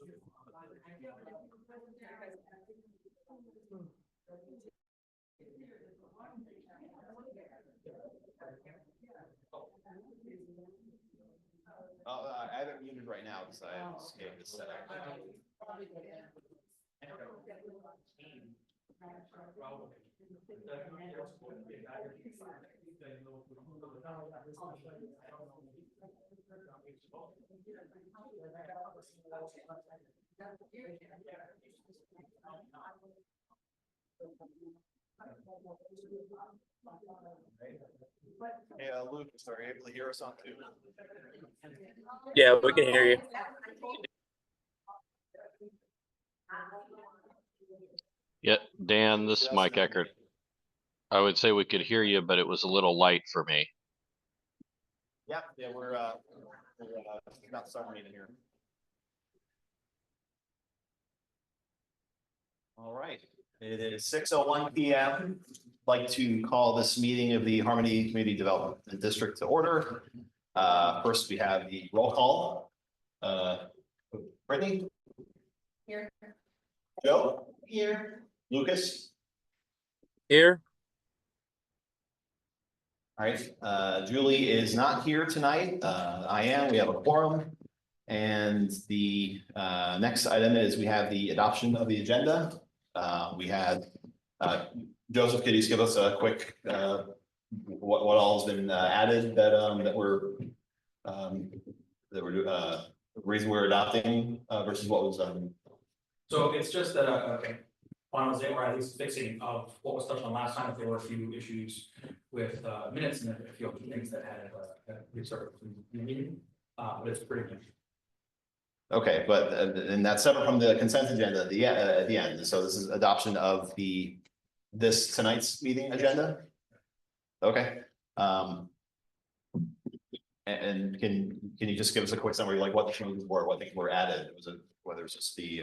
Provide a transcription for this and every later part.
I have it muted right now because I just gave this set up. Hey, Lucas, are you able to hear us on too? Yeah, we can hear you. Yeah, Dan, this is Mike Eckert. I would say we could hear you, but it was a little light for me. Yeah, we're about to start the meeting here. All right, it is 6:01 p.m. I'd like to call this meeting of the Harmony Community Development District to order. First, we have the roll call. Brittany? Here. Joe? Here. Lucas? Here. All right, Julie is not here tonight. I am. We have a quorum. And the next item is we have the adoption of the agenda. We had Joseph, could you give us a quick what all has been added that we're reason we're adopting versus what was So it's just that finalization or at least fixing of what was touched on last time. If there were a few issues with minutes and a few other things that had resurfaced in the meeting, but it's pretty much. okay, but and that's separate from the consent agenda at the end. So this is adoption of this tonight's meeting agenda. Okay. And can you just give us a quick summary, like what the changes were, what things were added? Was it whether it's just the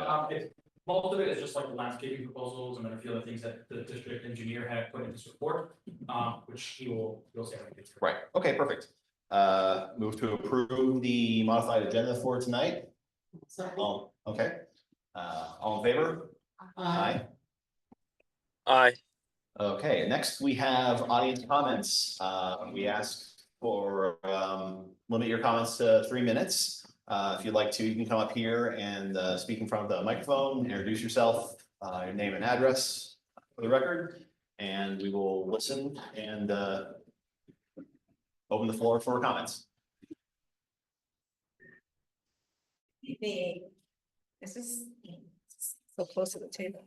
most of it is just like the landscaping proposals and then a few other things that the district engineer had put in his report, which he'll say. right? Okay, perfect. Move to approve the modified agenda for tonight. Okay. All in favor? Aye. Aye. Okay, next we have audience comments. We ask for limit your comments to 3 minutes. If you'd like to, you can come up here and speak in front of the microphone, introduce yourself, your name and address for the record, and we will listen and open the floor for comments. This is so close to the table.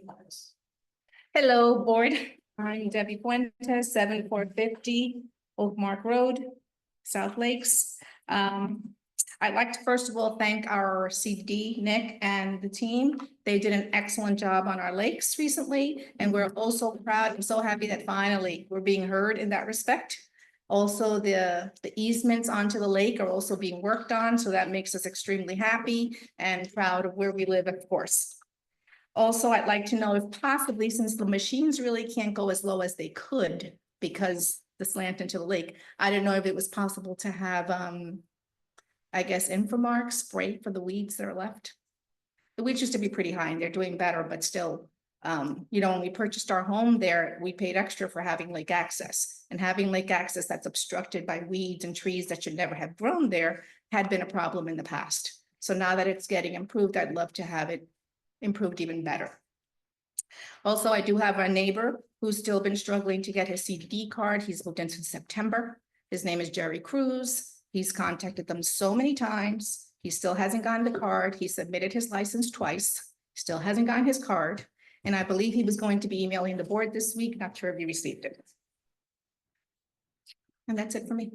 Hello, board. I'm Debbie Fuentes, 7450 Oakmark Road, South Lakes. I'd like to first of all thank our CD, Nick, and the team. They did an excellent job on our lakes recently, and we're also proud and so happy that finally we're being heard in that respect. Also, the easements onto the lake are also being worked on, so that makes us extremely happy and proud of where we live, of course. Also, I'd like to know if possibly, since the machines really can't go as low as they could because the slant into the lake, I don't know if it was possible to have, I guess, Infomark spray for the weeds that are left. The weeds used to be pretty high and they're doing better, but still, you know, when we purchased our home there, we paid extra for having lake access, and having lake access that's obstructed by weeds and trees that should never have grown there had been a problem in the past. So now that it's getting improved, I'd love to have it improved even better. Also, I do have a neighbor who's still been struggling to get his CDD card. He's moved in since September. His name is Jerry Cruz. He's contacted them so many times. He still hasn't gotten the card. He submitted his license twice, still hasn't gotten his card. And I believe he was going to be emailing the board this week. Not sure if he received it. And that's it for me.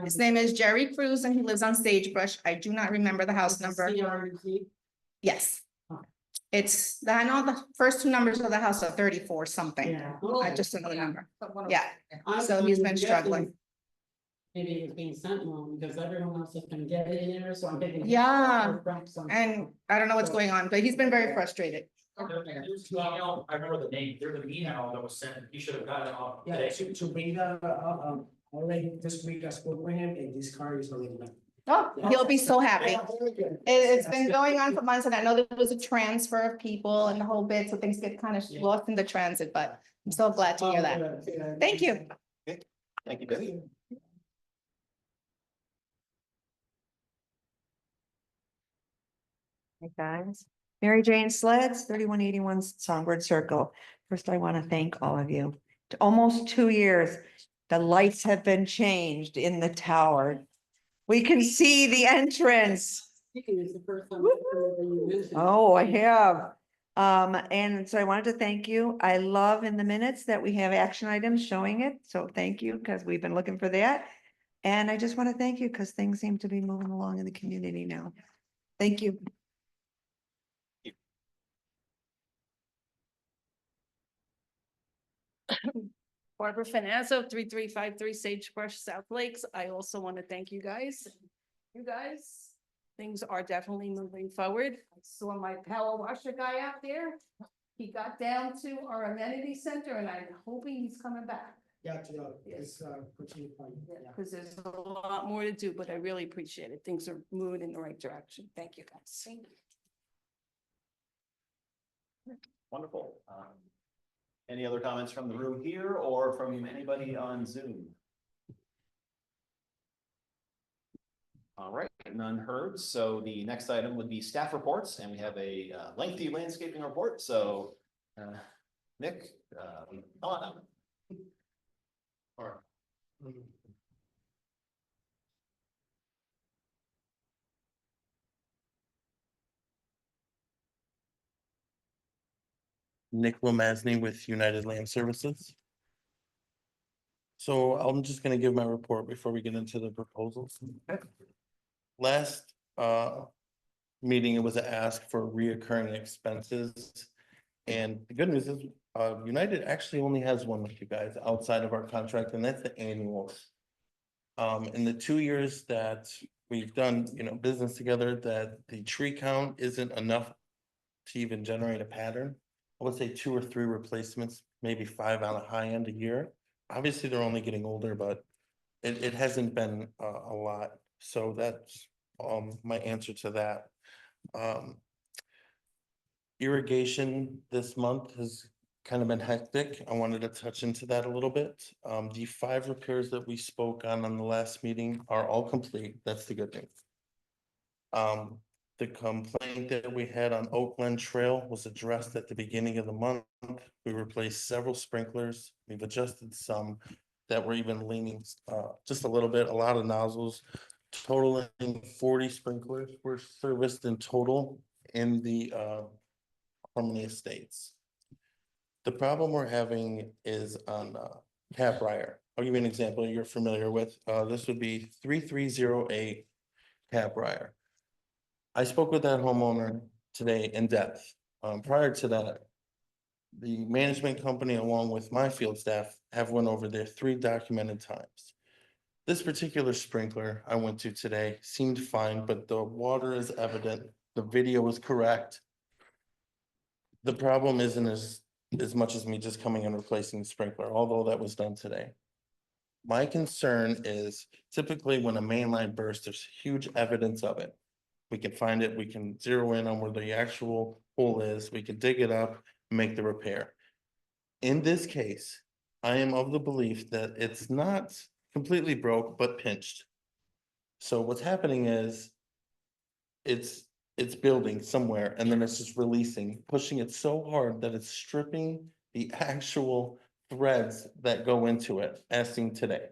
His name is Jerry Cruz and he lives on Sagebrush. I do not remember the house number. Yes. It's the, I know the first two numbers of the house are 34 something. Yeah. I just another number. Yeah. So he's been struggling. Maybe it's being sent wrong because everyone else has been getting in there, so I'm thinking. Yeah. And I don't know what's going on, but he's been very frustrated. I remember the name. There's an email that was sent. You should have gotten it off Yeah, today. to bring that already this week I spoke with him and this car is already done. Oh, he'll be so happy. It's been going on for months and I know there was a transfer of people and the whole bit, so things get kind of lost in the transit, but I'm so glad to hear that. Thank you. Thank you, Debbie. Hey, guys. Mary Jane Sleds, 3181 Songbird Circle. First, I want to thank all of you. Almost 2 years, the lights have been changed in the tower. We can see the entrance. It's the first time I've heard when you mentioned it. Oh, I have. And so I wanted to thank you. I love in the minutes that we have action items showing it. So thank you, because we've been looking for that. And I just want to thank you because things seem to be moving along in the community now. Thank you. Barbara Finazzo, 3353 Sagebrush South Lakes. I also want to thank you guys. You guys, things are definitely moving forward. I saw my power washer guy out there. He got down to our amenity center and I'm hoping he's coming back. Yeah, to know, Yes. continue playing. Because there's a lot more to do, but I really appreciate it. Things are moving in the right direction. Thank you, guys. Wonderful. Any other comments from the room here or from anybody on Zoom? All right, none heard. So the next item would be staff reports, and we have a lengthy landscaping report. So Nick, come on up. Nick Womasney with United Land Services. So I'm just gonna give my report before we get into the proposals. Last meeting, it was a ask for reoccurring expenses. And the good news is, United actually only has one with you guys outside of our contract, and that's the annuals. In the 2 years that we've done, business together, that the tree count isn't enough to even generate a pattern. I would say 2 or 3 replacements, maybe 5 on a high end a year. Obviously, they're only getting older, but it hasn't been a lot. So that's my answer to that. Irrigation this month has kind of been hectic. I wanted to touch into that a little bit. The 5 repairs that we spoke on the last meeting are all complete. That's the good news. The complaint that we had on Oakland Trail was addressed at the beginning of the month. We replaced several sprinklers. We've adjusted some that were even leaning just a little bit, a lot of nozzles. Totaling 40 sprinklers were serviced in total in the Harmony Estates. The problem we're having is on Cap Briar. I'll give you an example you're familiar with. This would be 3308 Cap Briar. I spoke with that homeowner today in depth. Prior to that, the management company along with my field staff have went over there 3 documented times. This particular sprinkler I went to today seemed fine, but the water is evident. The video is correct. The problem isn't as much as me just coming and replacing the sprinkler, although that was done today. My concern is typically when a main line bursts, there's huge evidence of it. We can find it, we can zero in on where the actual hole is, we can dig it up, make the repair. In this case, I am of the belief that it's not completely broke, but pinched. So what's happening is it's building somewhere and then it's just releasing, pushing it so hard that it's stripping the actual threads that go into it, as seen today.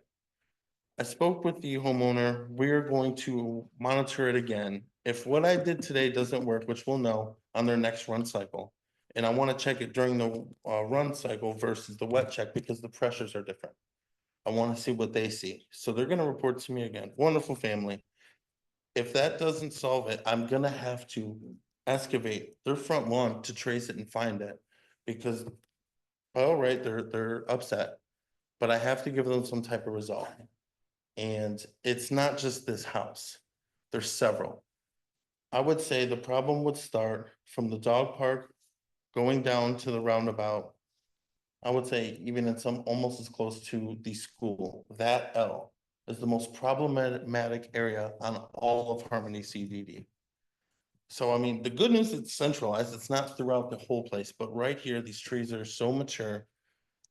I spoke with the homeowner. We're going to monitor it again. If what I did today doesn't work, which we'll know on their next run cycle, and I want to check it during the run cycle versus the wet check because the pressures are different. I want to see what they see. So they're going to report to me again. Wonderful family. If that doesn't solve it, I'm going to have to excavate their front lawn to trace it and find it because, all right, they're upset, but I have to give them some type of result. And it's not just this house. There's several. I would say the problem would start from the dog park going down to the roundabout. I would say even in some almost as close to the school, that L. is the most problematic area on all of Harmony CDD. So I mean, the good news is it's centralized, it's not throughout the whole place, but right here, these trees are so mature.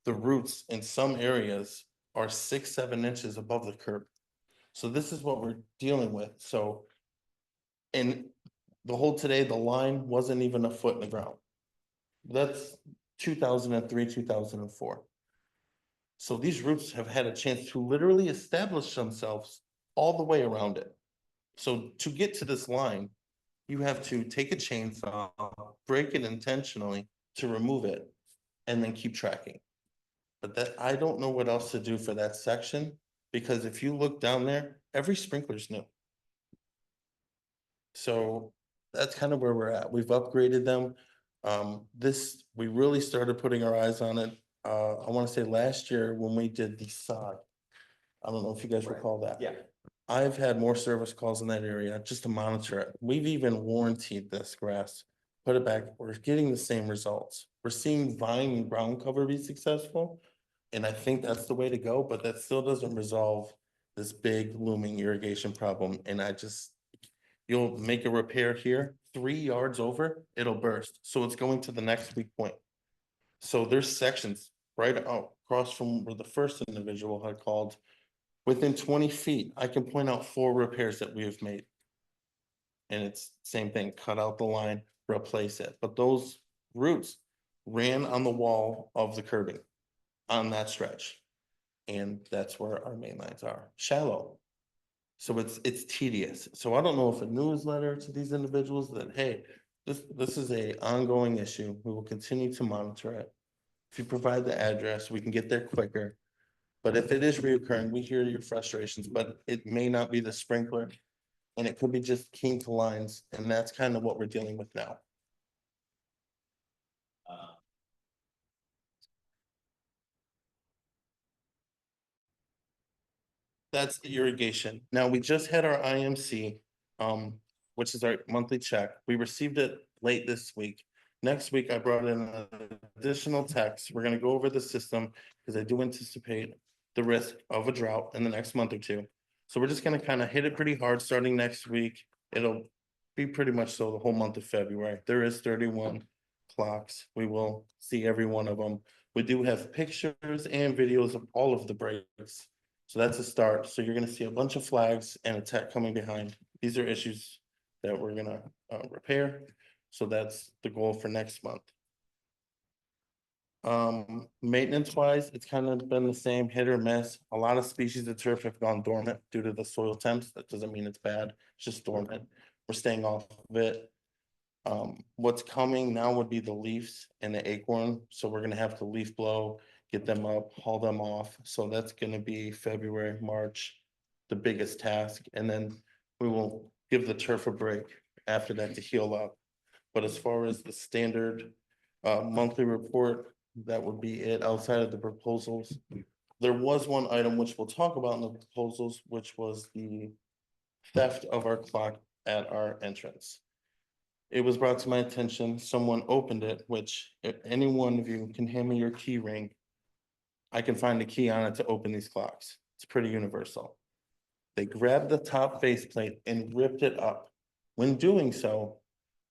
The roots in some areas are 6-7 inches above the curb. So this is what we're dealing with, so. And the whole today, the line wasn't even a foot in the ground. That's 2003, 2004. So these roots have had a chance to literally establish themselves all the way around it. So to get to this line, you have to take a chainsaw, break it intentionally to remove it, and then keep tracking. But that, I don't know what else to do for that section, because if you look down there, every sprinkler's new. So that's kind of where we're at. We've upgraded them. We really started putting our eyes on it. I want to say last year when we did the sod. I don't know if you guys Right. recall that. Yeah. I've had more service calls in that area just to monitor it. We've even warranted this grass, put it back. We're getting the same results. We're seeing vine and ground cover be successful. And I think that's the way to go, but that still doesn't resolve this big looming irrigation problem. And you'll make a repair here, 3 yards over, it'll burst. So it's going to the next weak point. So there's sections right out across from where the first individual had called. Within 20 feet, I can point out 4 repairs that we have made. And it's same thing, cut out the line, replace it. But those roots ran on the wall of the curbing on that stretch. And that's where our main lines are, shallow. So it's tedious. So I don't know if a newsletter to these individuals that, hey, this is a ongoing issue. We will continue to monitor it. If you provide the address, we can get there quicker. But if it is reoccurring, we hear your frustrations, but it may not be the sprinkler. And it could be just kink lines, and that's kind of what we're dealing with now. Uh, That's the irrigation. Now, we just had our IMC, which is our monthly check. We received it late this week. Next week, I brought in an additional text. We're gonna go over the system because I do anticipate the risk of a drought in the next month or two. So we're just gonna kind of hit it pretty hard starting next week. It'll be pretty much so the whole month of February. There is 31 clocks. We will see every one of them. We do have pictures and videos of all of the breaks. So that's a start. So you're gonna see a bunch of flags and a tech coming behind. These are issues that we're gonna repair. So that's the goal for next month. Maintenance wise, it's kind of been the same hit or miss. A lot of species of turf have gone dormant due to the soil temps. That doesn't mean it's bad, it's just dormant. We're staying off of it. What's coming now would be the leaves and the acorn. So we're gonna have to leaf blow, get them up, haul them off. So that's gonna be February, March, the biggest task. And then we will give the turf a break after that to heal up. But as far as the standard monthly report, that would be it outside of the proposals. There was one item which we'll talk about in the proposals, which was the theft of our clock at our entrance. It was brought to my attention, someone opened it, which if any one of you can hand me your key ring, I can find a key on it to open these clocks. It's pretty universal. They grabbed the top faceplate and ripped it up. When doing so,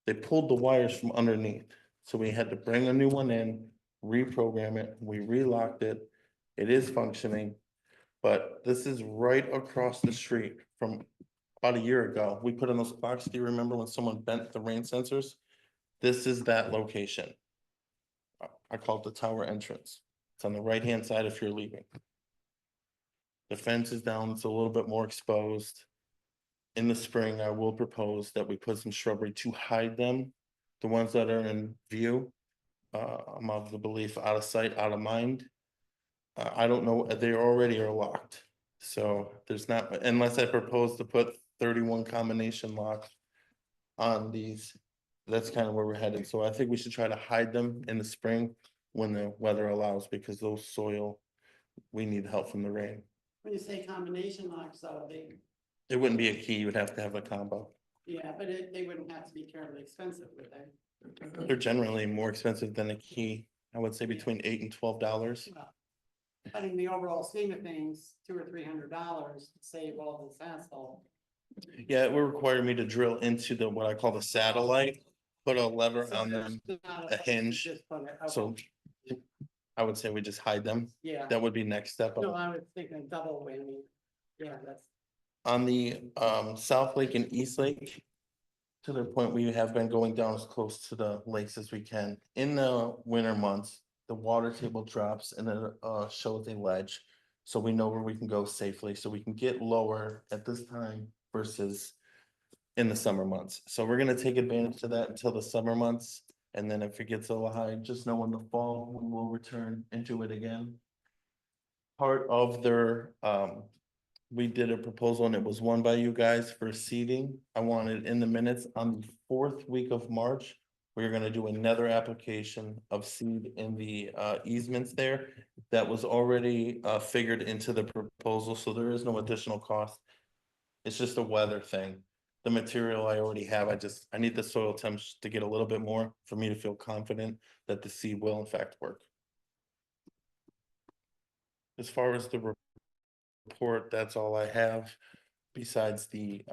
they pulled the wires from underneath. So we had to bring a new one in, reprogram it, we relocked it. It is functioning, but this is right across the street from about a year ago. We put in those clocks. Do you remember when someone bent the rain sensors? This is that location. I call it the tower entrance. It's on the right-hand side if you're leaving. The fence is down, it's a little bit more exposed. In the spring, I will propose that we put some shrubbery to hide them. The ones that are in view, I'm of the belief out of sight, out of mind. I don't know, they already are locked. So there's not, unless I propose to put 31 combination locks on these, that's kind of where we're headed. So I think we should try to hide them in the spring when the weather allows, because those soil, we need help from the rain. When you say combination locks, so It wouldn't be a key, you would have to have a combo. yeah, but they wouldn't have to be terribly expensive, would they? They're generally more expensive than a key. I would say between $8 and $12. Well, But in the overall scheme of things, $200 or $300 to save all this asphalt. Yeah, it would require me to drill into the, what I call the satellite, put a lever So on there's them, not a hinge. just put it- okay. So I would say we just hide them. Yeah, That would be next step. no, I was thinking double whammy. Yeah, that's. On the South Lake and East Lake. To the point we have been going down as close to the lakes as we can. In the winter months, the water table drops and it shows a ledge. So we know where we can go safely, so we can get lower at this time versus in the summer months. So we're gonna take advantage of that until the summer months. And then if it gets a little high, just know in the fall, we will return into it again. Part of their we did a proposal and it was won by you guys for seeding. I wanted in the minutes on the 4th week of March. We're gonna do another application of seed in the easements there. That was already figured into the proposal, so there is no additional cost. It's just a weather thing. The material I already have, I need the soil temps to get a little bit more for me to feel confident that the seed will in fact work. As far as the report, that's all I have besides the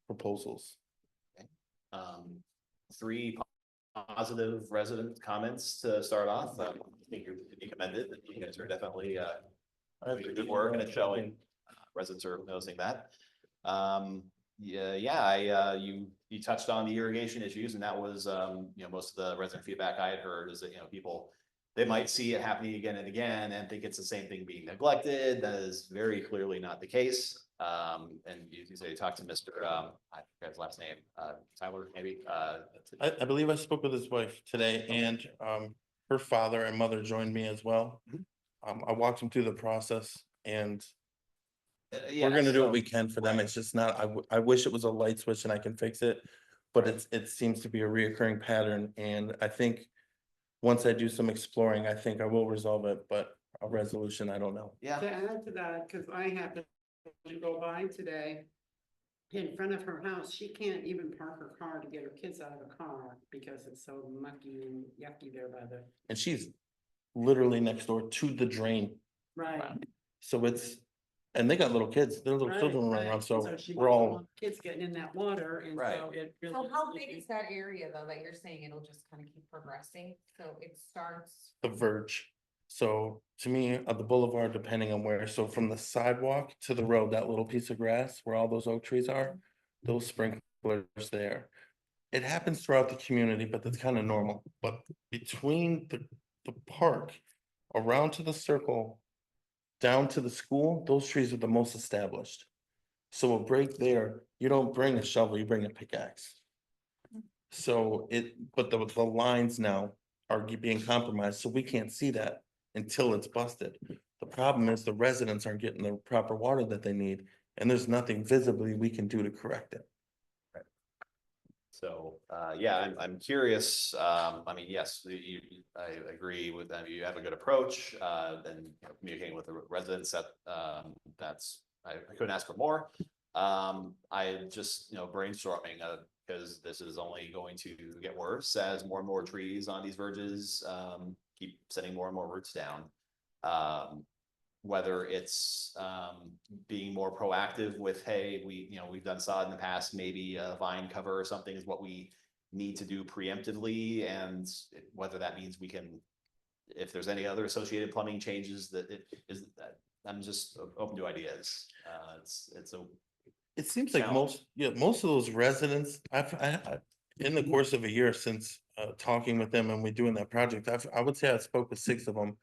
proposals. Three positive resident comments to start off. I think you're to be commended, and you guys are definitely doing good work, and it's showing. Residents are noticing that. You touched on the irrigation issues, and that was most of the resident feedback I had heard is that people, they might see it happening again and again and think it's the same thing being neglected. That is very clearly not the case. And you say you talked to Mr. I forget his last name, Tyler, maybe. I believe I spoke with his wife today and her father and mother joined me as well. I walked them through the process and we're gonna do what we can for them. right. It's just not, I wish it was a light switch and I can fix it. But it seems to be a reoccurring pattern and I think once I do some exploring, I think I will resolve it, but a resolution, I don't know. Yeah. To add to that, because I happened to go by today. In front of her house, she can't even park her car to get her kids out of the car because it's so mucky and yucky there by the. And she's literally next door to the drain. Right. So it's, and they got little kids, their little children running around, so she we're doesn't all, want Kids getting in that water and Right. so it really. So how big is that area though, that you're saying it'll just kind of keep progressing? So it starts, the verge. So to me, the boulevard, depending on where, so from the sidewalk to the road, that little piece of grass where all those oak trees are, those sprinklers there. It happens throughout the community, but that's kind of normal, but between the park, around to the circle, down to the school, those trees are the most established. So a break there, you don't bring a shovel, you bring a pickaxe. So but the lines now are being compromised, so we can't see that until it's busted. The problem is the residents aren't getting the proper water that they need, and there's nothing visibly we can do to correct it. So, I'm curious. Yes, I agree with them. You have a good approach, and communicating with the residents I couldn't ask for more. I just, brainstorming, because this is only going to get worse as more and more trees on these verges, keep sending more and more roots down. Whether it's being more proactive with, hey, we've done sod in the past, maybe a vine cover or something is what we need to do preemptively, and whether that means we can, if there's any other associated plumbing changes that I'm just open to ideas. It seems like Challenge. most of those residents, in the course of a year since talking with them and we doing that project, I would say I spoke with 6 of them.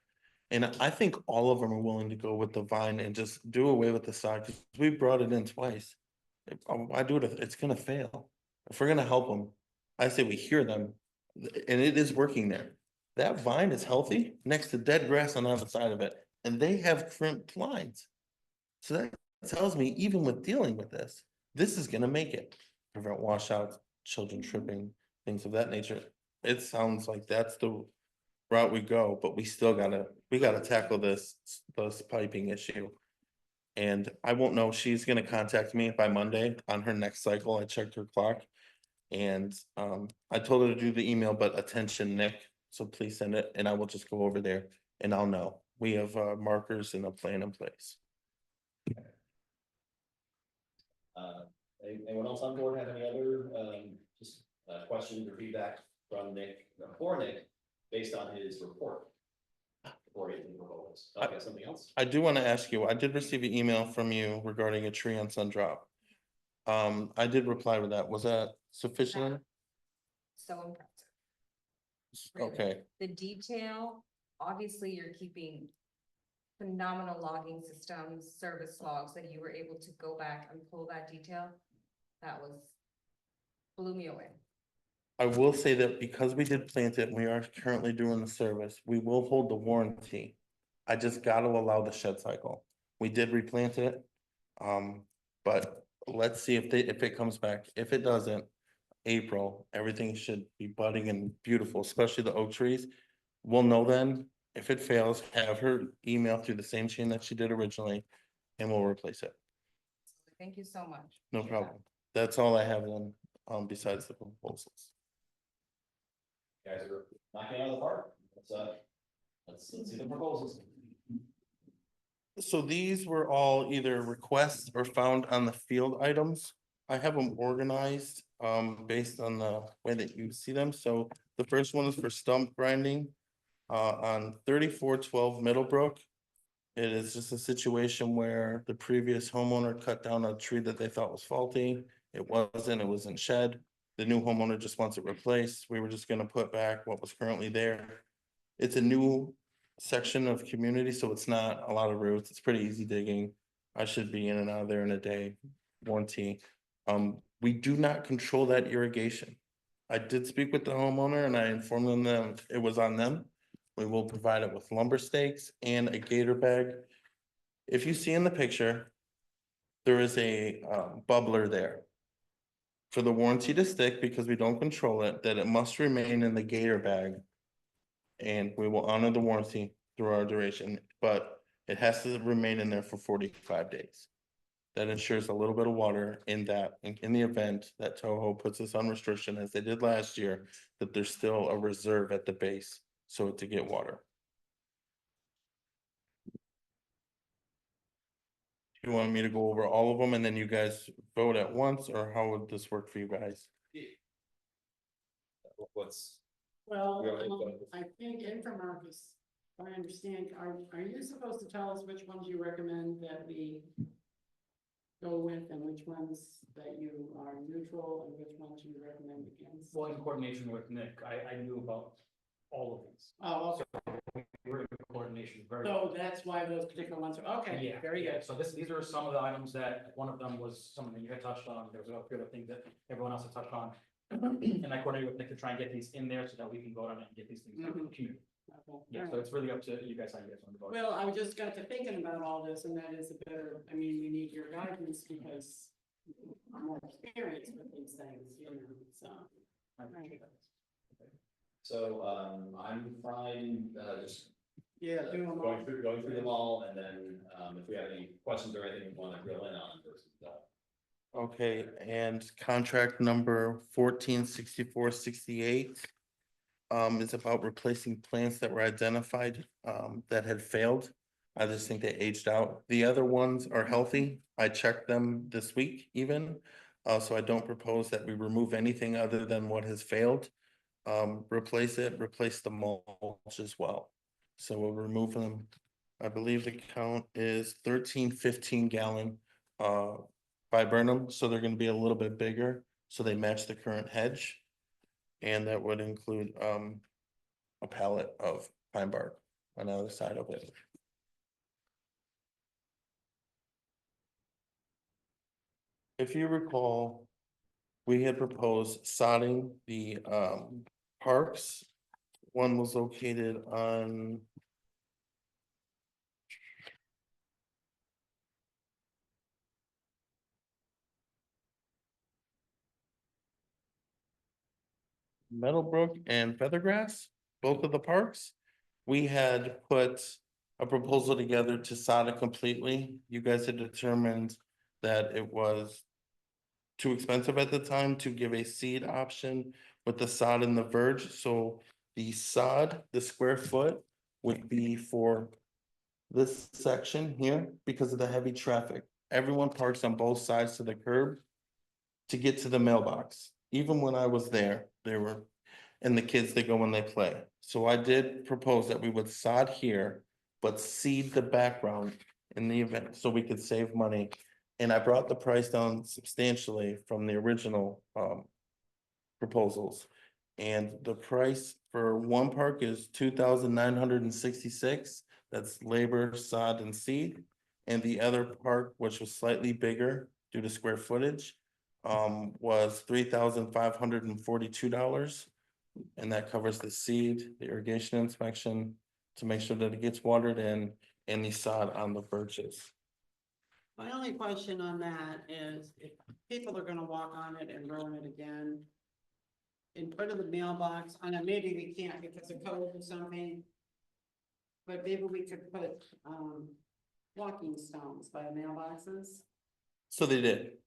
And I think all of them are willing to go with the vine and just do away with the sod, because we brought it in twice. Why do it if it's gonna fail? If we're gonna help them, I say we hear them, and it is working there. That vine is healthy next to dead grass on the other side of it, and they have crimped lines. So that tells me even with dealing with this is gonna make it. Prevent washouts, children tripping, things of that nature. It sounds like that's the route we go, but we gotta tackle this piping issue. And I won't know, she's gonna contact me by Monday on her next cycle. I checked her clock. And I told her to do the email, but attention Nick, so please send it and I will just go over there and I'll know. we have markers and a plan in place. Anyone else on board have any other, just, questions or feedback from Nick, for Nick, based on his report? Before he can propose, okay, something else? I do want to ask you, I did receive an email from you regarding a tree on Sundrop. I did reply with that. Was that sufficient? So impressive. Really. Okay, The detail, obviously you're keeping phenomenal logging systems, service logs that you were able to go back and pull that detail. That was, blew me away. I will say that because we did plant it, and we are currently doing the service, we will hold the warranty. I just gotta allow the shed cycle. We did replant it. But let's see if it comes back. If it doesn't, April, everything should be budding and beautiful, especially the oak trees. We'll know then. If it fails, have her email through the same chain that she did originally, and we'll replace it. Thank you so much. No Appreciate that. problem. That's all I have then, besides the proposals. You guys are knocking it out of the park, let's see the proposals. So these were all either requests or found on the field items. I have them organized based on the way that you see them. So the first one is for stump grinding on 3412 Middlebrook. It is just a situation where the previous homeowner cut down a tree that they thought was faulty. It wasn't shed. The new homeowner just wants it replaced. We were just gonna put back what was currently there. It's a new section of community, so it's not a lot of roots. It's pretty easy digging. I should be in and out of there in a day, warranty. We do not control that irrigation. I did speak with the homeowner and I informed them that it was on them. We will provide it with lumber stakes and a gator bag. If you see in the picture, there is a bubbler there. For the warranty to stick, because we don't control it, that it must remain in the gator bag. And we will honor the warranty through our duration, but it has to remain in there for 45 days. That ensures a little bit of water in that, in the event that Toho puts us on restriction, as they did last year, that there's still a reserve at the base, so to get water. You want me to go over all of them and then you guys vote at once, or how would this work for you guys? What's, Well, Yeah, I think Infomark, if I understand, are you supposed to tell us which ones you recommend that we go with and which ones that you are neutral and which ones you recommend against? Well, in coordination with Nick, I knew about all of these. Oh, okay. We were in coordination very. So that's why those particular ones are, okay, Yeah, very yeah. good. So these are some of the items that, one of them was something you had touched on, there was a few other things that everyone else had touched on. And I coordinated with Nick to try and get these in there so that we can vote on it and get these things. Mhm. communicated. Okay, Yeah, all so right. it's really up to you guys how you guys want to vote. Well, I just got to thinking about all this and that is a better, I mean, we need your guidance because I'm more experienced with these things, you know, so. I appreciate that. so, I'm fine, just Yeah, do them all. going through them all, and then, if we have any questions or anything we want to drill in on versus, Okay, and contract number 146468 is about replacing plants that were identified that had failed. I just think they aged out. The other ones are healthy. I checked them this week even. So I don't propose that we remove anything other than what has failed. Replace the mulch as well. So we'll remove them. I believe the count is 15 gallon viburnum, so they're gonna be a little bit bigger, so they match the current hedge. And that would include a pallet of pine bark on the other side of it. If you recall, we had proposed sodding the parks. One was located on Meadowbrook and Feathergrass, both of the parks. We had put a proposal together to sod it completely. You guys had determined that it was too expensive at the time to give a seed option with the sod and the verge. So the sod, the square foot would be for This section here, because of the heavy traffic, everyone parks on both sides to the curb to get to the mailbox. Even when I was there, and the kids, they go when they play. So I did propose that we would sod here, but seed the background in the event, so we could save money. And I brought the price down substantially from the original, proposals. And the price for one park is $2,966. That's labor, sod and seed. And the other park, which was slightly bigger due to square footage, was $3,542. And that covers the seed, the irrigation inspection to make sure that it gets watered in, and the sod on the birches. My only question on that is if people are gonna walk on it and ruin it again. And put in the mailbox, I know maybe we can't because of code or something. But maybe we could put, walking stones by the mailboxes. So they did.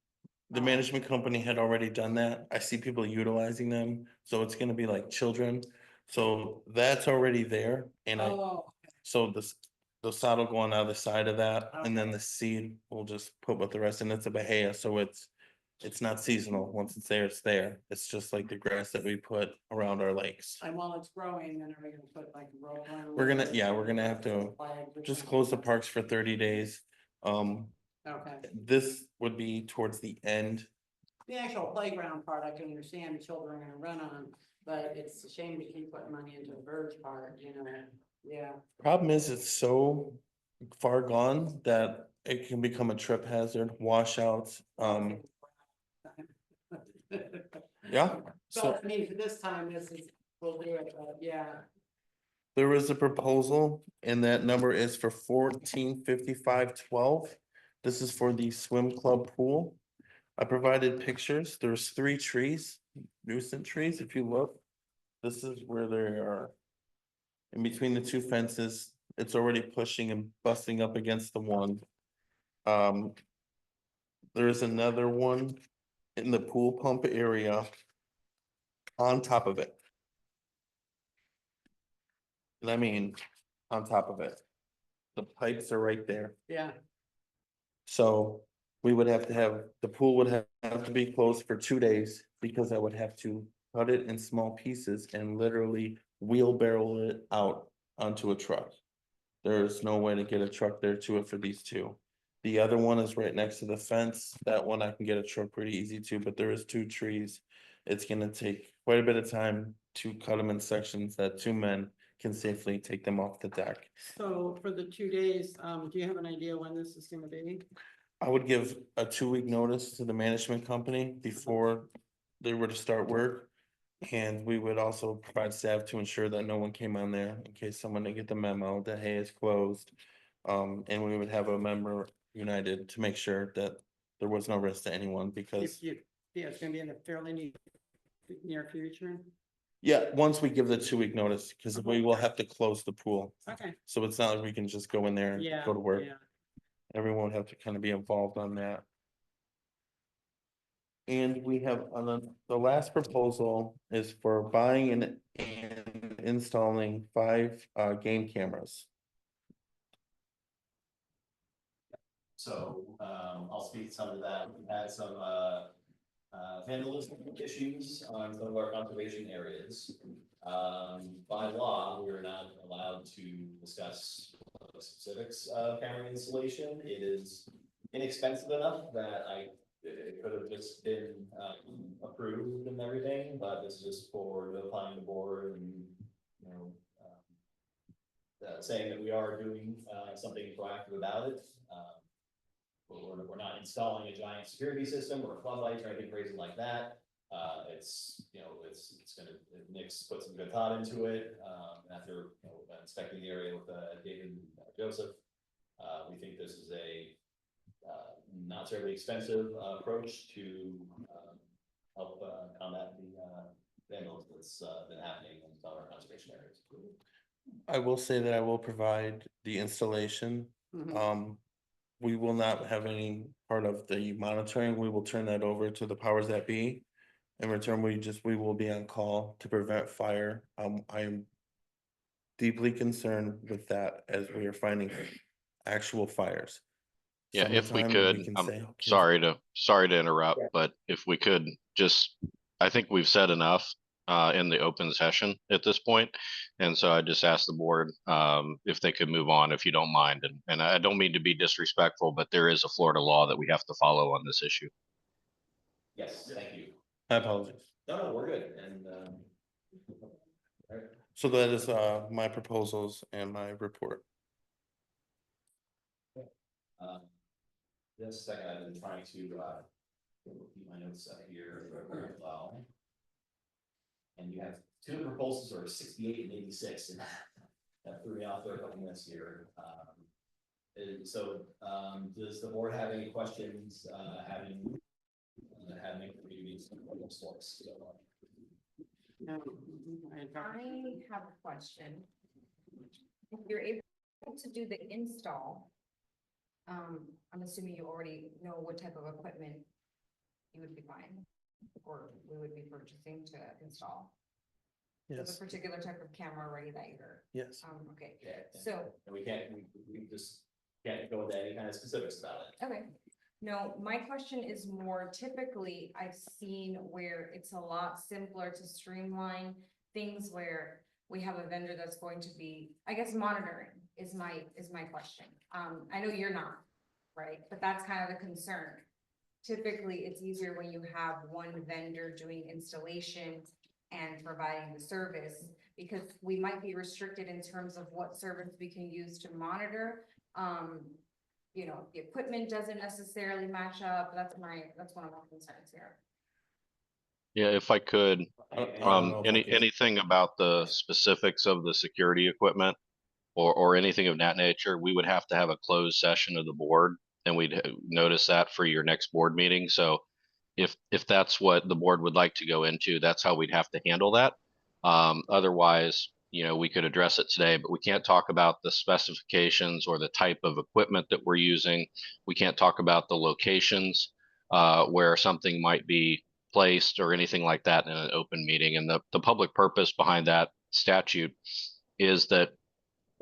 The Oh. management company had already done that. I see people utilizing them, so it's gonna be like children. So that's already there, and Oh, so the sod will go on the other side of that, and then the seed will just put with the rest, and it's a bahia, so it's not seasonal. Once it's there, it's there. It's just like the grass that we put around our lakes. and while it's growing, then are we gonna put like a rope around? We're gonna, it? yeah, we're gonna have to Flag or just something? close the parks for 30 days. Okay, This would be towards the end. the actual playground part, I can understand the children are gonna run on, but it's a shame to keep putting money into the verge part, you know, yeah. Problem is, it's so far gone that it can become a trip hazard, washouts, yeah. So, So I mean, for this time, we'll do it, but yeah, there was a proposal and that number is for 145512. This is for the swim club pool. I provided pictures. There's 3 trees, nuisance trees, if you look. This is where they are. In between the 2 fences, it's already pushing and busting up against the one. There's another one in the pool pump area on top of it. And I mean, on top of it. The pipes are right there. yeah, So we would have to have, the pool would have to be closed for 2 days because I would have to cut it in small pieces and literally wheelbarrow it out onto a truck. There's no way to get a truck there to it for these 2. The other one is right next to the fence. That one I can get a truck pretty easy to, but there is 2 trees. It's gonna take quite a bit of time to cut them in sections that 2 men can safely take them off the deck. so for the 2 days, do you have an idea when this is gonna be? I would give a 2-week notice to the management company before they were to start work. And we would also provide staff to ensure that no one came on there in case someone didn't get the memo that, hey, it's closed. And we would have a member united to make sure that there was no risk to anyone because, Yeah, it's gonna be in the fairly near future, yeah, once we give the 2-week notice, because we will have to close the pool. okay, So it's not like we can just go in there and yeah. go to work. Yeah. Everyone would have to kind of be involved on that. And we have on the last proposal is for buying and installing 5 game cameras. So, I'll speak some of that. We had some, vandalism issues on some of our conservation areas. By law, we are not allowed to discuss the specifics of camera installation. It is inexpensive enough that it could have just been, approved and everything, but this is just for notifying the board and, you know, saying that we are doing, something proactive about it. We're not installing a giant security system or floodlights or anything crazy like that. It's, you know, it's gonna, Nick's put some good thought into it, after, you know, inspecting the area with, David and Joseph. We think this is a, not terribly expensive, approach to, help, combat the, vandalism that's, been happening in some of our conservation areas. I will say that I will provide the installation. Mhm. We will not have any part of the monitoring. We will turn that over to the powers that be. In return, we will be on call to prevent fire. I am deeply concerned with that as we are finding actual fires. Yeah, if we Summertime, could, can I'm say, "Oh, kids, sorry to interrupt, but if we could just, I think we've said enough in the open session at this point. And so I just asked the board if they could move on, if you don't mind. And I don't mean to be disrespectful, but there is a Florida law that we have to follow on this issue. Yes, thank you. I apologize. No, we're good, and, So that is my proposals and my report. Just a second, I've been trying to, keep my notes up here very well. And you have two proposals are 68 and 86, and that threw me off for a couple minutes here. And so, does the board have any questions, having meetings on those sorts? No. I have a question. If you're able to do the install, I'm assuming you already know what type of equipment you would be buying or we would be purchasing to install. There's Yes, a particular type of camera already that you're, yes. okay, Yeah, so, and we just can't go into any kind of specifics about it. okay. No, my question is more typically, I've seen where it's a lot simpler to streamline things where we have a vendor that's going to be, I guess, monitoring is my question. I know you're not, right? But that's kind of the concern. Typically, it's easier when you have one vendor doing installation and providing the service, because we might be restricted in terms of what service we can use to monitor. You know, the equipment doesn't necessarily match up. That's one of my concerns here. Yeah, if I could, I don't know if I can- anything about the specifics of the security equipment or anything of that nature, we would have to have a closed session of the board, and we'd notice that for your next board meeting. So if that's what the board would like to go into, that's how we'd have to handle that. Otherwise, we could address it today, but we can't talk about the specifications or the type of equipment that we're using. We can't talk about the locations where something might be placed or anything like that in an open meeting. And the public purpose behind that statute is that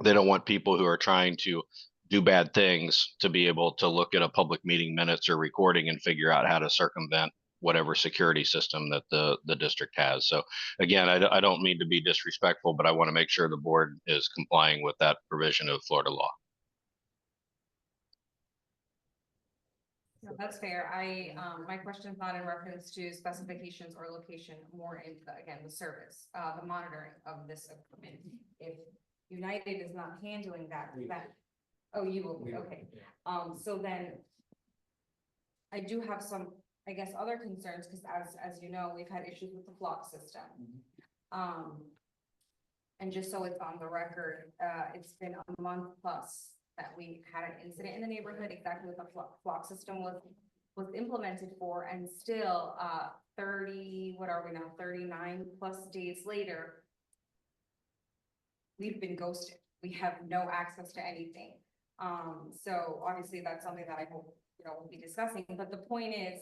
they don't want people who are trying to do bad things to be able to look at a public meeting minutes or recording and figure out how to circumvent whatever security system that the district has. So again, I don't mean to be disrespectful, but I want to make sure the board is complying with that provision of Florida law. No, that's fair. My question is not in reference to specifications or location, more in, again, the service, the monitoring of this equipment. If United is not handling that, oh, you will be, okay. So then I do have some, I guess, other concerns, because as you know, we've had issues with the flock system. And just so it's on the record, it's been a month plus that we had an incident in the neighborhood, exactly what the flock system was implemented for, and still 30, what are we now, 39 plus days later, we've been ghosted. We have no access to anything. So obviously that's something that I hope, we'll be discussing, but the point is,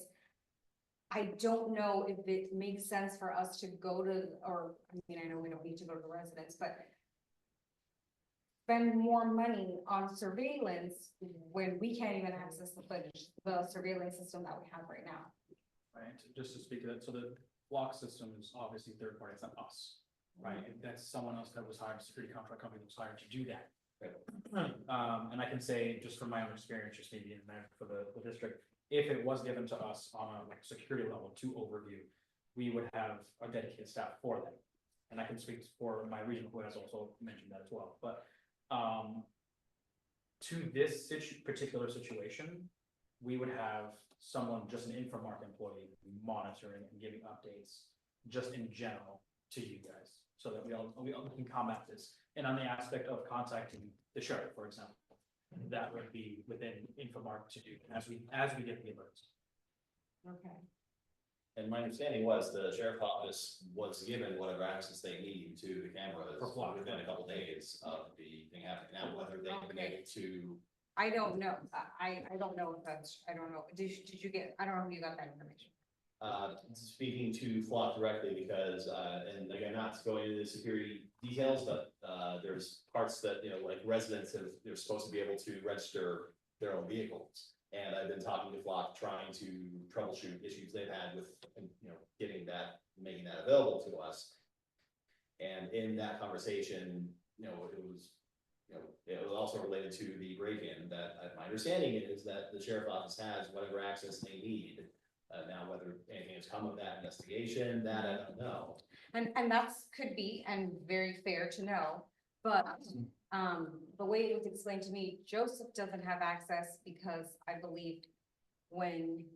I don't know if it makes sense for us to go to, or, I know we don't need to go to the residents, but spend more money on surveillance when we can't even access the footage, the surveillance system that we have right now. Right, just to speak to that, so the block system is obviously third party, it's not us, right? That's someone else that was hired, security contract company that was hired to do that. And I can say, just from my own experience, just maybe in that for the district, if it was given to us on a security level to overview, we would have a dedicated staff for that. And I can speak for my regional who has also mentioned that as well, but to this particular situation, we would have someone, just an Infomark employee, monitoring and giving updates just in general to you guys, so that we all can combat this. And on the aspect of contacting the sheriff, for example, that would be within Infomark to do as we get the alerts. Okay. And my understanding was the sheriff's office was given whatever access they need to the cameras within a couple days of the thing happening. Now, whether they've been able to. I don't know. I don't know if that's, I don't know. Did you get, I don't know if you got that information. speaking to Flock directly because, and again, not to go into the security details, but, there's parts that, like residents have, they're supposed to be able to register their own vehicles. And I've been talking to Flock, trying to troubleshoot issues they've had with, getting that, making that available to us. And in that conversation, it was also related to the break-in that, my understanding is that the sheriff's office has whatever access they need. Now, whether anything has come of that investigation, that I don't know. And that's could be, and very fair to know, but, the way it was explained to me, Joseph doesn't have access because I believe when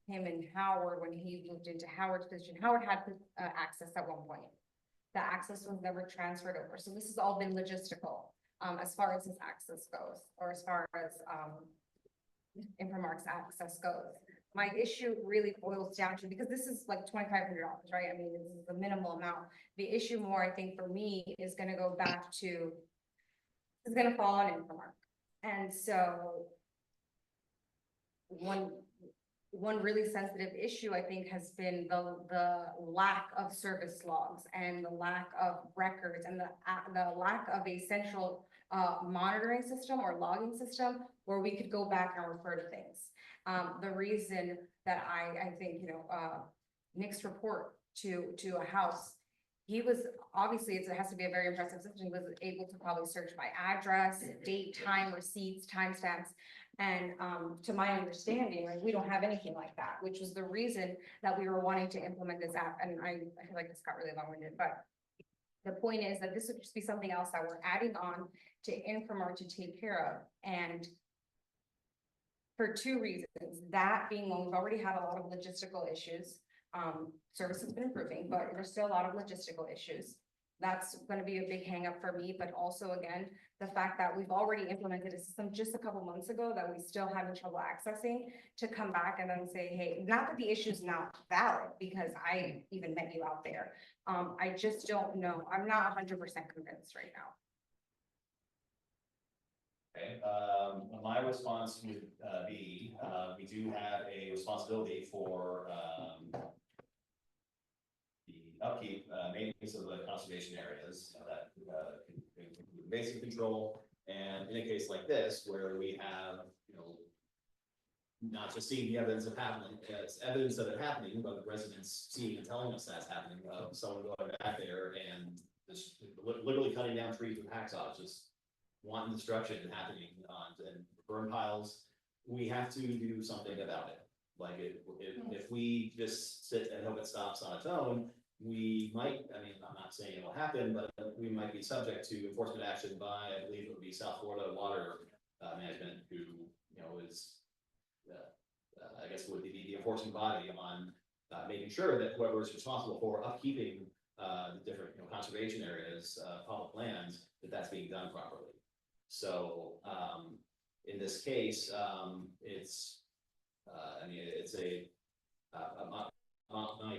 him and Howard, when he moved into Howard's position, Howard had, access at one point. The access was never transferred over, so this has all been logistical, as far as his access goes, or as far as, Infomark's access goes. My issue really boils down to, because this is like $2,500, right? I mean, this is the minimal amount. The issue more, I think, for me is gonna go back to, it's gonna fall on Infomark. And so one really sensitive issue, I think, has been the lack of service logs and the lack of records and the lack of a central monitoring system or logging system where we could go back and refer to things. The reason that I think, Nick's report to a house, he was, obviously, it has to be a very impressive system. He was able to probably search by address, date, time, receipts, timestamps. And to my understanding, like, we don't have anything like that, which was the reason that we were wanting to implement this app. And I feel like this got really long-winded, but the point is that this would just be something else that we're adding on to Infomart to take care of. And for two reasons, that being one, we've already had a lot of logistical issues. Service has been improving, but there's still a lot of logistical issues. That's going to be a big hang up for me, but also, again, the fact that we've already implemented a system just a couple months ago that we still having trouble accessing, to come back and then say, hey, not that the issue is not valid, because I even met you out there. I just don't know. I'm not 100% convinced right now. Okay, my response would be, we do have a responsibility for the upkeep, maintenance of the conservation areas that include basic control. And in a case like this, where we have, not just seeing the evidence of happening, it's evidence of it happening, but the residents seeing and telling us that's happening, someone going back there and just literally cutting down trees with hacksaws, just wanton destruction happening on and burn piles. We have to do something about it. Like if we just sit and hope it stops on its own, we might, I mean, I'm not saying it will happen, but we might be subject to enforcement action by, I believe it would be South Florida Water Management, who, is, I guess would be the enforcement body on making sure that whoever is responsible for upkeeping the different, conservation areas, public lands, that's being done properly. So, in this case, it's, I mean, it's my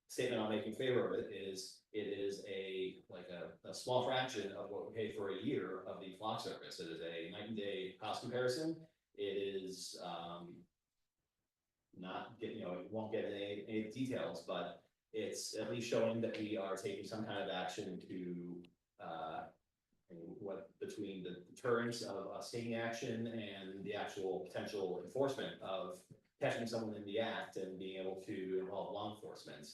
statement I'll make in favor of it is a small fraction of what we pay for a year of the flock service. It is a night and day cost comparison. It is, not get, it won't get any details, but it's at least showing that we are taking some kind of action to, what between the deterrence of us taking action and the actual potential enforcement of catching someone in the act and being able to involve law enforcement.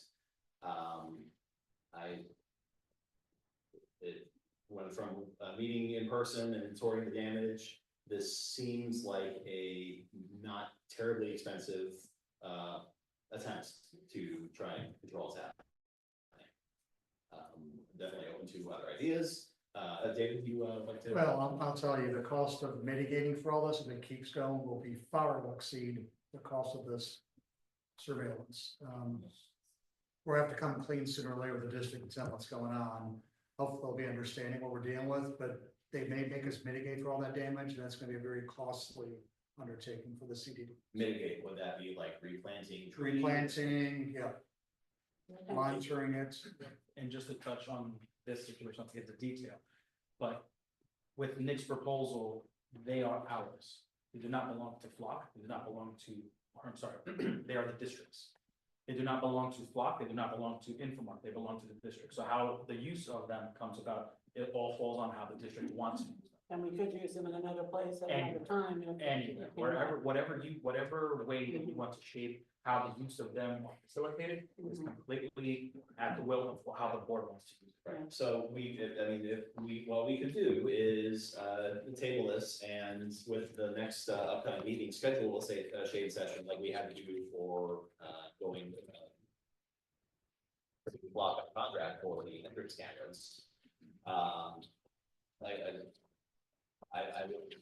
It went from a meeting in person and touring the damage. This seems like a not terribly expensive attempt to try and control what's happening. Definitely open to other ideas. David, you like to? Well, I'll tell you, the cost of mitigating for all this, if it keeps going, will be far exceed the cost of this surveillance. We'll have to come clean sooner or later with the district and tell what's going on. Hopefully they'll be understanding what we're dealing with, but they may make us mitigate for all that damage, and that's gonna be a very costly undertaking for the CDD. Mitigate, would that be like replanting trees? Replanting, yeah, monitoring it. And just to touch on this situation, not to get the detail, but with Nick's proposal, they are ours. They do not belong to Flock, they do not belong to, or I'm sorry, they are the districts. They do not belong to Flock, they do not belong to Infomark, they belong to the district. So how the use of them comes about, it all falls on how the district wants to use them. And we could use them in another place at Anywhere. another time. if- Anywhere, wherever, whatever way that you want to shape how the use of them are facilitated is completely at the will of how the board wants to use it. Yeah. So what we could do is, table this and with the next upcoming meeting schedule, we'll say a shade session like we had to do for, going. Block of contract for the entrance cameras. I would.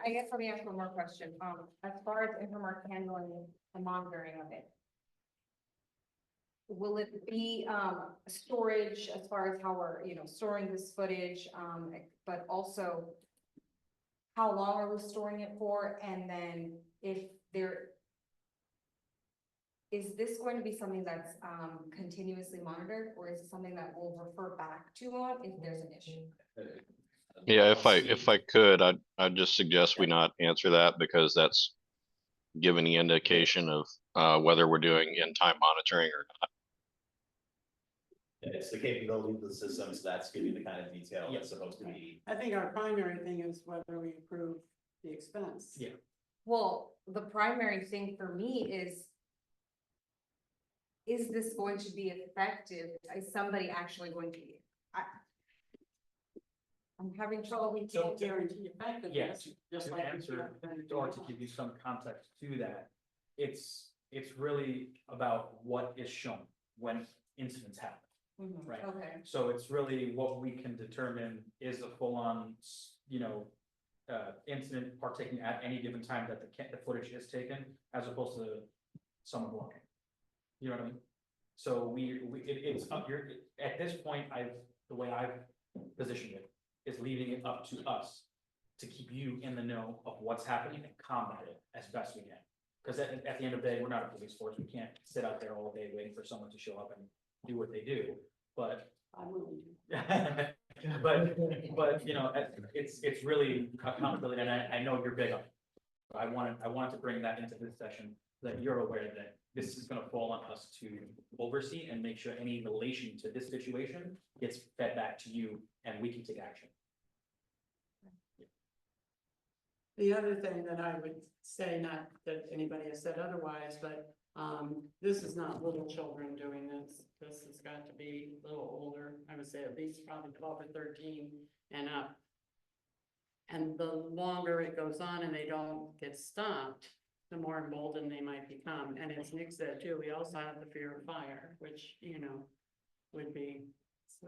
I guess let me ask one more question. As far as Infomark handling the monitoring of it. Will it be, storage as far as how we're, storing this footage, but also how long are we storing it for? And then if there, is this going to be something that's, continuously monitored, or is it something that we'll refer back to on if there's an issue? Yeah, if I could, I'd just suggest we not answer that because that's giving the indication of whether we're doing in-time monitoring or not. It's the capability of the system, so that's giving the kind of detail Yeah. that's supposed to be. I think our primary thing is whether we approve the expense. Yeah. Well, the primary thing for me is this going to be effective? Is somebody actually going to be? I'm having trouble. We can't guarantee effectiveness, just To like. we answer, can't or to guarantee- give you some context to that, it's really about what is shown when incidents happen. Mhm, Right. Okay. So it's really what we can determine is a full-on, incident partaking at any given time that the footage is taken, as opposed to someone walking. You know what I mean? So it's up here, at this point, the way I've positioned it is leaving it up to us to keep you in the know of what's happening and combat it as best we can. Because at the end of the day, we're not a police force, we can't sit out there all day waiting for someone to show up and do what they do, but I'm willing to. but, it's really accountability, and I know you're big on it. I wanted to bring that into this session, so that you're aware that this is gonna fall on us to oversee and make sure any relation to this situation gets fed back to you, and we can take action. The other thing that I would say, not that anybody has said otherwise, but this is not little children doing this. This has got to be a little older. I would say at least probably 12 or 13 and up. And the longer it goes on and they don't get stopped, the more emboldened they might become. And as Nick said too, we also have the fear of fire, which, would be, so.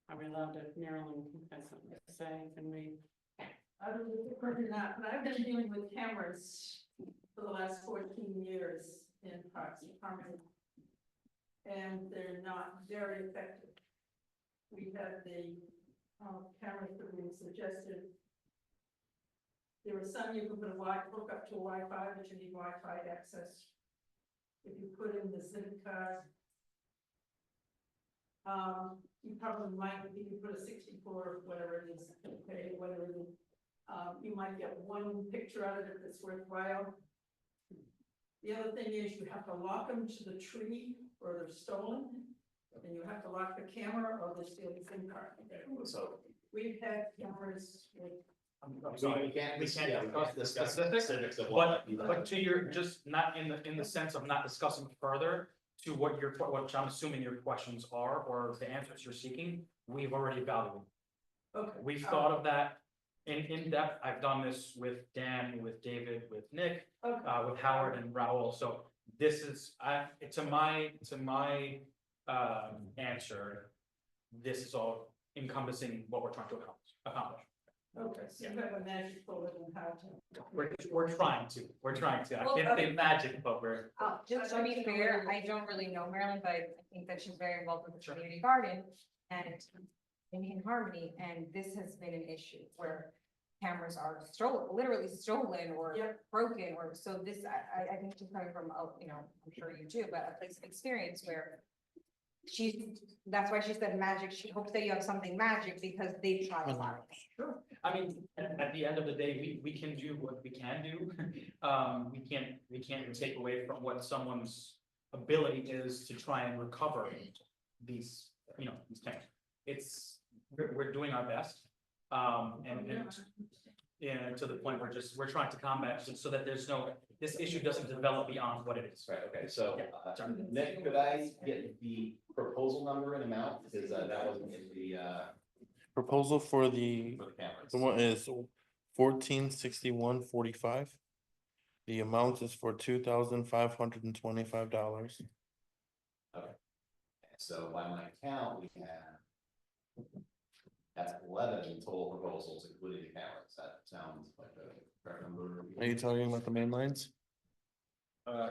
Are we allowed to, Marilyn, has something to say? Can we? I don't know if you're not, but I've been dealing with cameras for the last 14 years in parks and Harmony. And they're not very effective. We had the cameras that we suggested. There were some you could put hook up to Wi-Fi, but you need Wi-Fi access. If you put in the SIM card, you probably might, if you put a 64, whatever it is, okay, whatever it is, you might get one picture out of it that's worthwhile. The other thing is you have to lock them to the tree or they're stolen. And you have to lock the camera or they steal the SIM card. So. We've had cameras with. I'm sorry, We can't discuss the discuss specifics, specifics of what. but to your, just not in the sense of not discussing further to what I'm assuming your questions are, or the answers you're seeking, we've already evaluated. Okay. We've thought of that in depth. I've done this with Dan, with David, with Nick, with Howard and Raul. So this is, to my answer, this is all encompassing what we're trying to accomplish. Okay, so you have a magic bullet and how to. We're trying to. I Well, can't say magic, but we're. Just to be fair, I don't really know Marilyn, but I think that she's very involved with the community garden and in Harmony, and this has been an issue where cameras are literally stolen or broken, or so this, I think she's coming from, I'm sure you do, but a place of experience where that's why she said magic. She hopes that you have something magic because they've tried a lot. Sure. I mean, at the end of the day, we can do what we can do. We can't take away from what someone's ability is to try and recover these, these things. We're doing our best. And to the point where we're trying to combat so that this issue doesn't develop beyond what it is. Right, okay, so, Nick, could I get the proposal number and amount, because that wasn't in the, Proposal for the cameras. one is 1461.45. The amount is for $2,525. So by my count, we have. That's 11 total proposals, including the cameras. That sounds like a correct number. Are you talking about the main lines?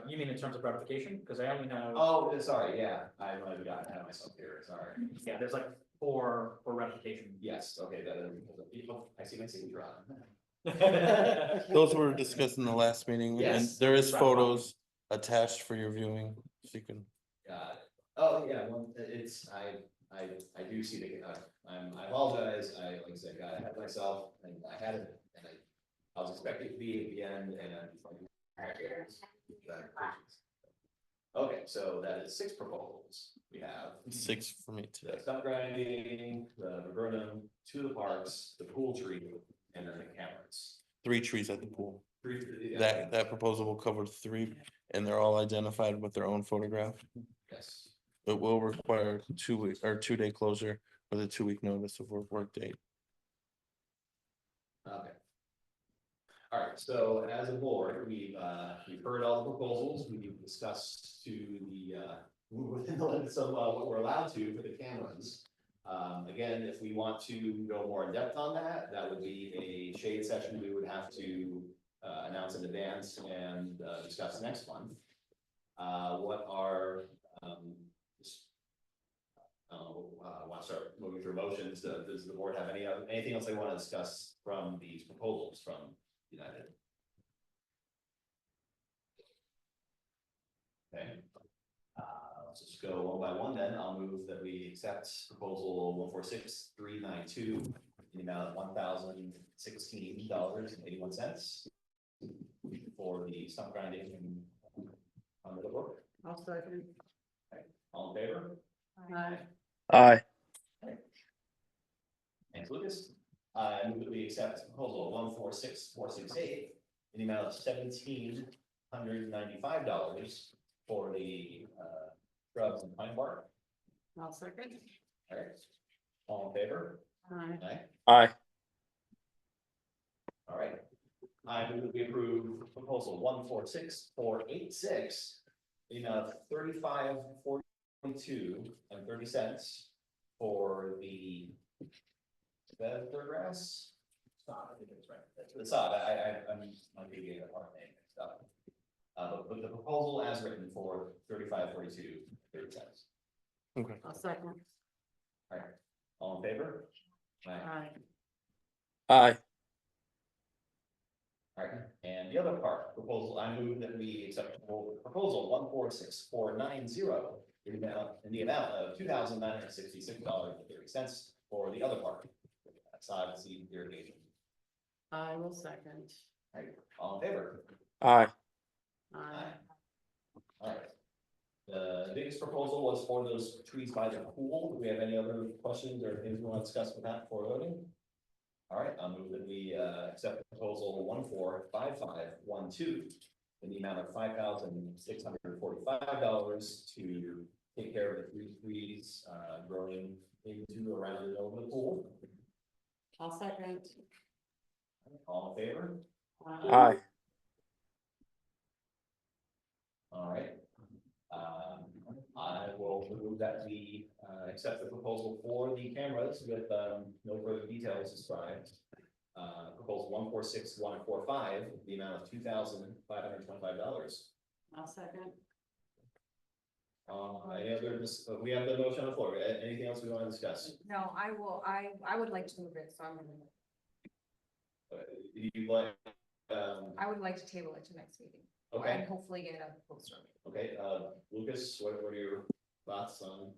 You mean in terms of ratification? Because I only know. Oh, sorry, yeah, I might have gotten ahead of myself here, sorry. Yeah, there's like four ratification. Yes, okay, that is, I see my signature on. Those were discussed in the last meeting, and Yes. there is photos attached for your viewing, so you can. Oh, yeah, well, I do see the, I apologize, like I said, got ahead of myself, and I had it, and I was expecting to be at the end, and I'm like. Okay, so that is 6 proposals. We have 6 for me the today. stump grinding, the viburnum, 2 of the parks, the pool tree, and then the cameras. 3 trees at the pool. 3, That proposal will cover 3, and they're all identified with their own photograph. yes. It will require 2-week or 2-day closure with a 2-week notice of work date. Okay. All right, so as a board, we've heard all the proposals, we've discussed to the, within the limits of what we're allowed to for the cameras. Again, if we want to go more in depth on that, that would be a shade session we would have to announce in advance and discuss next month. What are, want to start moving through motions? Does the board have anything else they want to discuss from these proposals from United? Okay. Let's just go one by one then. I'll move that we accept proposal 146392 in the amount of $1,016.81 for the stump grinding on the board. I'll second. All in favor? Aye. Aye. Thanks, Lucas. I move that we accept proposal 146468 in the amount of $1,795 for the shrubs and pine bark. I'll second. All right. All in favor? Aye. Aye. Aye. All right. I move that we approve proposal 146486 in the amount of $35.42.30 for the grass. Stop, I think it's right. That's the sod. I'm giving it a hard name. Stop. But the proposal as written for $35.42.30. Okay. I'll second. All right. All in favor? Aye. Aye. All right, and the other part, proposal, I move that we accept proposal 146490 in the amount of $2,966.30 for the other part. Sod seed irrigation. I will second. All right, all in favor? Aye. Aye. All right. The biggest proposal was for those trees by the pool. Do we have any other questions or things we want to discuss with that before voting? All right, I'll move that we accept proposal 145512 in the amount of $5,645 to take care of the 3 trees growing into around and over the pool. I'll second. All in favor? Aye. All right. I will move that we accept the proposal for the cameras with no further details described. Proposal 146145, the amount of $2,525. I'll second. Any other, we have the motion on the floor. Anything else we want to discuss? No, I would like to move it, so I'm gonna, You like, I would like to table it to next meeting. okay, And hopefully get a poster. okay, Lucas, what are your thoughts on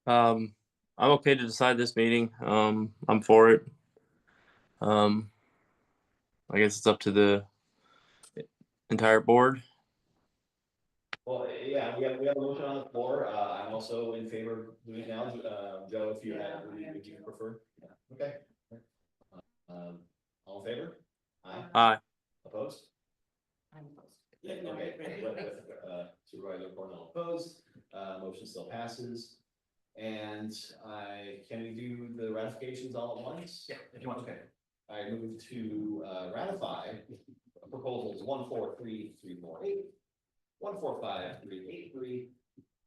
I'm okay to decide this meeting. I'm for it. Um, I guess it's up to the entire board. Well, yeah, we have a motion on the floor. I'm also in favor of doing it now. Joe, if you have, would you prefer? Yeah, okay. All in favor? Aye. Opposed? I'm opposed. Yeah, okay, with, Supervisor Cornell opposed, motion still passes. And can we do the ratifications all at once? Yeah, if you want, okay. I move to ratify proposals 143348, 145383,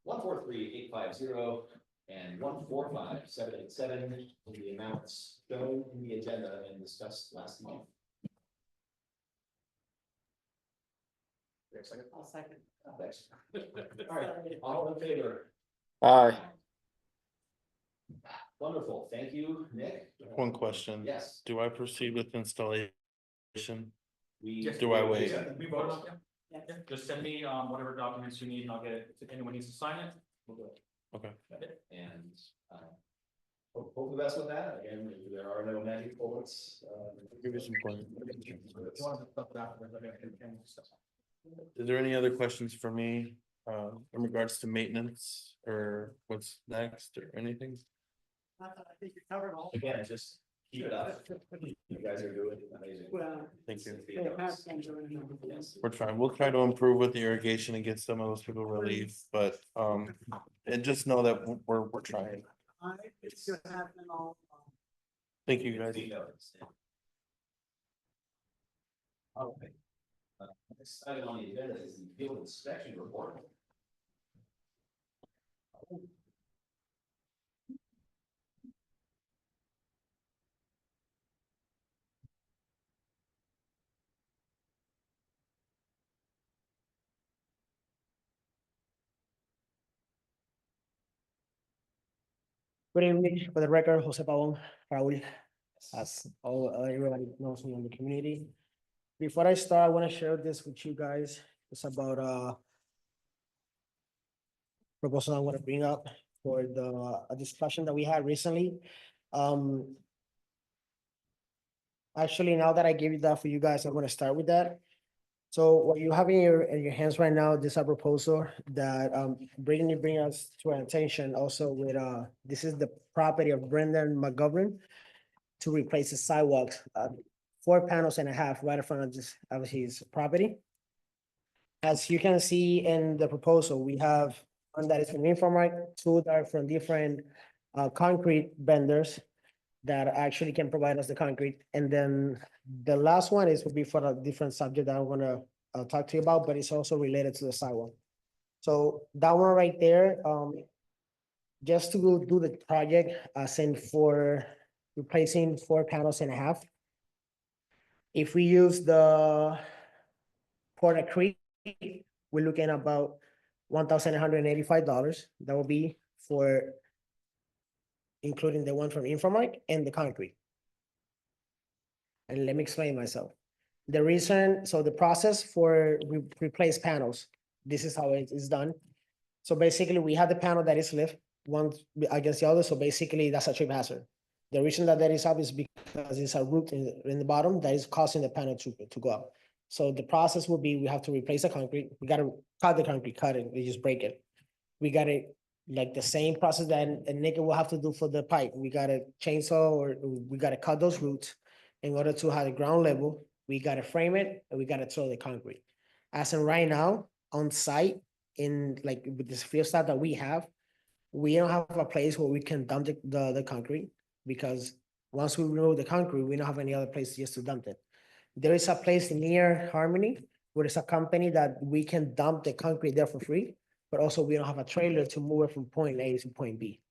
143850, and 145787 in the amounts shown in the agenda and discussed last month. I'll second. Thanks. All right, all in favor? Aye. Wonderful, thank you, Nick. One question. Yes. Do I proceed with installation? We. Do I wait? We voted on it. Yeah, just send me whatever documents you need and I'll get it. If anyone needs to sign it, we'll do it. Okay. And hope the best with that. Again, there are no magic bullets. Give you some point. If you want to talk about it, I can discuss. Is there any other questions for me, in regards to maintenance or what's next or anything? I think you covered all. Again, just keep it up. You guys are doing amazing. Well, Thank you. yeah, Pat's been doing it. Yes. We'll try to improve with the irrigation and get some of those people relief, but, and just know that we're trying. It's gonna happen all. Thank you, guys. Okay. Next item on the agenda is the field inspection report. Good evening, for the record, Jose Pavon, Raul, as everybody knows me in the community. Before I start, I want to share this with you guys. It's about proposal I want to bring up for a discussion that we had recently. Actually, now that I gave you that for you guys, I'm going to start with that. So what you have in your hands right now, this is a proposal that bring us to our attention also with this is the property of Brendan McGovern to replace the sidewalks, 4.5 panels right in front of this of his property. As you can see in the proposal, we have one that is from Infomark, two that are from different concrete vendors that actually can provide us the concrete. And then the last one would be for a different subject that I'm gonna talk to you about, but it's also related to the sidewalk. So that one right there, just to do the project, send for replacing 4.5 panels. If we use the Porter Creek, we're looking at about $1,185. That will be for including the one from Infomark and the concrete. And let me explain myself. The reason, so the process for replace panels, this is how it is done. So basically we have the panel that is left one against the other. So basically that's a trip hazard. The reason that is up is because it's a root in the bottom that is causing the panel to go up. So the process will be, we have to replace the concrete. We got to cut the concrete, cut it, we just break it. We got to like the same process that a nigga will have to do for the pipe. We got to chainsaw or we got to cut those roots in order to have the ground level. We got to frame it and we got to throw the concrete. As in right now on site in like with this field style that we don't have a place where we can dump the concrete because once we remove the concrete, we don't have any other place just to dump it. There is a place near Harmony where it's a company that we can dump the concrete there for free, but also we don't have a trailer to move it from point A to point B.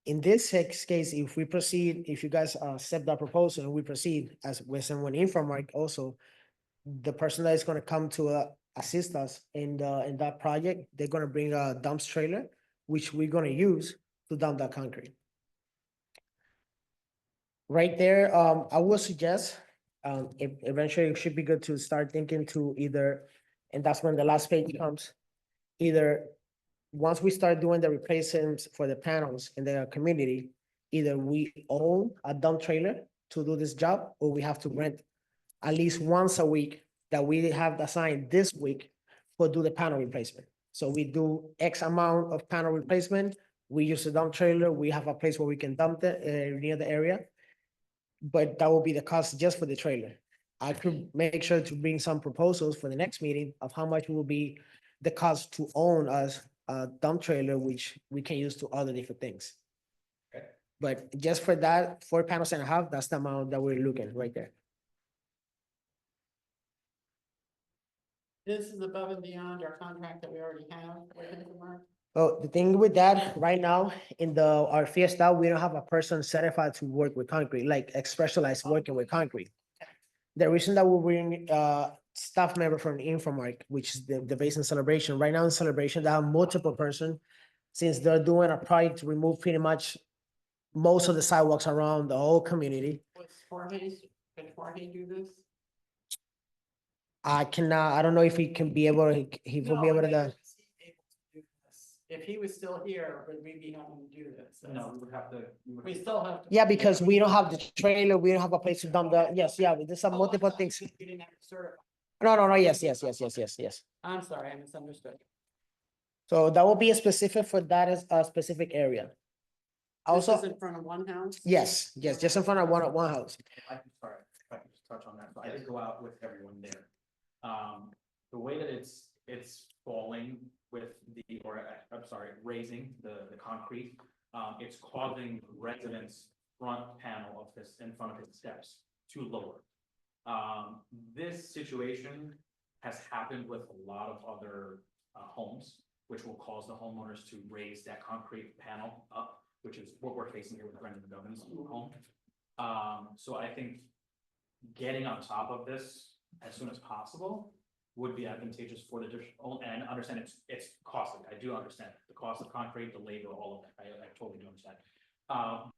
In this case, if we proceed, if you guys accept that proposal and we proceed as with someone in from Mark also, the person that is going to come to assist us in that project, they're going to bring a dump trailer, which we're going to use to dump that concrete. Right there, I would suggest eventually it should be good to start thinking to either, and that's when the last page comes, either once we start doing the replacements for the panels in the community, either we own a dump trailer to do this job, or we have to rent at least once a week that we have assigned this week for do the panel replacement. So we do X amount of panel replacement, we use a dump trailer, we have a place where we can dump it near the area. But that will be the cost just for the trailer. I could make sure to bring some proposals for the next meeting of how much will be the cost to own us a dump trailer, which we can use to other different things. Okay. But just for that, 4.5 panels, that's the amount that we're looking right there. This is above and beyond our contract that we already have with Infomart. Oh, the thing with that, right now, in our Fiesta, we don't have a person certified to work with concrete, like specialized working with concrete. The reason that we bring staff member from Infomark, which is the base in Celebration, right now in Celebration, they have multiple person, since they're doing a project to remove pretty much most of the sidewalks around the whole community. Can Jorge do this? I don't know if he can be able, he will be able to. No, I mean, is he able to do this? If he was still here, would we be having to do this? No, we would have to. We still have to. Yeah, because we don't have the trailer, we don't have a place to dump the, yes, yeah, there's some Oh, I multiple thought things. We didn't have to certify. No, yes. I'm sorry, I misunderstood. So that will be a specific for that is a specific area. This Also, is in front of one house? yes, just in front of one house. If I can, sorry, if I can just touch on that, so I did go out with everyone there. The way that it's falling with raising the concrete, it's causing residents' front panel of this, in front of his steps to lower. This situation has happened with a lot of other homes, which will cause the homeowners to raise that concrete panel up, which is what we're facing here with Brendan McGovern's home. So I think getting on top of this as soon as possible would be advantageous for the district, and understand it's costly. I do understand the cost of concrete, the labor, all of that. I totally do understand.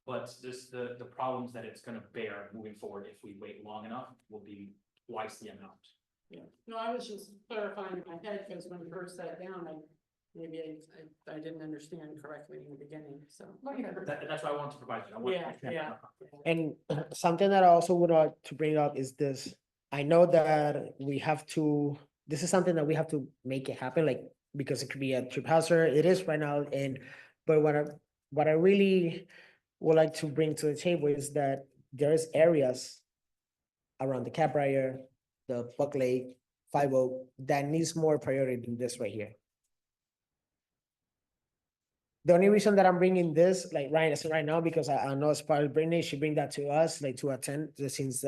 But the problems that it's gonna bear moving forward if we wait long enough will be twice the amount. Yeah, no, I was just clarifying in my head, because when we first sat down, I didn't understand correctly in the beginning, so. That's why I wanted to provide you. Yeah. And something that I also would like to bring up is this. I know that this is something that we have to make it happen, like, because it could be a trip hazard. It is right now, but what I really would like to bring to the table is that there's areas around the Cabrier, the Buck Lake, 5 that needs more priority than this right here. The only reason that I'm bringing this, like right now, because I know as part of Brittany, she bring that to us, like to attend, since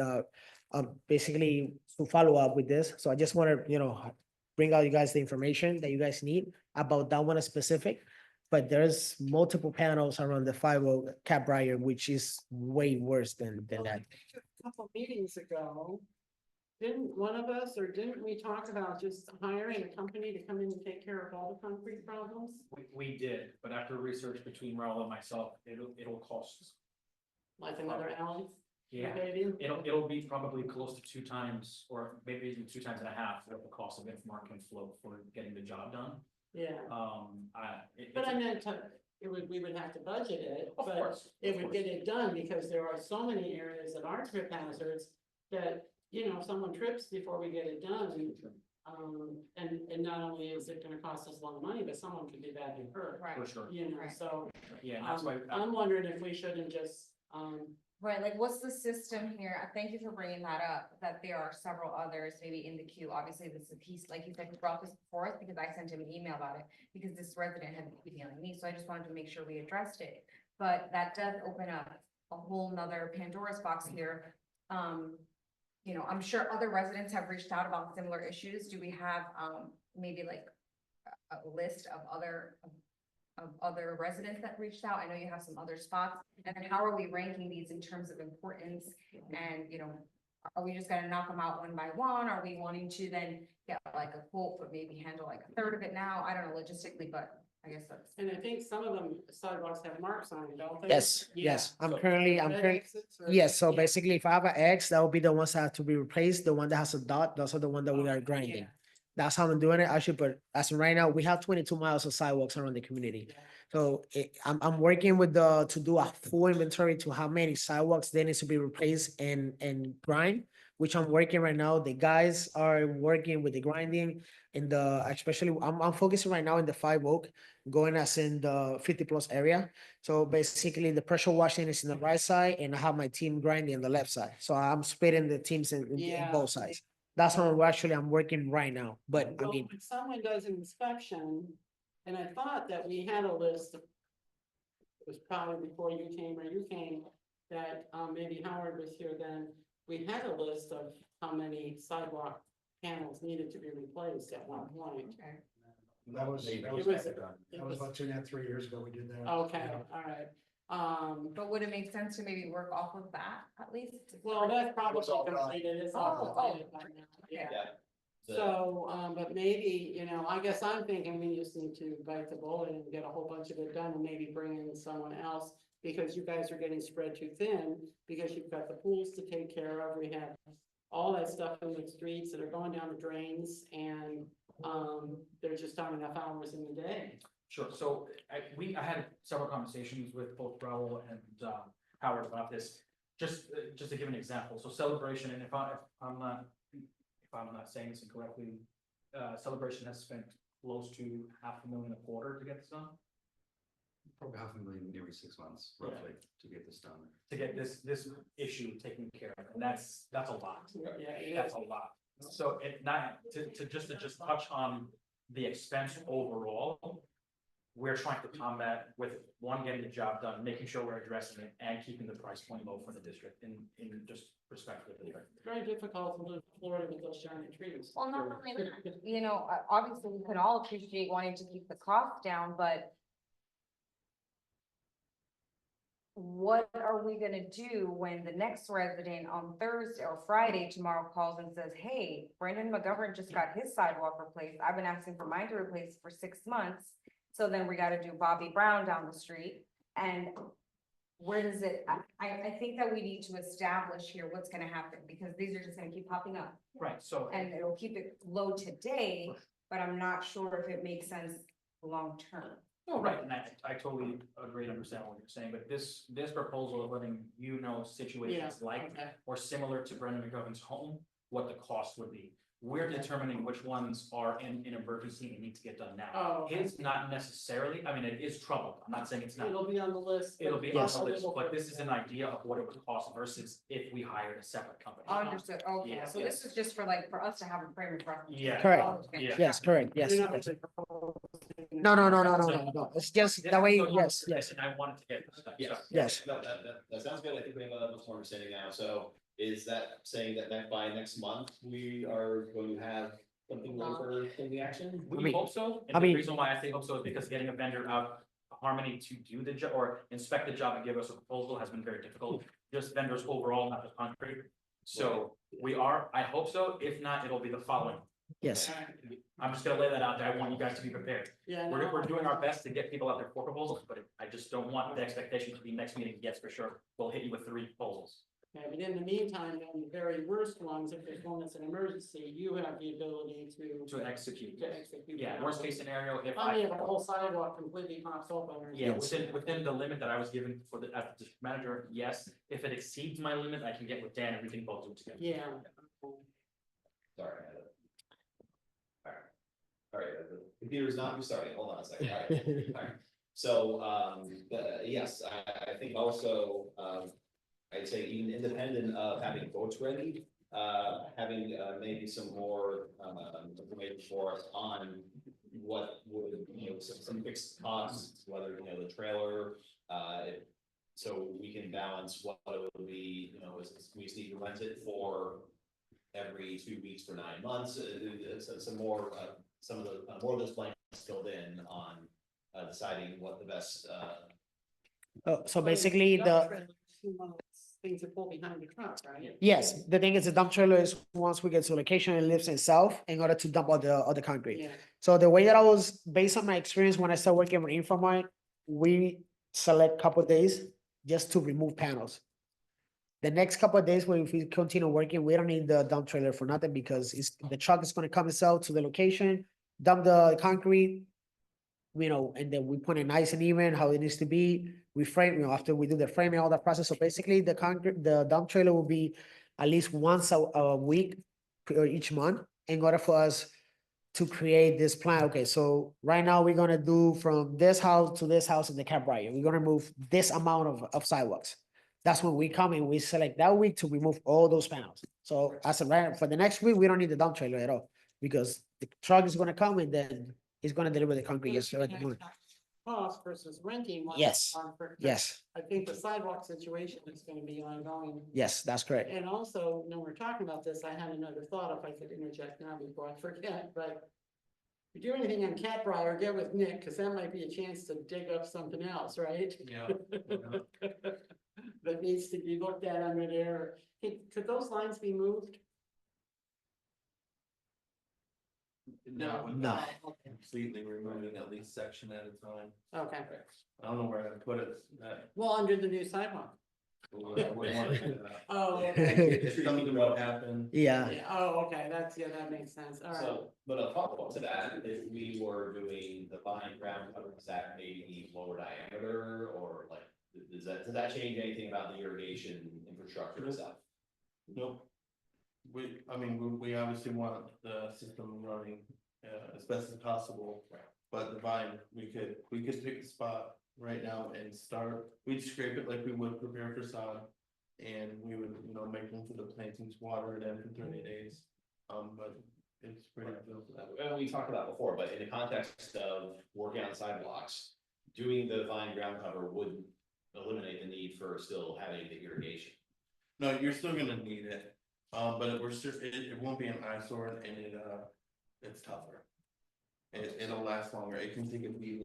basically to follow up with this. So I just want to, bring out you guys the information that you guys need about that one specific. But there's multiple panels around the 5 Cabrier, which is way worse than that. A couple meetings ago, didn't one of us, or didn't we talk about just hiring a company to come in and take care of all the concrete problems? We did, but after research between Raul and myself, it'll cost. Like another alley? Yeah, it'll be probably close to 2 times, or maybe even 2.5 times what the cost of Infomark can float for getting the job done. Yeah, But I meant we would have to budget it, Of but course, it of would get it done, because there are so many areas that are trip hazards that, if someone trips before we get it done, and not only is it gonna cost us a lot of money, but someone could be badly hurt. Right. For sure, Right. So, yeah, and that's why. I'm wondering if we shouldn't just, Right, like what's the system here? Thank you for bringing that up, that there are several others maybe in the queue. Obviously, this is a piece, like you said, you brought this before us because I sent him an email about it, because this resident had been emailing me, so I just wanted to make sure we addressed it. But that does open up a whole nother Pandora's box here. I'm sure other residents have reached out about similar issues. Do we have maybe like a list of other residents that reached out? I know you have some other spots. And then how are we ranking these in terms of importance? And, are we just gonna knock them out one by one? Are we wanting to then get like a quote, but maybe handle like a third of it now? I don't know logistically, but I guess that's. and I think some of them sidewalks have marks on it, don't they? Yes, Yeah. yes. I'm So- currently, Red exits or- yes, so Yeah. basically if I have an X, that will be the ones that have to be replaced. The one that has a dot, those are the one that we are grinding. That's how I'm doing it. Actually, but as of right now, we have 22 miles of sidewalks around the community. So I'm working with to do a full inventory to how many sidewalks there needs to be replaced and grind, which I'm working right now. The guys are working with the grinding and especially I'm focusing right now in the 5 Oak, going as in the 50+ area. So basically the pressure washing is in the right side and I have my team grinding on the left side. So I'm splitting the teams in Yeah. both sides. That's what I'm working right now, but I Well, mean, when someone does an inspection, and I thought that we had a list. It was probably before you came or you came, that maybe Howard was here then. We had a list of how many sidewalk panels needed to be replaced at one point. That was It was- about 2.5, 3 years ago we did that. Okay, Yeah. all right. But would it make sense to maybe work off of that at least? Well, that's probably It's all done. completed. It's all Oh, completed by now. Yeah. Yeah. So, but maybe, I guess I'm thinking we just need to bite the bullet and get a whole bunch of it done and maybe bring in someone else. Because you guys are getting spread too thin, because you've got the pools to take care of, we have all that stuff in the streets that are going down the drains and, there's just not enough hours in the day. Sure, so I had several conversations with both Raul and Howard about this. Just to give an example, so Celebration, and if I'm not saying this incorrectly, Celebration has spent close to $500,000 to get this done. Probably $500,000 every 6 months roughly to get this done. To get this issue taken care of, and that's a lot. Yeah, That's a lot. So to just touch on the expense overall, we're trying to combat with one, getting the job done, making sure we're addressing it and keeping the price point low for the district in just perspective. It's very difficult to live in Florida with those giant trees. Well, not only that, obviously we can all appreciate wanting to keep the cost down, but what are we gonna do when the next resident on Thursday or Friday tomorrow calls and says, hey, Brendan McGovern just got his sidewalk replaced. I've been asking for mine to replace for 6 months. So then we gotta do Bobby Brown down the street. And where does it, I think that we need to establish here what's gonna happen, because these are just gonna keep popping up. Right, so. And it'll keep it low today, but I'm not sure if it makes sense long-term. Oh, right, and I totally agree and understand what you're saying, but this proposal of letting situations like Okay. or similar to Brendan McGovern's home, what the cost would be. We're determining which ones are in emergency and need to get done now. Oh, okay. His not necessarily, I mean, it is troubled, I'm not saying it's not. It'll be on the list. It'll be on Yes. the list, but this is an idea of what it would cost versus if we hired a separate company. Understood, okay, Yeah, so this is just for us to have a frame of reference. Yeah. Correct. Okay. Yeah. yes, correct, yes. You're not yes. really proposing- No. It's just that way, So, yes. And I wanted to get this done. Yes. So- Yes. No, that sounds good. I think we have a much more understanding now. So is that saying that by next month, we are going to have something ready for the action? We mean- hope so, I and the mean- reason why I say hope so is because getting a vendor out of Harmony to do the job or inspect the job and give us a proposal has been very difficult. Just vendors overall, not just concrete. So I hope so. If not, it'll be the following. Yes. I'm just gonna lay that out there. I want you guys to be prepared. Yeah. We're doing our best to get people out there for proposals, but I just don't want the expectation to be next meeting, yes, for sure. We'll hit you with 3 proposals. Yeah, but in the meantime, on the very worst ones, if there's one that's an emergency, you have the ability To execute. to execute. Yeah, that. worst case scenario, if I mean, if a whole sidewalk completely pops open. or- Yeah, within the limit that I was given for the, as the district manager, yes. If it exceeds my limit, I can get with Dan and we can both do it together. Yeah. Sorry. All right, the computer's not restarting. Hold on a second. All right. So, yes, I think also, I'd say even independent of having votes ready, having maybe some more information for us on what would, some fixed costs, whether, the trailer, so we can balance what it would be, is we just need to rent it for every 2 weeks for 9 months, some more, some of the, more of those blanks filled in on deciding what the best, So basically Things that pull behind the truck, right? yes, the thing is the dump trailer is once we get to location, it lives in south in order to dump all the concrete. Yeah. So the way that I was, based on my experience when I started working with Infomart, we select couple days just to remove panels. The next couple of days, when if we continue working, we don't need the dump trailer for nothing because the truck is gonna come itself to the location, dump the concrete. And then we put it nice and even, how it needs to be. We frame, after we do the framing, all that process. So basically, the dump trailer will be at least once a week or each month in order for us to create this plan. Okay, so right now we're gonna do from this house to this house in the Cap Ryan. We're gonna move this amount of sidewalks. That's when we come and we select that week to remove all those panels. So as of right, for the next week, we don't need the dump trailer at all because the truck is gonna come and then it's gonna deliver the concrete. Yes, sir. Cost versus renting. one- Yes. one per- Yes, I think the sidewalk situation is gonna be ongoing. yes, that's correct. And also, when we're talking about this, I had another thought, if I could interject now before I forget, but if you do anything on Caprior, get with Nick, because that might be a chance to dig up something else, right? Yeah. That needs to be looked at under there. Could those lines be moved? No. No. Okay. Completely removing at least section at a time. Okay, I don't know where to put it. well, under the new sidewalk. I wouldn't want to do that. Oh, okay. If something would happen. Yeah, Yeah, oh, okay, that makes sense, all right. So, but a follow-up to that, if we were doing the fine ground cover, is that maybe lower diameter or like, does that change anything about the irrigation infrastructure itself? Nope. We obviously want the system running as best as possible. But the vine, we could pick a spot right now and start, we'd scrape it like we would prepare for sod. And we would, make room for the plantings, water it in for 30 days. But it's pretty good for that. Well, we talked about before, but in the context of working on sidewalks, doing the vine ground cover would eliminate the need for still having the irrigation. No, you're still gonna need it, but it won't be an eyesore and it's tougher. It'll last longer, it can take a beating.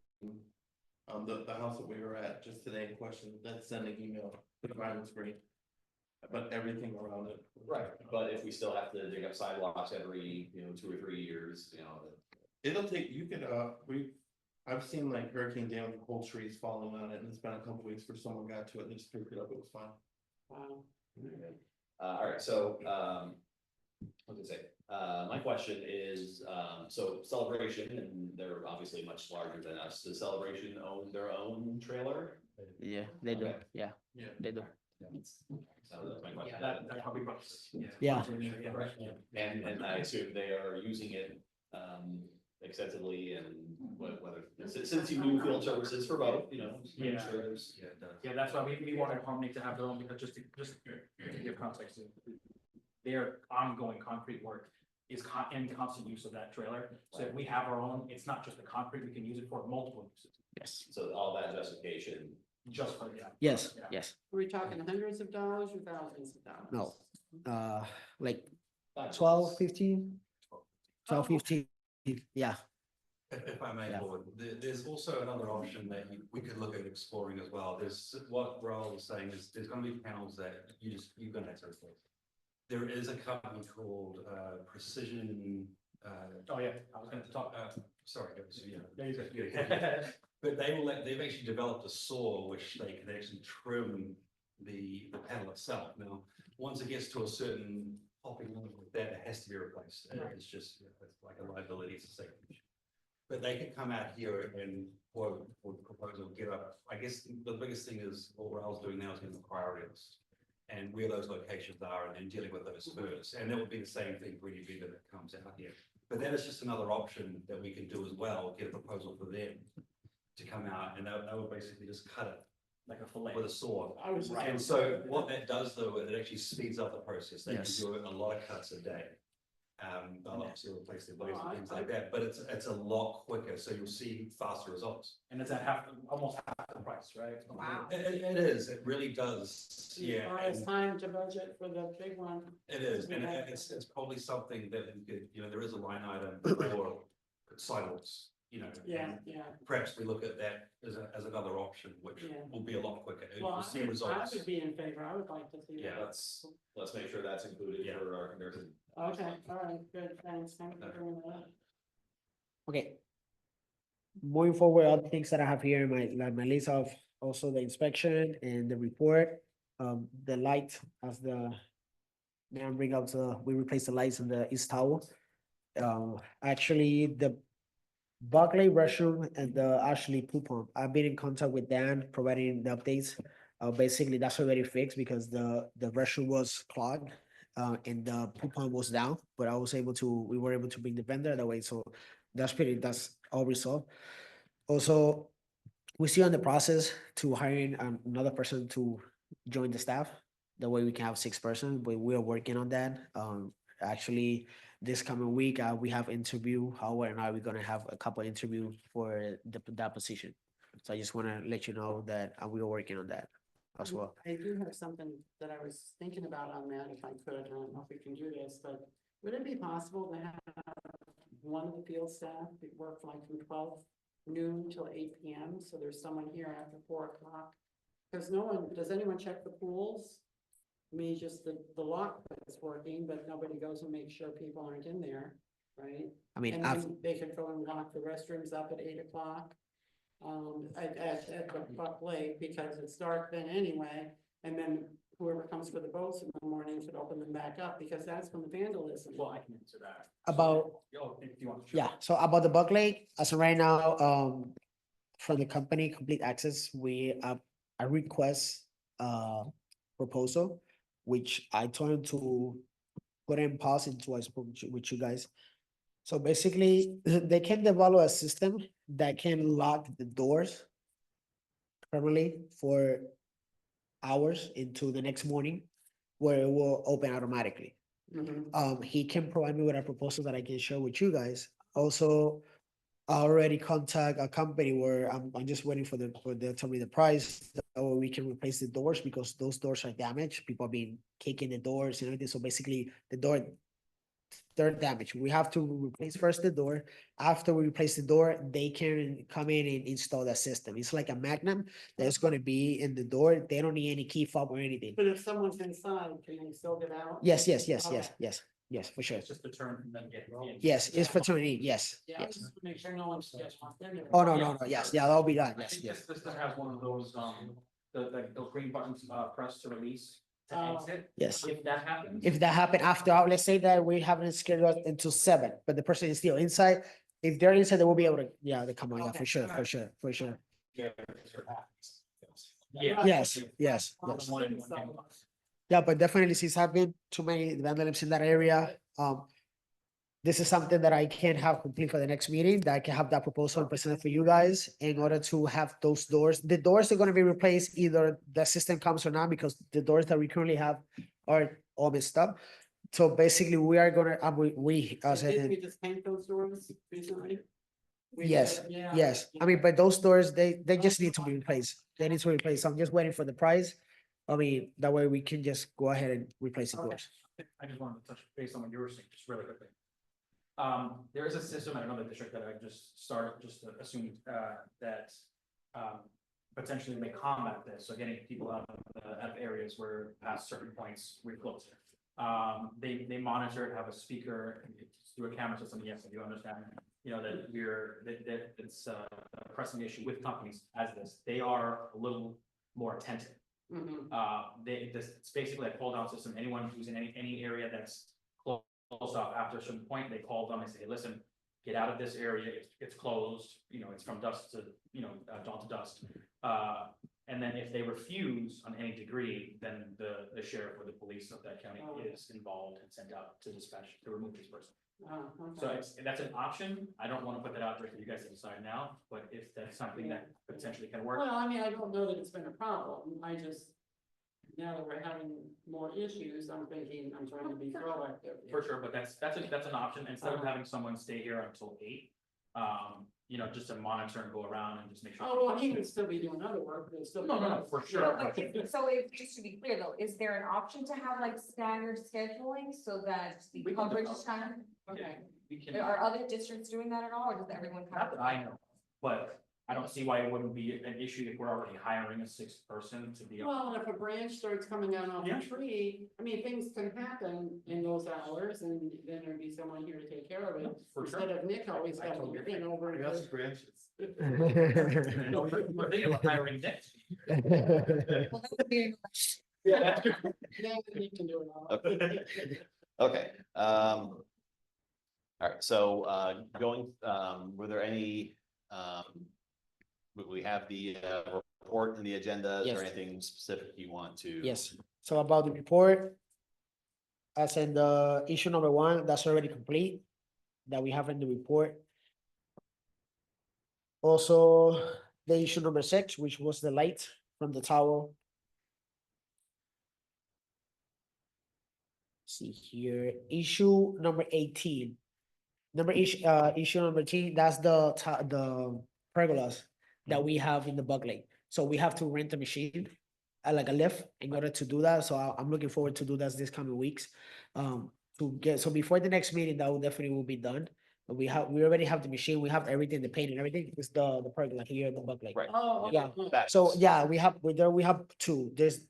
The house that we were at just today in question, that's sending email, the vine was great. But everything around it. Right, but if we still have to dig up sidewalks every, 2 or 3 years, It'll take, I've seen like hurricane damage, whole trees falling on it, and it's been a couple weeks before someone got to it, and they just picked it up, it was fine. Wow. all right, so, what did I say? My question is, so Celebration, and they're obviously much larger than us, does Celebration own their own trailer? yeah, they do. Okay. Yeah, Yeah. they do. So that's my question. That probably works. Yeah. Right. And I assume they are using it, extensively and whether, since you do field services for both, Yeah. sure there's. Yeah, it does. Yeah, that's why we wanted Harmony to have their own, because just to give context, their ongoing concrete work is in constant use of that trailer. So if we have our own, it's not just the concrete, we can use it for multiple uses, Yes. So all that justification. just for, Yes, Yeah. yes. Are we talking hundreds of dollars or thousands of dollars? No, like 12, 15, 12, 15, yeah. If I may, Yeah. Lord, there's also another option that we could look at exploring as well. There's what Raul was saying is there's gonna be panels that you're gonna have to replace. There is a company called Precision, Oh, yeah, I was gonna talk, sorry, that was, there you go. yeah. But they've actually developed a saw which they can actually trim the panel itself. Now, once it gets to a certain popping limit with that, it has to be replaced. It's just, it's like a liability, it's a safety issue. But they could come out here and quote for the proposal, get up. I guess the biggest thing is all Raul's doing now is getting the priority list. And where those locations are and then dealing with those first. And that would be the same thing for any vendor that comes out here. But that is just another option that we can do as well, get a proposal for them to come out, and they would basically just cut it Like a fillet. with a saw. I was just- And so what that does though, it actually speeds up the process. They can Yes. do a lot of cuts a day. They'll obviously replace their blades Oh, and things like that, but it's a lot quicker, so you'll see faster results. And it's at almost half the price, right? Wow. It is, it really does, yeah. It's and time to budget for the big one. It is, and it's probably something that we could, there is a line item for sidewalks, Yeah, and yeah. perhaps we look at that as another option, which Yeah. will be a lot quicker. Well, We'll see I results. would be in favor. I would like to see Yeah. that. Let's make sure that's included Yeah. for our comparison. Okay, all right, good, thanks. Thank you for doing that. Okay. Moving forward, other things that I have here in my list of also the inspection and the report. the light as the. Now bring out we replaced the lights in the east tower. Actually, the Buckley restroom and the Ashley pool pump, I've been in contact with Dan, providing the updates. Basically, that's already fixed because the restroom was clogged. And the pool pump was down, but we were able to bring the vendor that way, so that's all resolved. Also, we're still in the process to hiring another person to join the staff. That way we can have 6 persons, but we are working on that. Actually, this coming week, we have interview, Howard and I, we're gonna have a couple interview for that position. So I just wanna let you know that we are working on that as well. I do have something that I was thinking about on that, if I could, I don't know if we can do this, but would it be possible to have one of the field staff that work like from 12 noon till 8 p.m. So there's someone here after 4 o'clock? Because does anyone check the pools? I mean, just the lock is working, but nobody goes and makes sure people aren't in there, right? I mean, And then they can go and lock the restrooms up at 8 o'clock. At the Buck Lake, because it's dark then anyway, and then whoever comes for the boats in the morning should open them back up, because that's when the vandalism. Well, I can answer that. About, If you want to. yeah, so about the Buck Lake, as of right now, from the company Complete Access, I request proposal, which I told him to put in pause until I spoke with you guys. So basically, they can develop a system that can lock the doors permanently for hours into the next morning, where it will open automatically. He can provide me with a proposal that I can share with you guys. Also, I already contact a company where I'm just waiting for them to tell me the price, or we can replace the doors because those doors are damaged. People have been kicking the doors and everything. So basically, they're damaged. We have to replace first the door. After we replace the door, they can come in and install that system. It's like a magnet that's going to be in the door. They don't need any key fob or anything. But if someone's inside, can they still get out? Yes, for sure. It's just the turn and then get in. Yes, it's fraternity. Yes, Yeah, yes. just to make sure no one's just locked in there. Oh, no. Yes, yeah, that'll be done. I Yes, think yes. this has one of those, those green buttons, press to release to Oh. exit. Yes. If that happens. If that happened after, let's say that we haven't scheduled until 7, but the person is still inside. If they're inside, they will be able to, they come on, yeah, Okay, for sure. Yeah. Yes. One and one. Yeah, but definitely since I've been too many vandalisms in that area, this is something that I can have complete for the next meeting, that I can have that proposal presented for you guys in order to have those doors. The doors are gonna be replaced, either the system comes or not, because the doors that we currently have are all messed up. So basically, we are gonna, we, as Didn't a, we just paint those doors recently? We yes, did, yeah. yes. I mean, but those doors, they just need to be replaced. They need to be replaced. I'm just waiting for the price. I mean, that way we can just go ahead and replace the Okay. doors. I just wanted to touch base on what you were saying, just really quickly. There is a system at another district that I just started, just to assume, that, potentially may combat this, so getting people out of areas where past certain points we close. They monitor it, have a speaker, through a camera system, yes, I do understand, that it's a pressing issue with companies as this, they are a little more attentive. It's basically a call down system. Anyone who's in any area that's close up after a certain point, they call them and say, hey, listen, get out of this area. It's closed. It's from dusk to dawn to dusk. And then if they refuse on any degree, then the sheriff or the police of that county is involved and sent out to dispatch to remove this person. So that's an option. I don't want to put that out there for you guys to decide now, but if that's something that potentially can work. Well, I mean, I don't know that it's been a problem. Now that we're having more issues, I'm thinking, I'm trying to be proactive. For sure, but that's an option, instead of having someone stay here until 8, just to monitor and go around and just make sure. Oh, well, he would still be doing other work, but still. No, for sure. So if, just to be clear though, is there an option to have like staggered scheduling so that the We can coverage develop- is kind of? Okay. We can, Are other districts doing that at all, or does everyone? not that I know, but I don't see why it wouldn't be an issue if we're already hiring a 6th person to be. Well, if a branch starts coming down off Yeah. a tree, I mean, things can happen in those hours, and then there'd be someone here to take care of it. For sure. Instead of Nick always having to get over. and Yes, go- branches. No, we're thinking about hiring next. Well, that would be Yeah. Yeah, you can do it all. Okay. Okay, all right, so, going, were there any, we have the, report in the agenda, is there Yes. anything specific you want to? Yes, so about the report. As in the issue number one, that's already complete, that we have in the report. Also, the issue number six, which was the light from the tower. See here, issue number 18. Issue number 18, that's the pergolas that we have in the bug lake. So we have to rent a machine, like a lift in order to do that. So I'm looking forward to do that this coming weeks. So before the next meeting, that will definitely will be done. But we already have the machine, we have everything, the paint and everything. It's the pergola here in the bug lake. Right. Oh, Yeah. okay. That- So yeah, we have two. There's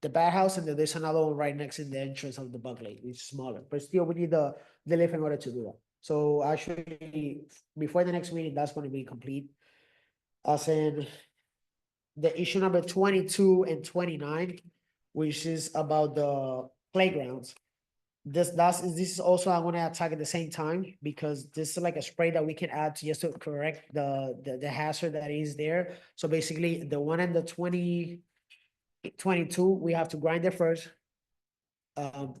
the bad house and then there's another one right next in the entrance of the bug lake. It's smaller, but still we need the lift in order to do that. So actually, before the next meeting, that's going to be complete. As in the issue number 22 and 29, which is about the playgrounds. This is also I'm gonna attack at the same time because this is like a spray that we can add to just to correct the hazard that is there. So basically, the one in the 22, we have to grind it first.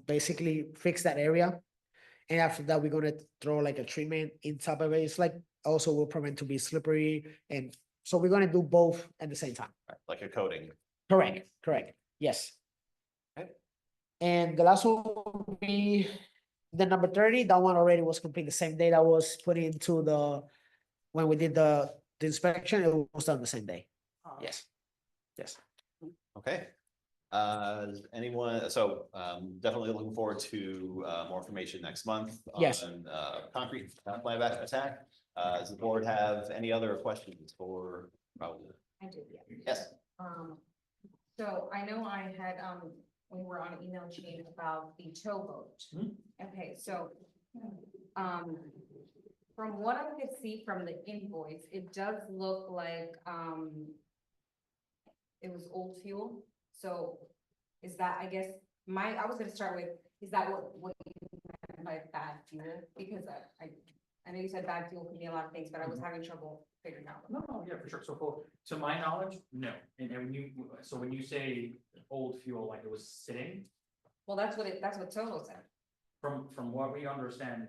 Basically fix that area. And after that, we're gonna throw like a treatment in top of it. It's like also will prevent to be slippery. And so we're gonna do both at the same time. Like a coating. Correct. Yes. And the last one will be the number 30. That one already was complete the same day that was put into when we did the inspection, it was done the same day. Yes. Yes. Okay. Anyone, so, definitely looking forward to, more information next month. Yes. On, concrete plan of attack. Does the board have any other questions for Raul? I do, yeah. Yes. So I know I had, we were on an email chain about the towboat. Okay, so, from what I could see from the invoice, it does look like, it was old fuel. So is that, I guess, I was gonna start with, is that what you meant by bad fuel? Because I know you said bad fuel can be a lot of things, but I was having trouble figuring out. No, yeah, for sure. So to my knowledge, no. And so when you say old fuel, like it was sitting, Well, that's what Toho said. from what we understand,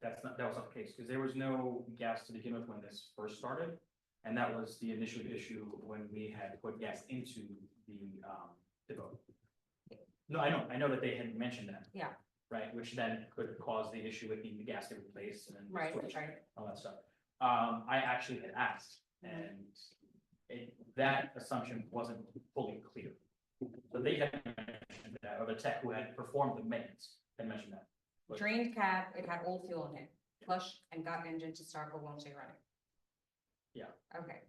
that was not the case, because there was no gas to begin with when this first started. And that was the initial issue when we had put gas into the boat. No, I know that they had mentioned that. Yeah. Right, which then could cause the issue with needing the gas to replace and. Right, switch, right. All that stuff. I actually had asked, and that assumption wasn't fully clear. So they had mentioned that, or the tech who had performed the maintenance had mentioned that. But- Drained cab, it had old fuel in it, flush and got engine to start, but won't stay running. Yeah. Okay,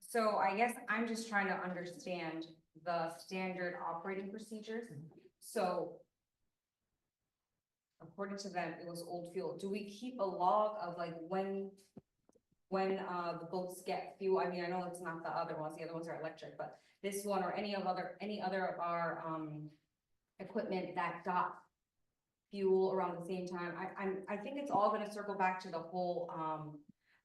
so I guess I'm just trying to understand the standard operating procedures. So according to them, it was old fuel. Do we keep a log of like when the boats get fuel? I mean, I know it's not the other ones are electric, but this one or any other of our equipment that got fuel around the same time. I think it's all gonna circle back to the whole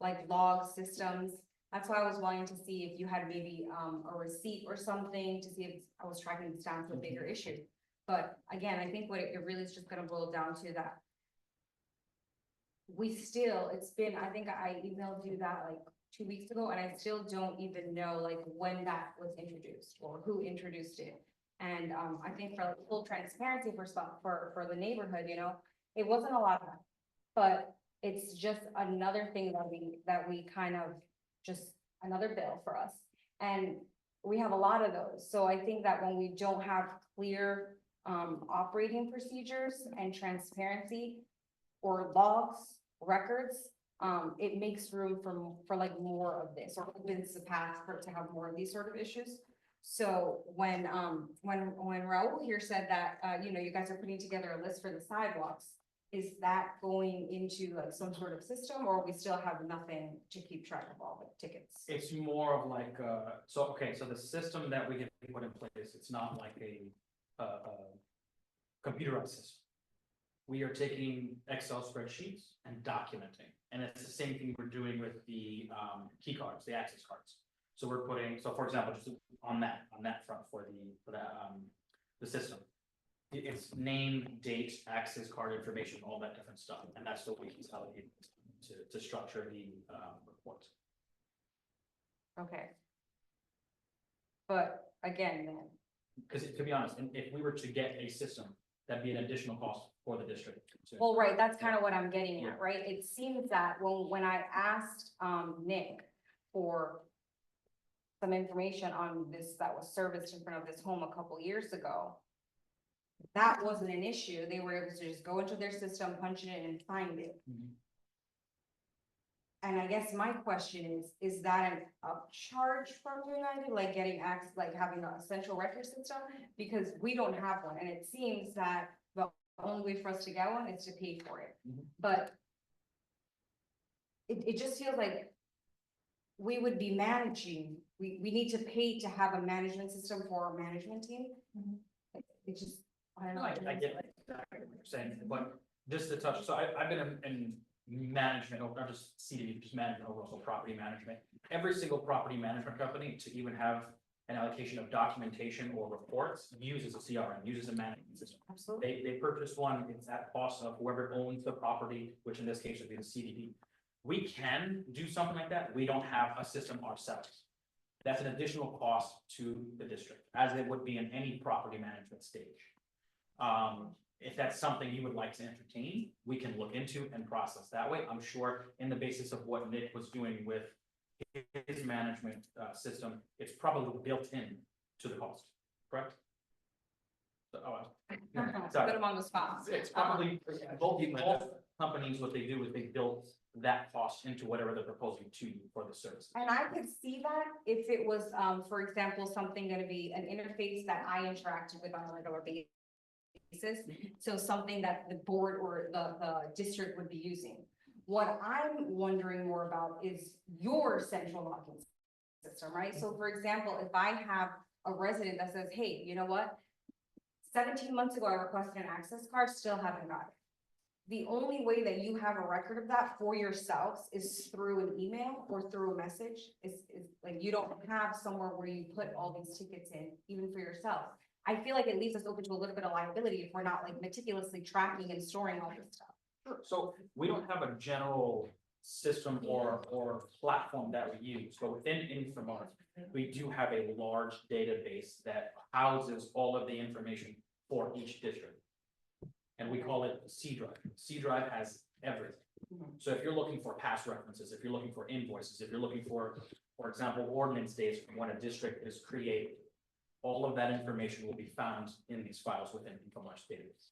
like log systems. That's why I was wanting to see if you had maybe a receipt or something to see if I was tracking this down to a bigger issue. But again, I think what it really is just gonna boil down to that. I think I emailed you that like 2 weeks ago, and I still don't even know like when that was introduced or who introduced it. And I think for like, full transparency for the neighborhood, it wasn't a lot of that. But it's just another thing that we kind of just another bill for us. And we have a lot of those. So I think that when we don't have clear operating procedures and transparency or logs, records, it makes room for like more of this, or opens the path to have more of these sort of issues. So when Raul here said that, you guys are putting together a list for the sidewalks, is that going into like some sort of system, or we still have nothing to keep track of all the tickets? It's more of like, so the system that we get put in place, it's not like a computerized system. We are taking Excel spreadsheets and documenting, and it's the same thing we're doing with the key cards, the access cards. So we're putting, so for example, just on that front for the system. It's name, date, access card information, all that different stuff, and that's what we use allocated to structure the report. Okay. But again, then, Because to be honest, if we were to get a system, that'd be an additional cost for the district. well, right, that's kind of what I'm getting Yeah. at, right? It seems that when I asked Nick for some information on this that was serviced in front of this home a couple years ago, that wasn't an issue. They were able to just go into their system, punch it in and find it. Mhm. And I guess my question is that an upcharge from United, like getting access, like having a central record system? Because we don't have one, and it seems that the only way for us to get one is to pay for it. Mhm. But it just feels like we would be managing, we need to pay to have a management system for our management team. It just, I don't know. I get exactly what you're saying, but just to touch, so I've been in management, or not just CDB, just management overall, so property management. Every single property management company to even have an allocation of documentation or reports uses a CRM, uses a management system. Absolutely. They purchase one, it's at cost of whoever owns the property, which in this case would be the CDB. We can do something like that. We don't have a system ourselves. That's an additional cost to the district, as it would be in any property management stage. If that's something you would like to entertain, we can look into and process that way. I'm sure in the basis of what Nick was doing with his management system, it's probably built in to the cost, correct? So, sorry. Put them on the spot. It's probably, both companies, what they do is they build that cost into whatever they're proposing to you for the service. And I could see that if it was, for example, something gonna be an interface that I interacted with on a regular basis. So something that the board or the district would be using. What I'm wondering more about is your central login system, right? So for example, if I have a resident that says, hey, you know what? 17 months ago, I requested an access card, still haven't got it. The only way that you have a record of that for yourselves is through an email or through a message. Is like, you don't have somewhere where you put all these tickets in, even for yourself. I feel like it leaves us open to a little bit of liability if we're not like meticulously tracking and storing all this stuff. Sure. So we don't have a general system or platform that we use, but within Infomart, we do have a large database that houses all of the information for each district. And we call it C drive. C drive has everything. So if you're looking for past references, if you're looking for invoices, if you're looking for example, ordinance dates from when a district is created, all of that information will be found in these files within Infomart's database.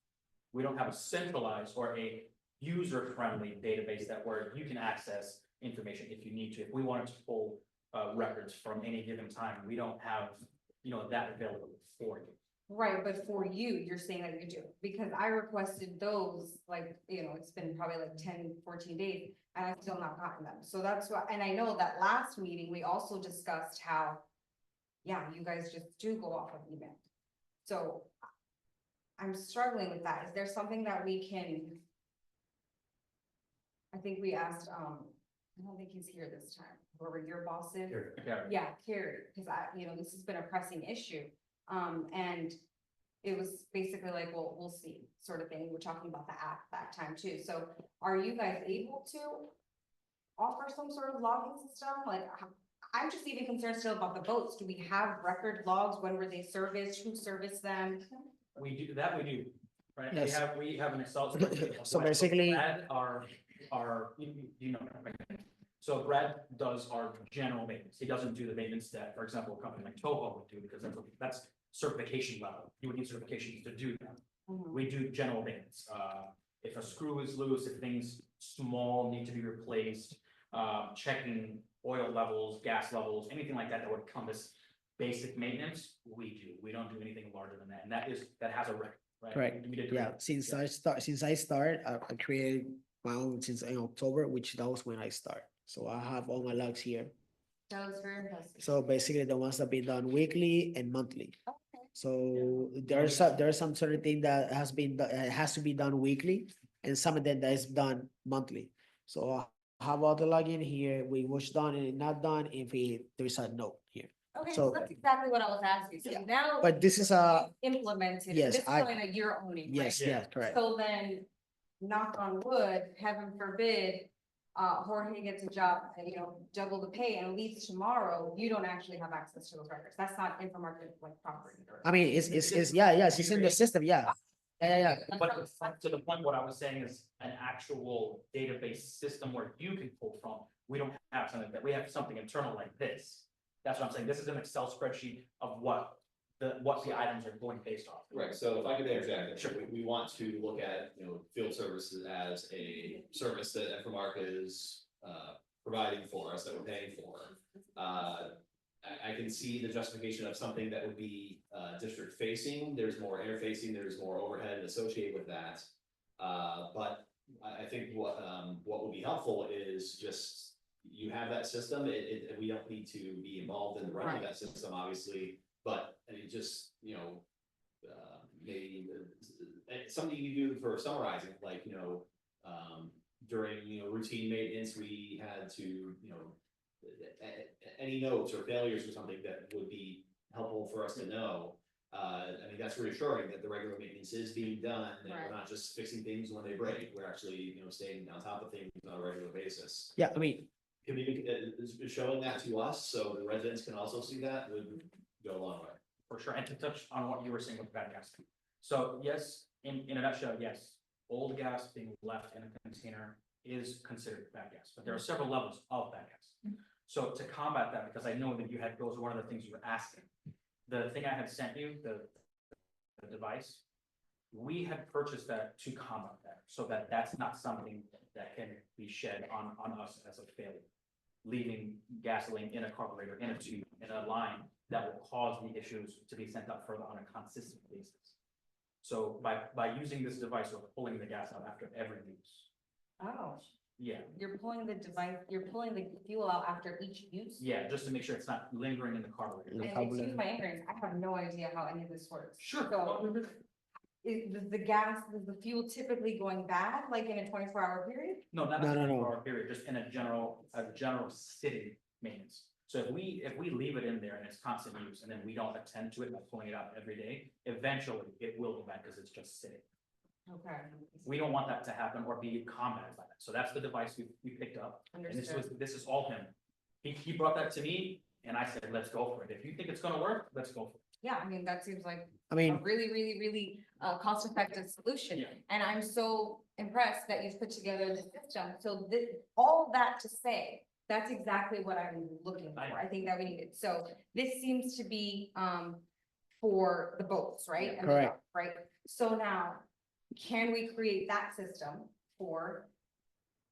We don't have a centralized or a user-friendly database where you can access information if you need to. If we wanted to pull records from any given time, we don't have, that available for you. Right, but for you, you're saying that you do, because I requested those, like, it's been probably like 10, 14 days, and I've still not gotten them. So that's why, and I know that last meeting, we also discussed how, yeah, you guys just do go off of email. So I'm struggling with that. Is there something that we can? I think we asked, I don't think he's here this time, whoever your boss is. Yeah, Carrie, because this has been a pressing issue. And it was basically like, well, we'll see, sort of thing. We're talking about the app that time too. So are you guys able to offer some sort of logging system? Like, I'm just even concerned still about the boats. Do we have record logs? When were they serviced? Who serviced them? We do, right? Yes. We have an Excel spreadsheet. So basically- Brad, so Brad does our general maintenance. He doesn't do the maintenance that, for example, a company like Toho would do, because that's certification level. You would need certifications to do that. We do general maintenance. If a screw is loose, if things small need to be replaced, checking oil levels, gas levels, anything like that would encompass basic maintenance, we do. We don't do anything larger than that. And that has a record. right? Correct. We did Yeah, create- since I start, I created my own since in October, which that was when I start. So I have all my logs here. That was very impressive. So basically the ones that been done weekly and monthly. Okay. So there's there's some certain thing that has been, has to be done weekly and some of them that is done monthly. So I have all the login here, what's done and not done, if there's a note here. Okay, So- so that's exactly what I was asking. So Yeah. now. But this is a, Implemented, and Yes, this is I- something that you're owning, right? yes, yes, correct. So then, knock on wood, heaven forbid, Jorge gets a job, and double the pay and leaves tomorrow, you don't actually have access to those records. That's not Infomarket like property. I mean, it's in the system, yeah. Yeah. But to the point, what I was saying is an actual database system where you can pull from. We don't have something that, we have something internal like this. That's what I'm saying. This is an Excel spreadsheet of what the items are going based off. Right, so if I could interject, Sure. we want to look at, field services as a service that Infomark is providing for us, that we're paying for. I can see the justification of something that would be district facing, there's more interfacing, there's more overhead associated with that. But I think what would be helpful is just, you have that system, we don't need to be involved in the running of that system, obviously. But it just, maybe something you do for summarizing, like, during, routine maintenance, we had to, any notes or failures or something that would be helpful for us to know. I mean, that's reassuring that the regular maintenance is being done, and Right. we're not just fixing things when they break, we're actually, staying on top of things on a regular basis. Yeah, I mean, Showing that to us, so the residents can also see that, would go a long way. For sure, and to touch on what you were saying with bad gas. So yes, in a nutshell, yes, old gas being left in a container is considered bad gas, but there are several levels of bad gas. So to combat that, because I know that that was one of the things you were asking, the thing I had sent you, the device, we had purchased that to combat that, so that that's not something that can be shed on us as a failure. Leaving gasoline in a carburetor, in a tube, in a line that will cause the issues to be sent out further on a consistent basis. So by using this device, we're pulling the gas out after every use. Oh, Yeah, you're pulling the device, you're pulling the fuel out after each use? yeah, just to make sure it's not lingering in the carburetor. And excuse my ignorance, I have no idea how any of this works. Sure. So, is the fuel typically going bad, like in a 24-hour period? No, not No, a no, no. 24-hour period, just in a general city maintenance. So if we leave it in there and it's constant use, and then we don't attend to it by pulling it out every day, eventually it will go bad because it's just sitting. Okay. We don't want that to happen or be combated by that. So that's the device we picked up. And Understood. this is all him. He brought that to me and I said, let's go for it. If you think it's gonna work, let's go for it. Yeah, I mean, that seems like I a mean, really, really, really cost-effective solution. Yeah. And I'm so impressed that you've put together the system. So this, all that to say, that's exactly what I'm looking for. I think that we need it. So this seems to be for the boats, right? And the Correct. dock, right? So now, can we create that system for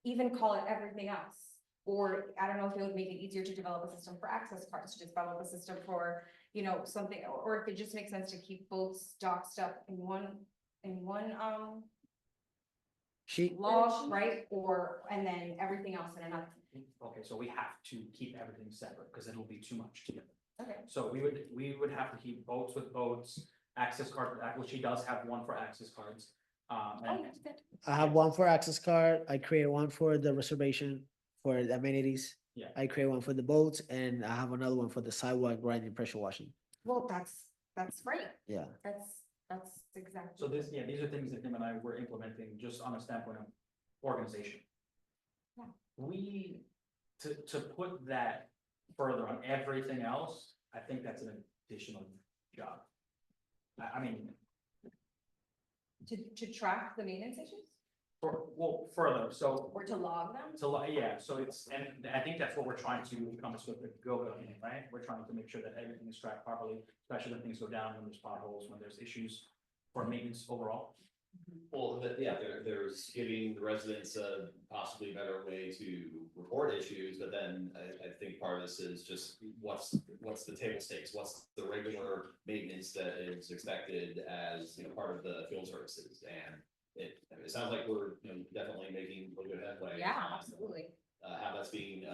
even call it everything else? Or I don't know if it would make it easier to develop a system for access cards, to develop a system for, something, or if it just makes sense to keep both dock stuff in one she, log, right? And then everything else in another. Okay, so we have to keep everything separate because it'll be too much together. Okay. So we would have to keep boats with boats, access card, which he does have one for access cards. Oh, And that's good. I have one for access card, I create one for the reservation, for the amenities. Yeah. I create one for the boats, and I have another one for the sidewalk grinding, pressure washing. Well, that's great. Yeah. That's exactly. so these are things that him and I were implementing just on a standpoint of organization. Yeah. To put that further on everything else, I think that's an additional job. I mean, To track the maintenance issues further, so or to log them? yeah, so and I think that's what we're trying to accomplish with the go-go, right? We're trying to make sure that everything is tracked properly, especially when things go down, when there's potholes, when there's issues for maintenance overall. Well, yeah, there's giving the residents a possibly better way to report issues, but then I think part of this is just what's the table stakes? What's the regular maintenance that is expected as, part of the field services? And it sounds like we're, definitely making a little bit of headway. Yeah, on, absolutely. How that's being,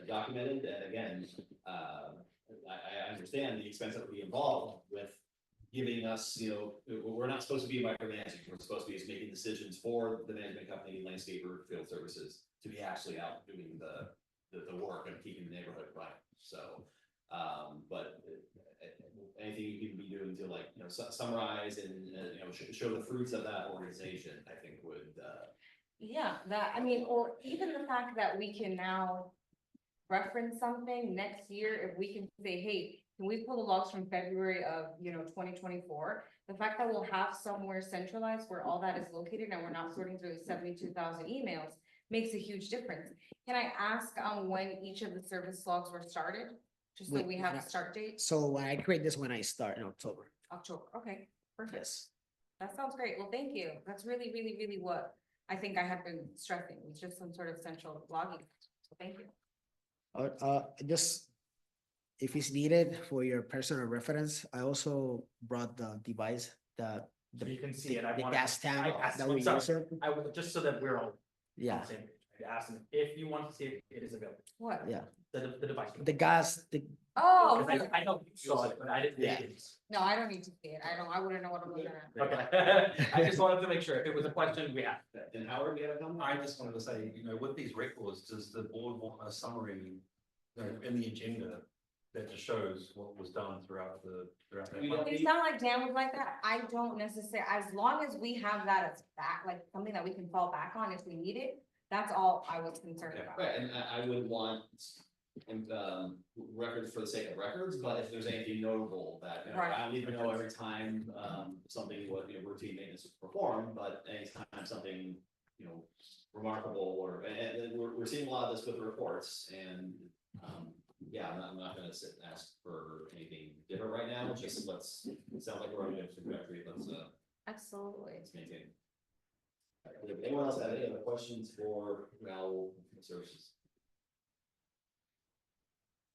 documented, and again, I understand the expense that would be involved with giving us, we're not supposed to be micromanaging, we're supposed to be making decisions for the management company, landscaper, field services, to be actually out doing the work and keeping the neighborhood running, so. But anything you can be doing to summarize and, show the fruits of that organization, I think would, Yeah, or even the fact that we can now reference something next year, if we can say, hey, can we pull the logs from February of, 2024? The fact that we'll have somewhere centralized where all that is located and we're not sorting through 72,000 emails makes a huge difference. Can I ask, when each of the service logs were started? Just so we have a start date? So when I create this when I start in October. October, okay, perfect. Yes. That sounds great. Well, thank you. That's really, really, really what I think I had been stressing, was just some sort of central logging. So thank you. Just if it's needed for your personal reference, I also brought the device that So you can see it. I the wanted- gas tank I asked that we myself, use. I would, just so that we're all on Yeah, the same page. I asked them if you want to see if it is available, What? yeah. the device. The gas, Oh, 'Cause I know you saw it, but I didn't. Yeah. no, I don't need to see it. I wouldn't know what I'm looking at. Okay, I just wanted to make sure if it was a question, we asked that. and Howard, you had a comment? I just wanted to say, with these records, does the board want a summary, in the agenda that just shows what was done throughout that We month? don't- They sound like Dan was like that. I don't necessarily, as long as we have that as back, like something that we can fall back on if we need it, that's all I was concerned about. Right, and I would want, records for the sake of records, but if there's anything notable that, Right. I don't even know every time, something, routine maintenance is performed, but anytime something, remarkable, or, and we're seeing a lot of this with reports, and, yeah, I'm not gonna sit and ask for anything different right now, just it sounds like we're on a good trajectory, Absolutely. let's maintain. All right, if anyone else have any other questions for Mal Services?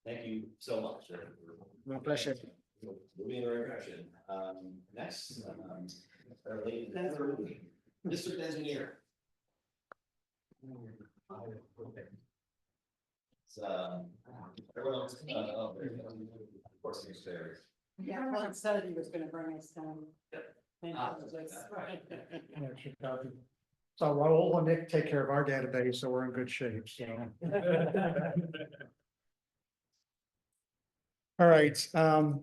Thank you so much. my pleasure. Moving in the right direction. Next, our late district engineer. It's, everyone else, oh, of course, it's there. Yeah, well, it said he was gonna bring us down. Yep. Thank Ah, you. That's- Yeah, Chicago. So Raul and Nick take care of our database, so we're in good shape, so. All right, a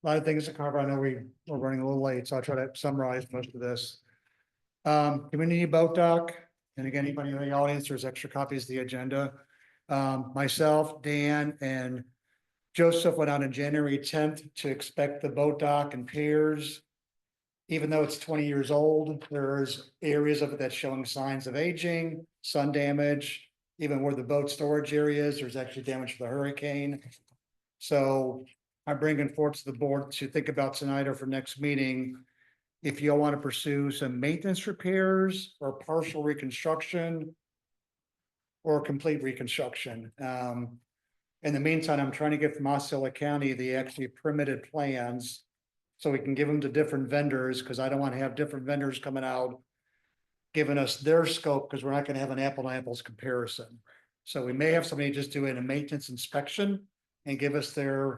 lot of things to cover. I know we're running a little late, so I'll try to summarize most of this. Community boat dock, and again, anybody in the audience, there's extra copies of the agenda. Myself, Dan, and Joseph went out on January 10th to inspect the boat dock and piers. Even though it's 20 years old, there's areas of it that's showing signs of aging, sun damage. Even where the boat storage area is, there's actually damage from the hurricane. So I'm bringing forth to the board to think about tonight or for next meeting. If you all want to pursue some maintenance repairs or partial reconstruction or complete reconstruction. In the meantime, I'm trying to get from Osceola County the actually permitted plans so we can give them to different vendors, because I don't want to have different vendors coming out giving us their scope, because we're not going to have an apple to apples comparison. So we may have somebody just doing a maintenance inspection and give us their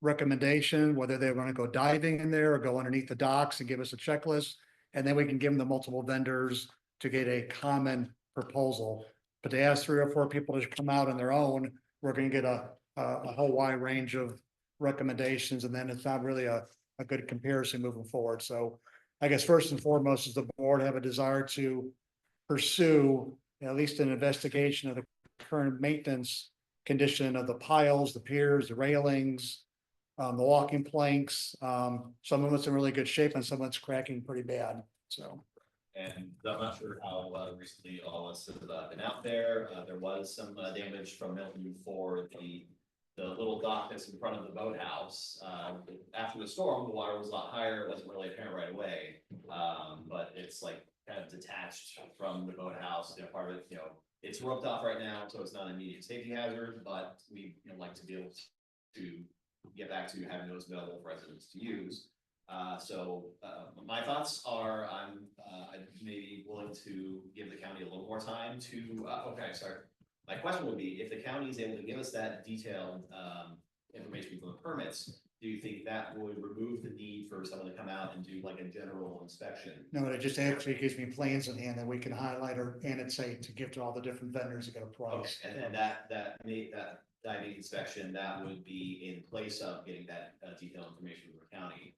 recommendation, whether they want to go diving in there or go underneath the docks and give us a checklist. And then we can give them the multiple vendors to get a common proposal. But to ask 3 or 4 people to come out on their own, we're going to get a whole wide range of recommendations, and then it's not really a good comparison moving forward. So I guess first and foremost, does the board have a desire to pursue at least an investigation of the current maintenance condition of the piles, the piers, the railings, the walking planks? Some of it's in really good shape and some of it's cracking pretty bad, so. And I'm not sure how recently all of us have been out there. There was some damage from Milton for the the little dock that's in front of the boathouse, after the storm, the water was a lot higher, it wasn't really apparent right away. But it's like kind of detached from the boathouse, part of it, it's roped off right now, so it's not an immediate safety hazard, but we, like to be able to get back to having those available for residents to use. My thoughts are, I'd maybe willing to give the county a little more time to, sorry. My question would be, if the county is able to give us that detailed, information from the permits, do you think that would remove the need for someone to come out and do like a general inspection? No, it just actually gives me plans in hand that we can highlight or annotate to give to all the different vendors to get a Okay, price. and that diving inspection, that would be in place of getting that detailed information from the county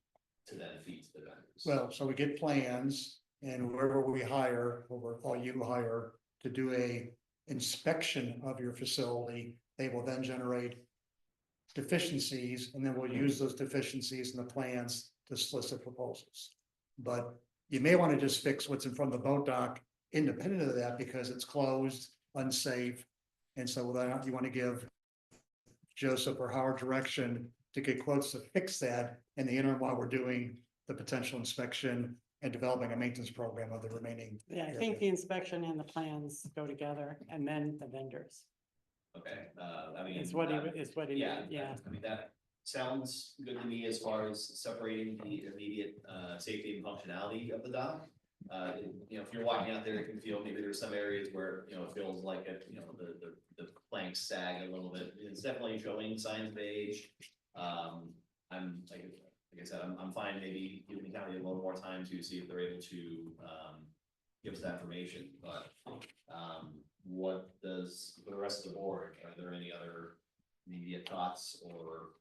to then feed to the vendors. Well, so we get plans and whoever we hire, or you hire to do a inspection of your facility, they will then generate deficiencies, and then we'll use those deficiencies in the plans to solicit proposals. But you may want to just fix what's in front of the boat dock independent of that because it's closed, unsafe. And so then you want to give Joseph or Howard direction to get quotes to fix that in the interim while we're doing the potential inspection and developing a maintenance program of the remaining. Yeah, I think the inspection and the plans go together and then the vendors. Okay, I mean. Is what he, Yeah, yeah. I mean, that sounds good to me as far as separating the immediate safety and functionality of the dock. If you're walking out there, you can feel maybe there's some areas where, it feels like, the planks sag a little bit. It's definitely showing signs of age. I'm like I said, I'm fine maybe giving the county a little more time to see if they're able to give us that information, but what does the rest of the board, are there any other immediate thoughts or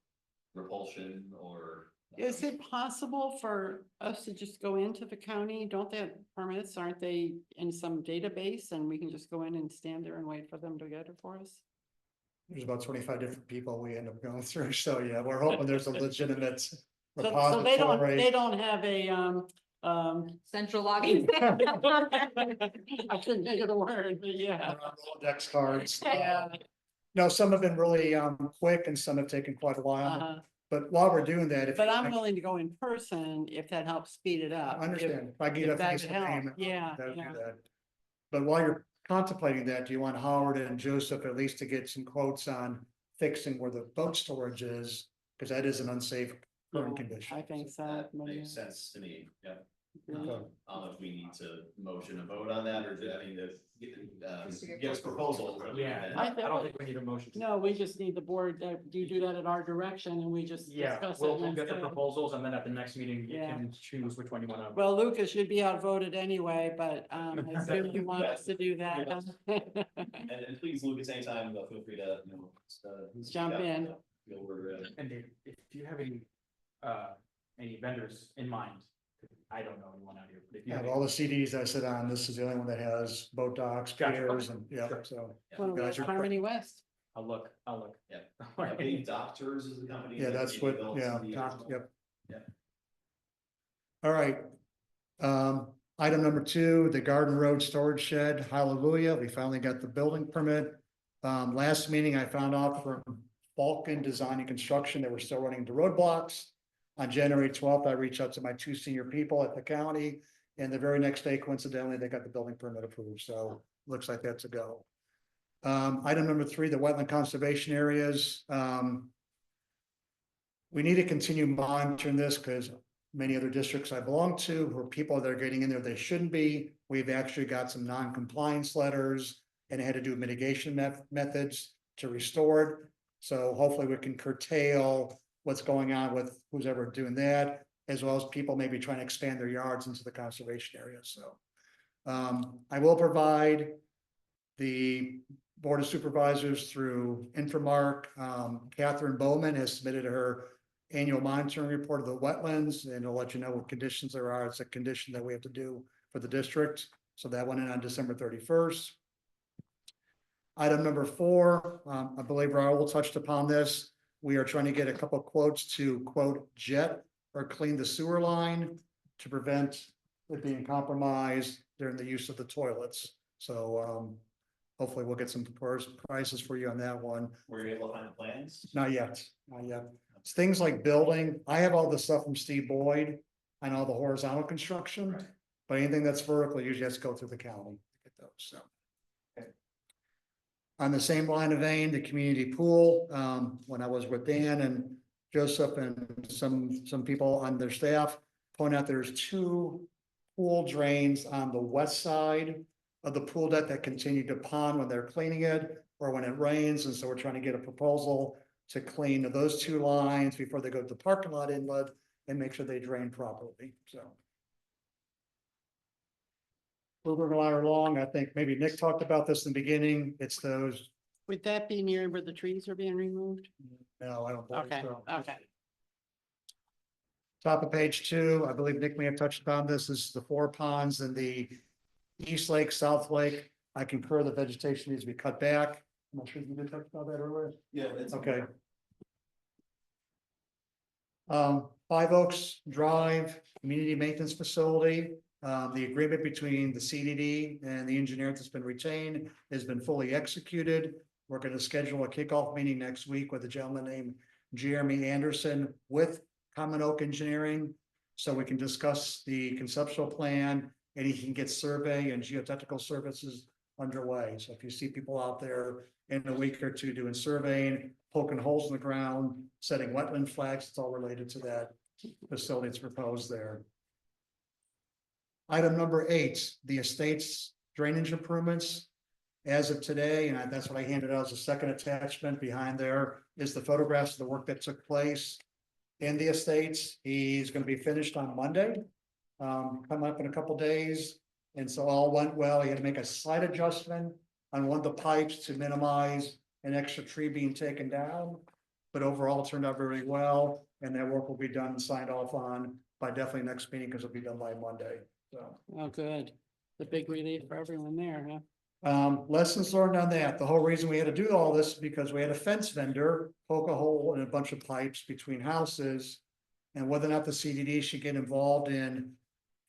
repulsion or? Is it possible for us to just go into the county? Don't they have permits? Aren't they in some database and we can just go in and stand there and wait for them to get it for us? There's about 25 different people we end up going through. So yeah, we're hoping there's a legitimate So they repository. don't have a Central logging. I couldn't think of the word, but yeah. Rolodex cards. Yeah. No, some have been really quick and some have taken quite a while. Uh-huh. But while we're doing that, if But I'm willing to go in person if that helps speed it up. I understand, if I give if you a that face would of help, payment, yeah, that would do yeah. that. But while you're contemplating that, do you want Howard and Joseph at least to get some quotes on fixing where the boat storage is? Because that is an unsafe current condition. I think so. That but yeah. makes sense to me, yeah. Yeah. I don't know if we need to motion a vote on that, or, give us proposals. Yeah, I I don't think we need a motion. No, we just need the board, do you do that at our direction and we just Yeah, discuss it? we'll and get the that's it? proposals and then at the next meeting, you Yeah. can choose which one you wanna. Well, Lucas should be outvoted anyway, but I assume you want us to do that. And please, Lucas, anytime, feel free to, Jump in. And if you have any vendors in mind, I don't know anyone out here, but if you Out have. of all the CDs I sit on, this is the only one that has boat docks, Gotcha. piers, and yeah, Sure. so. Well, guys are- Harmony West. I'll look. Yeah. I believe Doctors is the company. Yeah, that that's maybe what, built yeah, the doc- original. yep. Yeah. All right. Item number 2, the Garden Road Storage Shed, hallelujah, we finally got the building permit. Last meeting, I found out from Falcon Design and Construction, they were still running into roadblocks. On January 12th, I reached out to my 2 senior people at the county, and the very next day, coincidentally, they got the building permit approved, so looks like that's a go. Item number 3, the wetland conservation areas. We need to continue monitoring this because many other districts I belong to, where people that are getting in there, they shouldn't be. We've actually got some non-compliance letters and had to do mitigation methods to restore it. So hopefully we can curtail what's going on with who's ever doing that, as well as people maybe trying to expand their yards into the conservation area. So I will provide the Board of Supervisors through Infomark. Catherine Bowman has submitted her annual monitoring report of the wetlands, and it'll let you know what conditions there are. It's a condition that we have to do for the district. So that went in on December 31st. Item number 4, I believe Raul touched upon this. We are trying to get a couple of quotes to quote jet or clean the sewer line to prevent it being compromised during the use of the toilets. So hopefully we'll get some first prices for you on that one. Were you able to find the plans? Not yet, not yet. It's things like building. I have all the stuff from Steve Boyd and all the horizontal construction. Right. But anything that's vertical usually has to go through the county to get those, so. Okay. On the same line of vein, the community pool, when I was with Dan and Joseph and some people on their staff, point out there's 2 pool drains on the west side of the pool deck that continue to pond when they're cleaning it or when it rains. And so we're trying to get a proposal to clean those 2 lines before they go to the parking lot inlet and make sure they drain properly, so. Moving right along, I think maybe Nick talked about this in the beginning. It's those, Would that be near where the trees are being removed? no, I don't believe Okay, so. okay. Top of page 2, I believe Nick may have touched upon this, is the 4 ponds in the East Lake, South Lake. I concur the vegetation needs to be cut back. I'm not sure if you did talk about that earlier. Yeah, it's Okay. Five Oaks Drive Community Maintenance Facility. The agreement between the CDD and the engineer that's been retained has been fully executed. We're going to schedule a kickoff meeting next week with a gentleman named Jeremy Anderson with Common Oak Engineering. So we can discuss the conceptual plan and he can get survey and geotechnical services underway. So if you see people out there in a week or 2 doing surveying, poking holes in the ground, setting wetland flags, it's all related to that facility that's proposed there. Item number 8, the estates drainage improvements. As of today, and that's what I handed out as a second attachment behind there, is the photographs of the work that took place in the estates. He's going to be finished on Monday, coming up in a couple days. And so all went well. He had to make a slight adjustment on one of the pipes to minimize an extra tree being taken down. But overall, it turned out very well, and that work will be done and signed off on by definitely next meeting, because it'll be done by Monday, so. Oh, good. The big relief for everyone there, huh? Lessons learned on that. The whole reason we had to do all this is because we had a fence vendor poke a hole in a bunch of pipes between houses. And whether or not the CDD should get involved in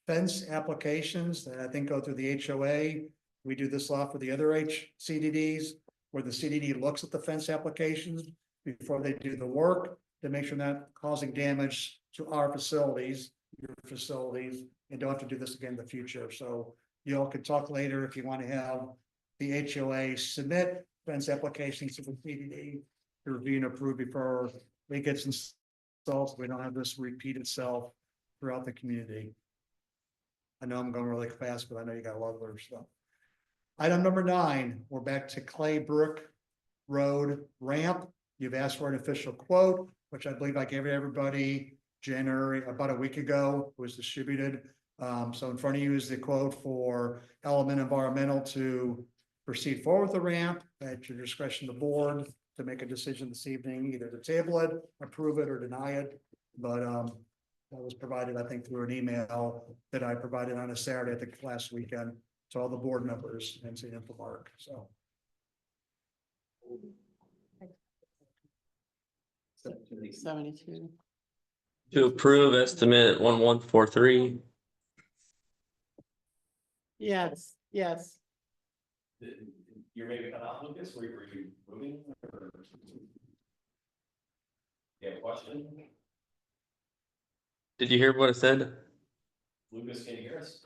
fence applications that I think go through the HOA. We do this a lot for the other CDDs, where the CDD looks at the fence applications before they do the work to make sure not causing damage to our facilities, your facilities, and don't have to do this again in the future. So you all could talk later if you want to have the HOA submit fence applications to the CDD to review and approve before it gets installed, so we don't have this repeat itself throughout the community. I know I'm going really fast, but I know you got a lot of other stuff. Item number 9, we're back to Clay Brook Road ramp. You've asked for an official quote, which I believe I gave everybody January, about a week ago, it was distributed. So in front of you is the quote for Element Environmental to proceed forward with the ramp at your discretion, the board to make a decision this evening, either to table it, approve it, or deny it. But that was provided, I think, through an email that I provided on a Saturday, I think last weekend, to all the board members and to Infomark. So. $72. To approve estimate 1143. Yes, yes. You're maybe cut off, Lucas, were you moving? Or... You have a question? Did you hear what I said? Lucas, can you hear us?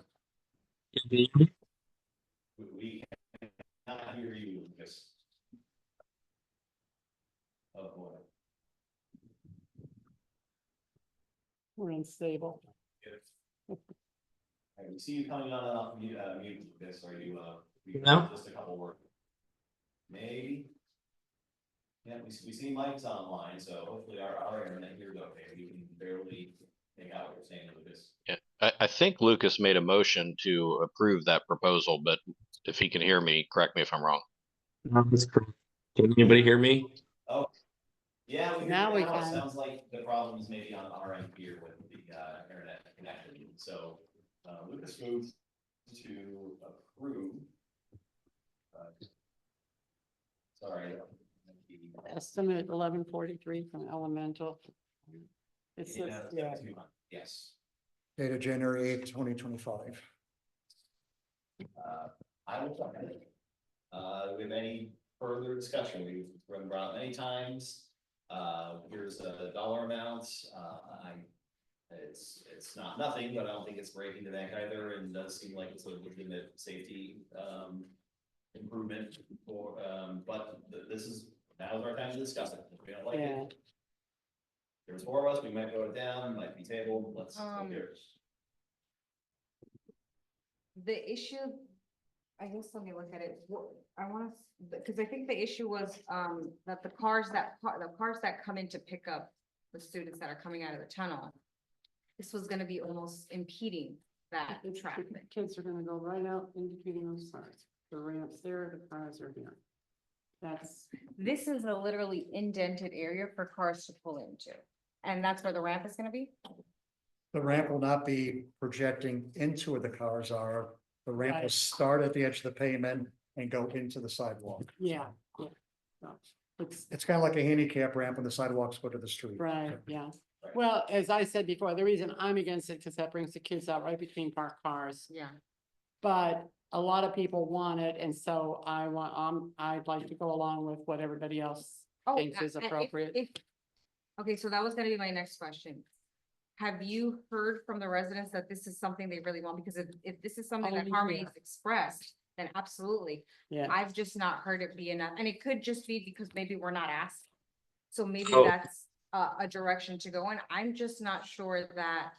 Can you hear me? We cannot hear you, Lucas. Oh, boy. We're unstable. I see you coming on mute, Lucas, are you, No. just a couple words? Maybe. Yeah, we see Mike's online, so hopefully our internet here is okay. We can barely make out what you're saying, Lucas. Yeah, I think Lucas made a motion to approve that proposal, but if he can hear me, correct me if I'm wrong. No, that's correct. Can anybody hear me? Oh, yeah, we Now we it can. sounds like the problem is maybe on our end here with the internet connection. So Lucas moved to approve. Sorry. Estimate 1143 from Elemental. It's just, yeah. Yes. Dated January 8th, 2025. I will talk about it. Do we have any further discussion? We've run around many times. Here's a dollar amount. It's not nothing, but I don't think it's breaking the bank either, and does seem like it's a legitimate safety, improvement for, but this is, now's our time to discuss it. If we don't like Yeah. it. There's four of us, we might vote it down, might be tabled, let's go here. The issue, I guess, let me look at it, I wanna, because I think the issue was, that the cars that come in to pick up the students that are coming out of the tunnel, this was gonna be almost impeding that It's- traffic. the Kids are gonna go right out indicating those signs. The ramps there, the cars are here. That's, This is a literally indented area for cars to pull into, and that's where the ramp is gonna be? The ramp will not be projecting into where the cars are. The ramp will Right. start at the edge of the pavement and go into the sidewalk. yeah. No, It's kind of like a handicap ramp when the sidewalks go to the street. Right, yeah. Well, as I said before, the reason I'm against it, because that brings the kids out right between parked cars. Yeah. But a lot of people want it, and so I'd like to go along with what everybody else thinks is appropriate. Okay, so that was gonna be my next question. Have you heard from the residents that this is something they really want? Because if this is something that Oh, Harmony yeah. has expressed, then absolutely. Yeah, I've just not heard it be enough, and it could just be because maybe we're not asked. So maybe So- that's a direction to go in. I'm just not sure that,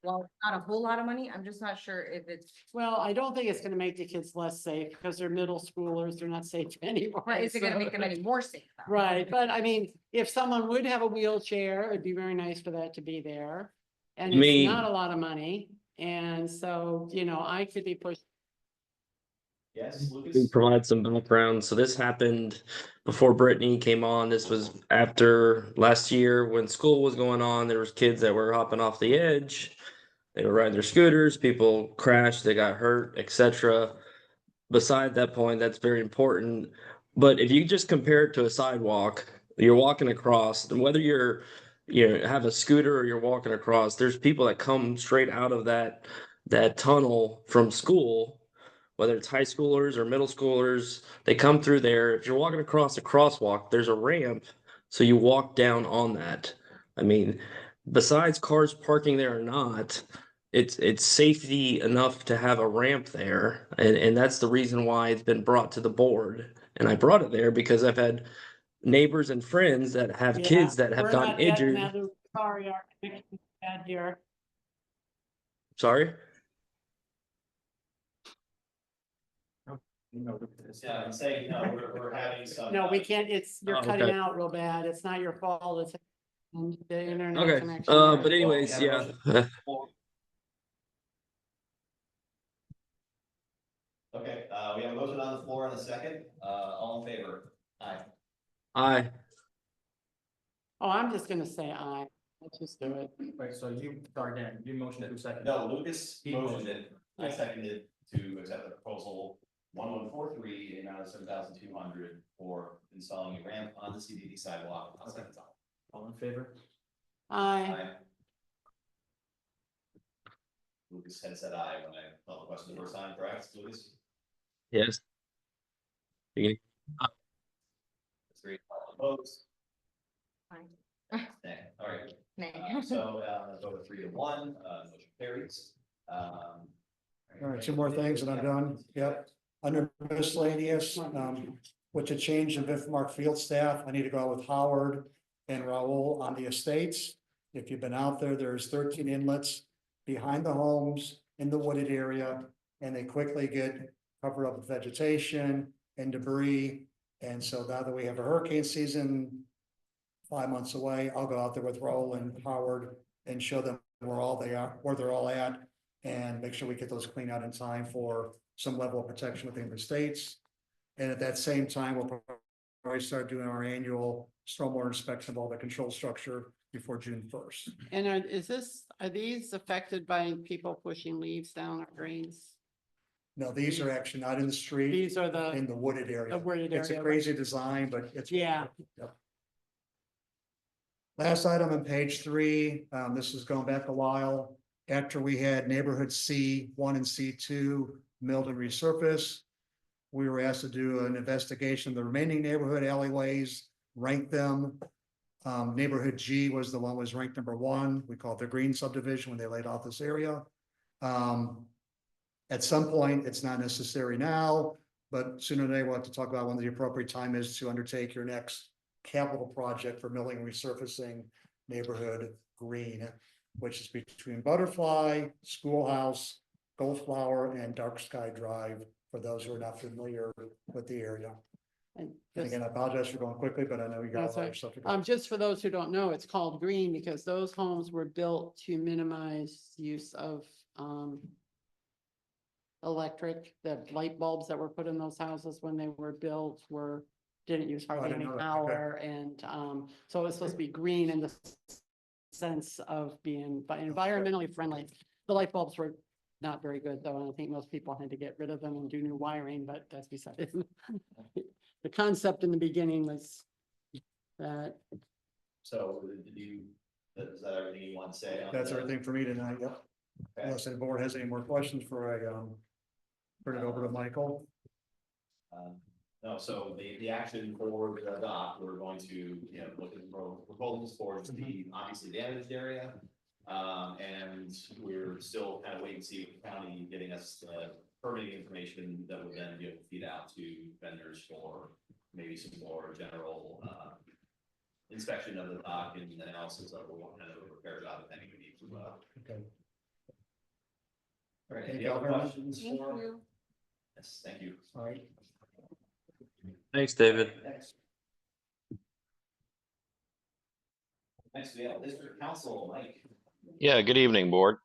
well, it's not a whole lot of money. I'm just not sure if it's, well, I don't think it's gonna make the kids less safe, because they're middle schoolers, they're not safe anyway. or is it gonna make them any more safe? though? Right, but I mean, if someone would have a wheelchair, it'd be very nice for that to be there. And it's Me- not a lot of money, and so, I could be pushed. Yes, We Lucas? provide some background. So this happened before Brittany came on. This was after last year when school was going on. There was kids that were hopping off the edge. They were riding their scooters. People crashed. They got hurt, etc. Beside that point, that's very important. But if you just compare it to a sidewalk, you're walking across, and whether have a scooter or you're walking across, there's people that come straight out of that tunnel from school, whether it's high schoolers or middle schoolers, they come through there. If you're walking across a crosswalk, there's a ramp, so you walk down on that. I mean, besides cars parking there or not, it's safety enough to have a ramp there, and that's the reason why it's been brought to the board. And I brought it there because I've had neighbors and friends that have kids that have We're gotten not getting injured. that little car yard connection we had here. Sorry. Yeah, I'm saying, we're having some. No, we can't, you're Oh, cutting okay. out real bad, it's not your fault, it's the internet Okay. connection. But there. anyways, yeah. Okay, we have a motion on the floor in a second, all in favor? Aye. Aye. Oh, I'm just gonna say aye, let's just do it. Right, so sorry, Dan, you motioned to second. No, Lucas He motioned it, I Yeah. seconded to accept the proposal 1143, amount of 7,200 for installing a ramp on the CBD sidewalk. I'll second that. All in favor? Aye, Lucas had said aye when I called the question the first time, correct, Lucas? Yes. Beginning. Three, opposed? Fine. Nay. All right, Nay. so, vote of 3-1, motion carries. All right, two more things and I'm done. Yep. Under miscellaneous, with the change in Mark field staff, I need to go out with Howard and Raul on the estates. If you've been out there, there's 13 inlets behind the homes in the wooded area, and they quickly get covered up with vegetation and debris. And so now that we have a hurricane season 5 months away, I'll go out there with Raul and Howard and show them where they're all at, and make sure we get those cleaned out in time for some level of protection within the states. And at that same time, we'll probably start doing our annual stormwater inspection of all the control structure before June 1st. and are these affected by people pushing leaves down our drains? No, these are actually not in the street, These are the in the wooded area. wooded It's a area. crazy design, but it's. Yeah. Yep. Last item on page 3, this is going back a while. After we had neighborhood C1 and C2 milled and resurfaced, we were asked to do an investigation of the remaining neighborhood alleyways, rank them. Neighborhood G was the one was ranked number 1. We call it the green subdivision when they laid out this area. At some point, it's not necessary now, but sooner or later we'll have to talk about when the appropriate time is to undertake your next capital project for milling and resurfacing neighborhood green, which is between Butterfly, Schoolhouse, Goldflower, and Dark Sky Drive, for those who are not familiar with the area. And And just- again, I apologize for going quickly, but I know you got a That's lot right. of stuff to go. Just for those who don't know, it's called green because those homes were built to minimize use of, electric. The light bulbs that were put in those houses when they were built didn't use hardly didn't any know that. power, and, so it was supposed to be green in the sense of being environmentally friendly. The light bulbs were not very good though, and I think most people had to get rid of them and do new wiring, but that's beside it. The concept in the beginning was that. So is that everything you want to say? on That's the- everything for me tonight. Yep. Okay. Unless the board has any more questions before I turn it over to Michael. No, so the action for the dock, we're going to, look at the proposals for the obviously damaged area. And we're still kind of waiting to see what the county getting us permitting information that would then be able to feed out to vendors for maybe some more general inspection of the dock and analysis of what kind of a repair job if any we need to. Okay. All right, Thank any you, other Alvin. questions for? Yes, thank you. All right. Thanks, David. Next. Next, we have District Council, Mike. Yeah, good evening, board.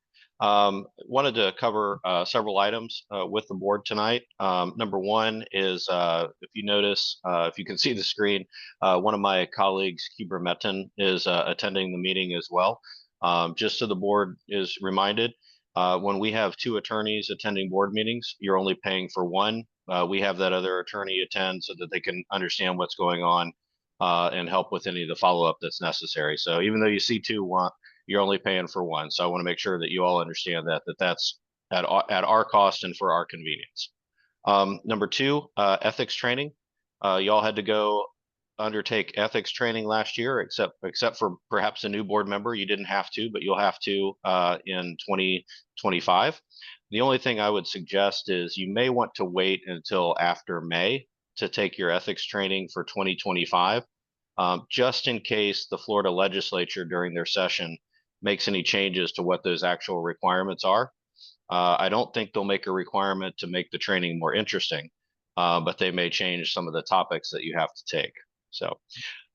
Wanted to cover several items with the board tonight. Number one is, if you notice, if you can see the screen, one of my colleagues, Kibra Metin, is attending the meeting as well. Just so the board is reminded, when we have 2 attorneys attending board meetings, you're only paying for one. We have that other attorney attend so that they can understand what's going on and help with any of the follow-up that's necessary. So even though you see 2, you're only paying for one. So I want to make sure that you all understand that's at our cost and for our convenience. Number 2, ethics training. Y'all had to go undertake ethics training last year, except for perhaps a new board member. You didn't have to, but you'll have to in 2025. The only thing I would suggest is you may want to wait until after May to take your ethics training for 2025, just in case the Florida legislature during their session makes any changes to what those actual requirements are. I don't think they'll make a requirement to make the training more interesting, but they may change some of the topics that you have to take. So,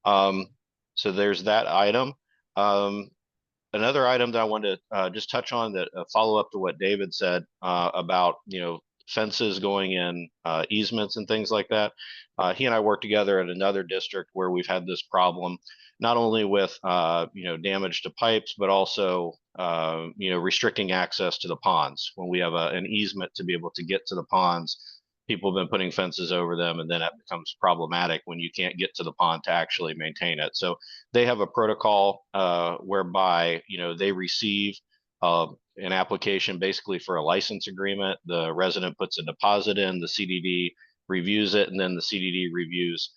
so there's that item. Another item that I wanted to just touch on that follow up to what David said about, fences going in easements and things like that. He and I worked together at another district where we've had this problem, not only with damage to pipes, but also restricting access to the ponds. When we have an easement to be able to get to the ponds, people have been putting fences over them, and then that becomes problematic when you can't get to the pond to actually maintain it. So they have a protocol whereby they receive an application basically for a license agreement. The resident puts a deposit in, the CDD reviews it, and then the CDD reviews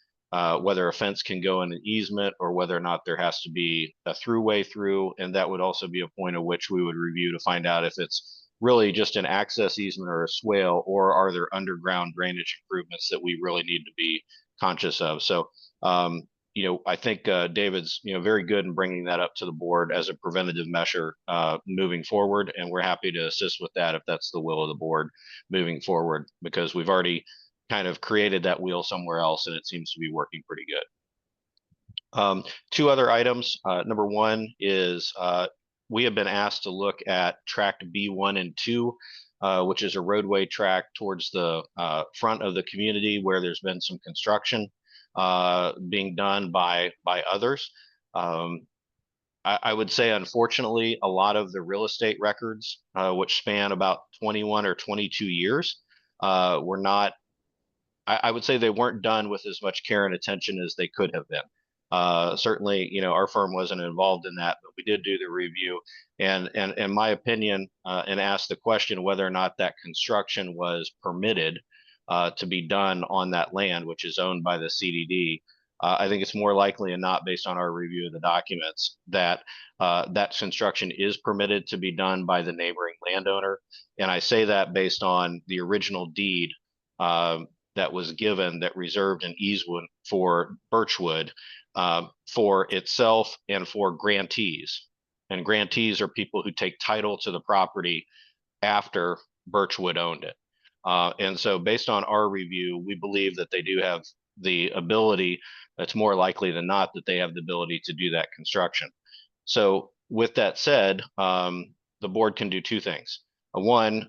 whether a fence can go in an easement or whether or not there has to be a throughway through. And that would also be a point at which we would review to find out if it's really just an access easement or a swale, or are there underground drainage improvements that we really need to be conscious of. So, I think David's, very good in bringing that up to the board as a preventative measure moving forward. And we're happy to assist with that if that's the will of the board moving forward, because we've already kind of created that wheel somewhere else and it seems to be working pretty good. 2 other items. Number 1 is we have been asked to look at tract B1 and 2, which is a roadway track towards the front of the community where there's been some construction being done by others. I would say, unfortunately, a lot of the real estate records, which span about 21 or 22 years, were not, I would say they weren't done with as much care and attention as they could have been. Certainly, our firm wasn't involved in that, but we did do the review and in my opinion, and asked the question whether or not that construction was permitted to be done on that land, which is owned by the CDD. I think it's more likely than not, based on our review of the documents, that that construction is permitted to be done by the neighboring landowner. And I say that based on the original deed that was given that reserved an easement for Birchwood for itself and for grantees. And grantees are people who take title to the property after Birchwood owned it. And so based on our review, we believe that they do have the ability, it's more likely than not that they have the ability to do that construction. So with that said, the board can do two things. One,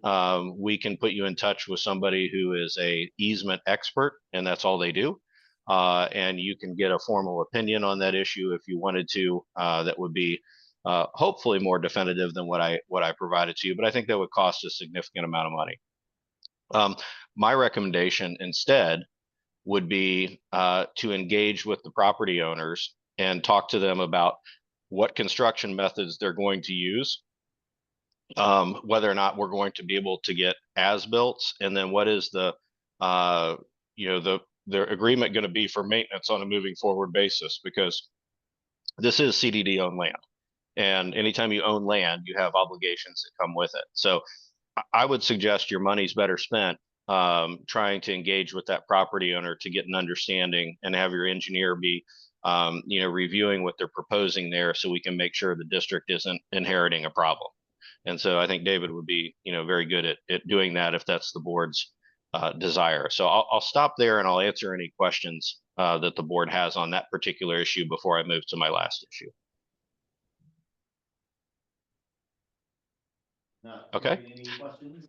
we can put you in touch with somebody who is a easement expert, and that's all they do. And you can get a formal opinion on that issue if you wanted to. That would be hopefully more definitive than what I provided to you, but I think that would cost a significant amount of money. My recommendation instead would be to engage with the property owners and talk to them about what construction methods they're going to use, whether or not we're going to be able to get as-built, and then what is the agreement going to be for maintenance on a moving forward basis, because this is CDD owned land. And anytime you own land, you have obligations that come with it. So I would suggest your money's better spent trying to engage with that property owner to get an understanding, and have your engineer be reviewing what they're proposing there, so we can make sure the district isn't inheriting a problem. And so I think David would be very good at doing that if that's the board's desire. So I'll stop there and I'll answer any questions that the board has on that particular issue before I move to my last issue. Okay. Any questions?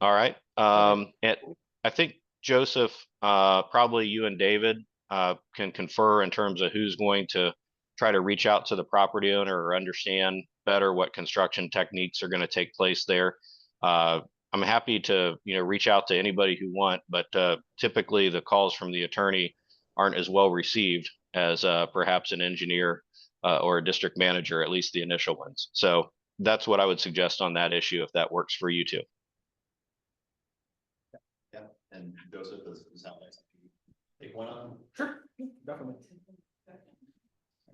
All right. And I think Joseph, probably you and David can confer in terms of who's going to try to reach out to the property owner or understand better what construction techniques are going to take place there. I'm happy to reach out to anybody who want, but typically the calls from the attorney aren't as well received as perhaps an engineer or a district manager, at least the initial ones. So that's what I would suggest on that issue, if that works for you too. Yeah, and Joseph, does sound like take one on? Sure, definitely.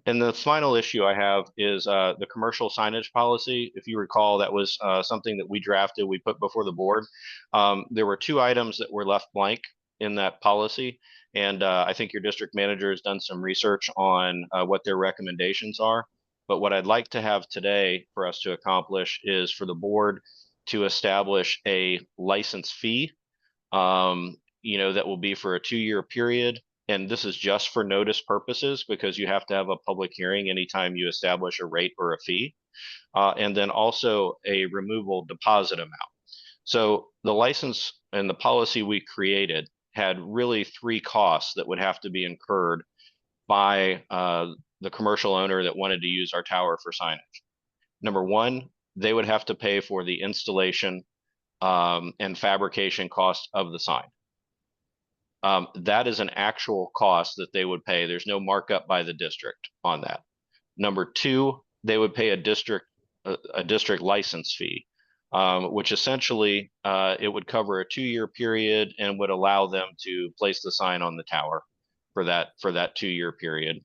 And the final issue I have is the commercial signage policy. If you recall, that was something that we drafted, we put before the board. There were two items that were left blank in that policy. And I think your district manager has done some research on what their recommendations are. But what I'd like to have today for us to accomplish is for the board to establish a license fee, that will be for a 2-year period. And this is just for notice purposes, because you have to have a public hearing anytime you establish a rate or a fee. And then also a removal deposit amount. So the license and the policy we created had really 3 costs that would have to be incurred by the commercial owner that wanted to use our tower for signage. Number 1, they would have to pay for the installation and fabrication cost of the sign. That is an actual cost that they would pay. There's no markup by the district on that. Number 2, they would pay a district license fee, which essentially it would cover a 2-year period and would allow them to place the sign on the tower for that 2-year period.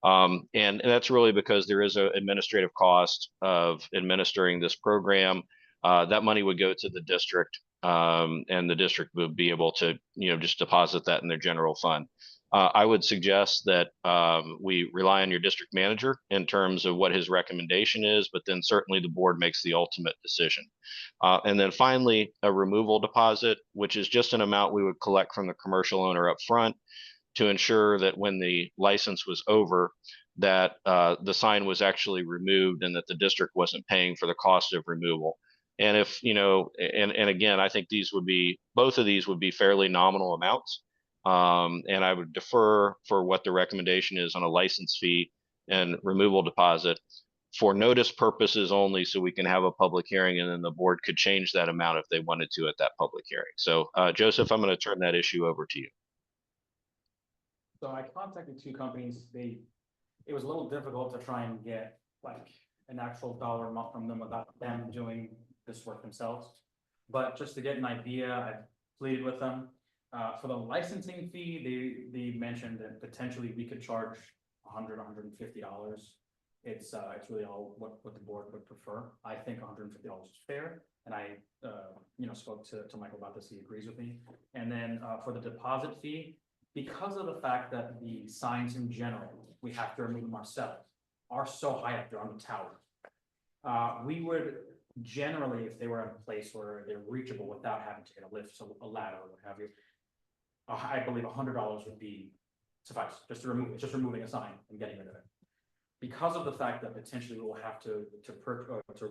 And that's really because there is an administrative cost of administering this program. That money would go to the district, and the district would be able to, just deposit that in their general fund. I would suggest that we rely on your district manager in terms of what his recommendation is, but then certainly the board makes the ultimate decision. And then finally, a removal deposit, which is just an amount we would collect from the commercial owner up front to ensure that when the license was over, that the sign was actually removed and that the district wasn't paying for the cost of removal. And if, and again, I think both of these would be fairly nominal amounts. And I would defer for what the recommendation is on a license fee and removal deposit for notice purposes only, so we can have a public hearing, and then the board could change that amount if they wanted to at that public hearing. So Joseph, I'm going to turn that issue over to you. So I contacted 2 companies. It was a little difficult to try and get like an actual dollar amount from them without them doing this work themselves. But just to get an idea, I pleaded with them. For the licensing fee, they mentioned that potentially we could charge $150. It's really all what the board would prefer. I think $150 is fair, and I, spoke to Michael about this, he agrees with me. And then, for the deposit fee, because of the fact that the signs in general, we have to remove them ourselves, are so high up there on the tower. We would generally, if they were in a place where they're reachable without having to get a lift, so a ladder or what have you, I believe $100 would be suffice, just to remove, just removing a sign and getting rid of it. Because of the fact that potentially we'll have to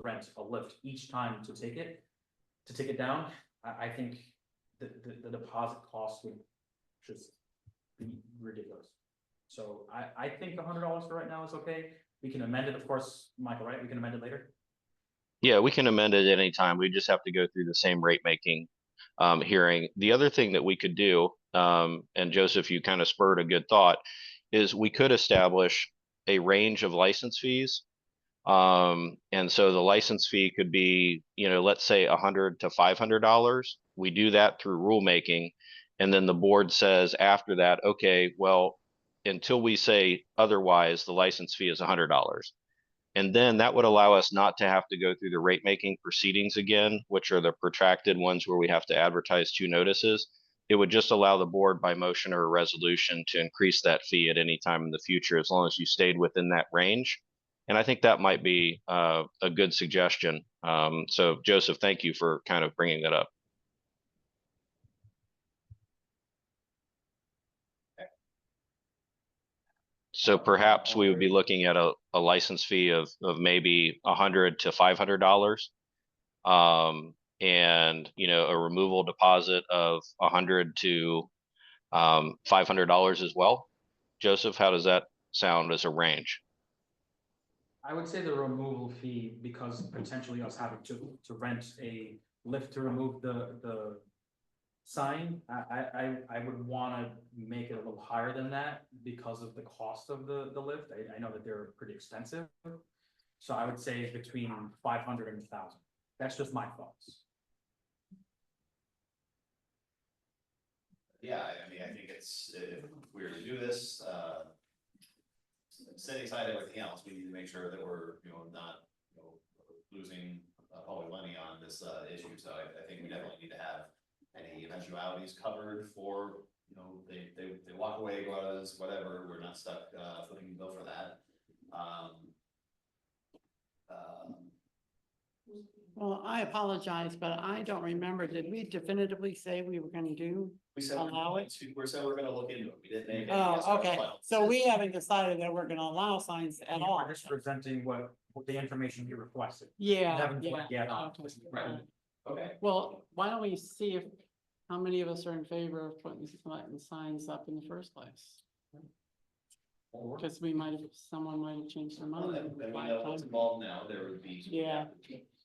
rent a lift each time to take it down, I think the deposit cost would just be ridiculous. So I think $100 for right now is okay. We can amend it, of course, Michael, right? We can amend it later. Yeah, we can amend it anytime. We just have to go through the same rate making hearing. The other thing that we could do, and Joseph, you kind of spurred a good thought, is we could establish a range of license fees. And so the license fee could be, let's say $100 to $500. We do that through rulemaking. And then the board says after that, okay, well, until we say otherwise, the license fee is $100. And then that would allow us not to have to go through the rate making proceedings again, which are the protracted ones where we have to advertise 2 notices. It would just allow the board by motion or a resolution to increase that fee at any time in the future, as long as you stayed within that range. And I think that might be a good suggestion. So Joseph, thank you for kind of bringing that up. So perhaps we would be looking at a license fee of maybe $100 to $500. And a removal deposit of $100 to $500 as well. Joseph, how does that sound as a range? I would say the removal fee, because potentially us having to rent a lift to remove the sign, I would want to make it a little higher than that because of the cost of the lift. I know that they're pretty expensive. So I would say between 500 and 1,000. That's just my thoughts. Yeah, I mean, I think it's, if we were to do this, setting aside everything else, we need to make sure that we're, not, losing public money on this, issue. So I think we definitely need to have any eventualities covered for, they walk away, go out of this, whatever, we're not stuck, footing the bill for that. Well, I apologize, but I don't remember. Did we definitively say we were gonna do? We said Allow it? we said we're gonna look into it. We didn't make. any yes Oh, or okay. final So we decision. haven't decided that we're gonna allow signs at all. We're just presenting what the information you requested. Yeah, Haven't yeah. put yet. Okay. Right. Okay. Well, why don't we see if, how many of us are in favor of putting signs up in the first place? Because someone might have changed their Well, mind. then we know what's involved now. There would be. Yeah.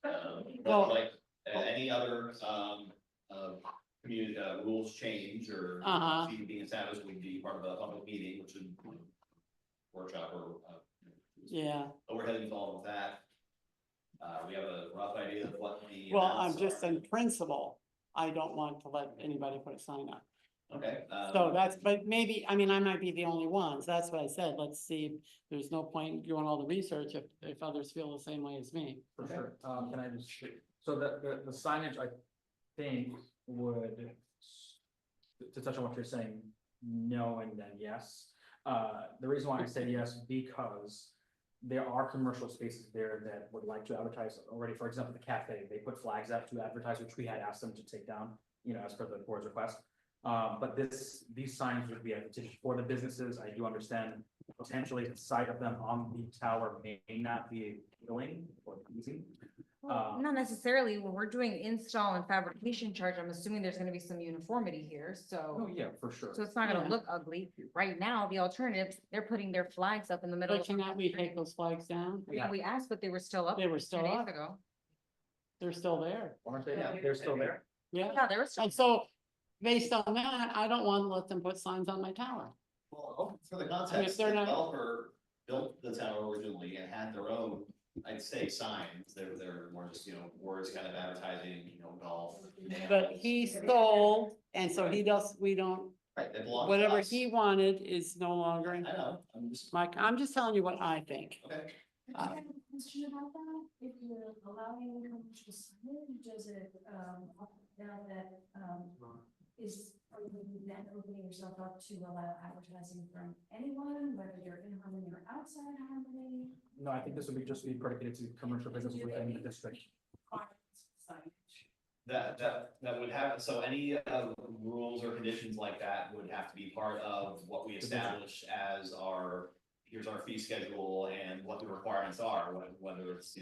But like, any other, community, rules change or. Uh-huh. Being established would be part of a public meeting, which would. Workshop or. Yeah. Overhead involved with that. We have a rough idea of what the. Well, I'm amounts just are. in principle, I don't want to let anybody put a sign up. Okay. So that's, but maybe, I mean, I might be the only ones. That's what I said. Let's see. There's no point doing all the research if others feel the same way as me. For sure. Can I just, so the signage, I think would, to touch on what you're saying, no and then yes. The reason why I say yes, because there are commercial spaces there that would like to advertise already. For example, the cafe, they put flags up to advertise, which we had asked them to take down, as per the board's request. But these signs would be advantageous for the businesses. I do understand potentially the sight of them on the tower may not be appealing or easy. Not necessarily, when we're doing install and fabrication charge, I'm assuming there's gonna be some uniformity here, Oh, so. yeah, for sure. So it's not gonna Yeah. look ugly. Right now, the alternatives, they're putting their flags up in the middle. But cannot we take those flags down? Yeah, we asked, but they were still up. They were 2 still days up. ago. They're still there. Aren't they? Yeah, they're still there. Yeah. Yeah, they were still. And so based on that, I don't want to let them put signs on my tower. Well, for the if context, the they're not- developer built the tower originally and had their own I'd say signs, they're more just, words kind of advertising, golf. But nails. he stole, and so he does, we don't, Right, they belong to whatever us. he wanted is no longer. I know, I'm just, Mike, I'm just telling you what I think. okay. I have a question about that. If you're allowing commercial signage, does it, now that, are you then opening yourself up to allow advertising from anyone, whether you're in Harmony or outside Harmony? No, I think this would be just be predicated to commercial business within the district. That would have, so any rules or conditions like that would have to be part of what we establish as here's our fee schedule and what the requirements are, whether it's,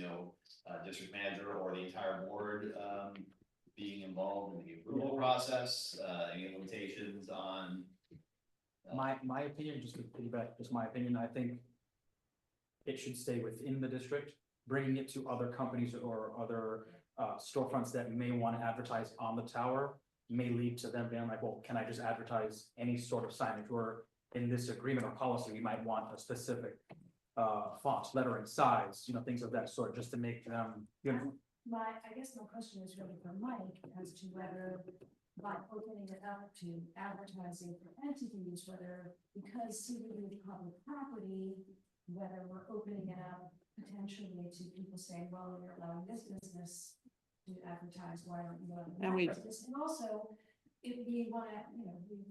district manager or the entire board, being involved in the approval process, any limitations on. My opinion, just to piggyback, just my opinion, I think it should stay within the district, bringing it to other companies or other storefronts that may want to advertise on the tower may lead to them being like, well, can I just advertise any sort of signage? Or in this agreement or policy, we might want a specific font, lettering, size, things of that sort, just to make them, I guess my question is really for Mike as to whether by opening it up to advertising for entities, whether because CBD is public property, whether we're opening it up potentially to people saying, well, you're allowing this business to advertise, why aren't you allowing that business? And also, if we want to,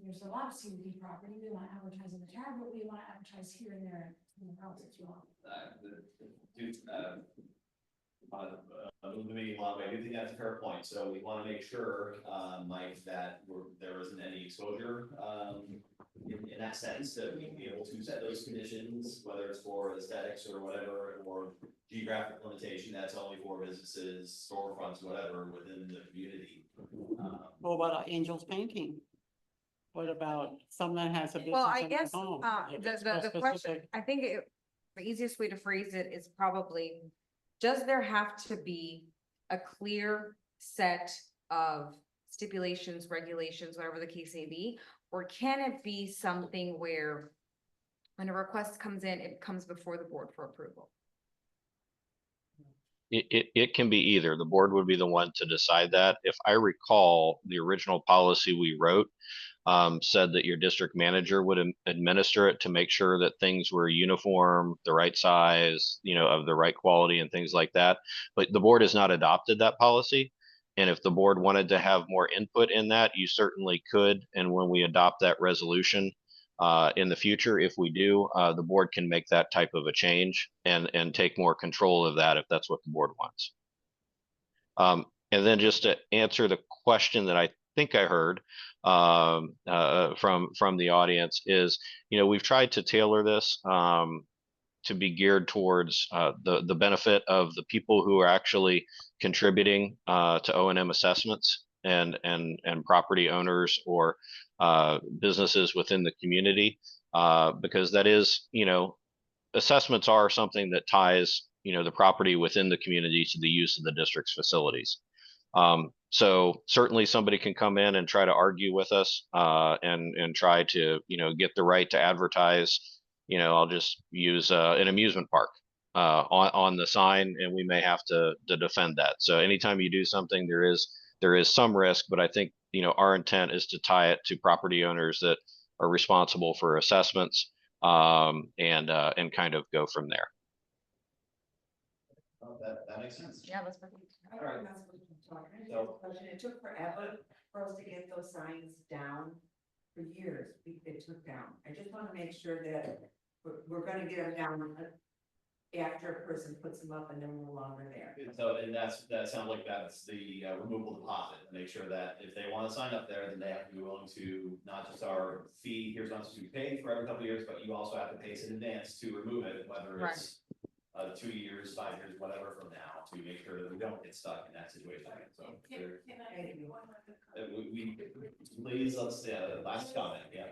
there's a lot of CBD property, we want to advertise in the tower, but we want to advertise here and there, else as well. Moving the meeting along, I do think that's a fair point, so we want to make sure, Mike, that there isn't any exposure, in that sense, that we be able to set those conditions, whether it's for aesthetics or whatever, or geographic limitation, that's only for businesses, storefronts, whatever, within the community. What about Angel's Painting? What about someone has a business? Well, I in their guess, home? the question, I think the easiest way to phrase it is probably, does there have to be a clear set of stipulations, regulations, whatever the case may be? Or can it be something where when a request comes in, it comes before the board for approval? It can be either. The board would be the one to decide that. If I recall, the original policy we wrote said that your district manager would administer it to make sure that things were uniform, the right size, of the right quality and things like that. But the board has not adopted that policy. And if the board wanted to have more input in that, you certainly could. And when we adopt that resolution in the future, if we do, the board can make that type of a change and take more control of that if that's what the board wants. And then just to answer the question that I think I heard from the audience is, we've tried to tailor this to be geared towards the benefit of the people who are actually contributing to O&M assessments and property owners or businesses within the community, because that is, assessments are something that ties, the property within the community to the use of the district's facilities. So certainly somebody can come in and try to argue with us and try to, get the right to advertise. I'll just use an amusement park on the sign, and we may have to defend that. So anytime you do something, there is some risk, but I think, our intent is to tie it to property owners that are responsible for assessments and kind of go from there. That makes sense. Yeah, that's perfect. All right. It took forever for us to get those signs down for years. It took down. I just want to make sure that we're going to get them down after a person puts them up and they're no longer there. So, and that sounds like that's the removal deposit, make sure that if they want to sign up there, then they have to be willing to, not just our fee, here's not to be paid for every couple of years, but you also have to pay us in advance to remove it, whether it's 2 years, 5 years, whatever from now, to make sure that we don't get stuck in that situation. So please, let's, last comment, yeah.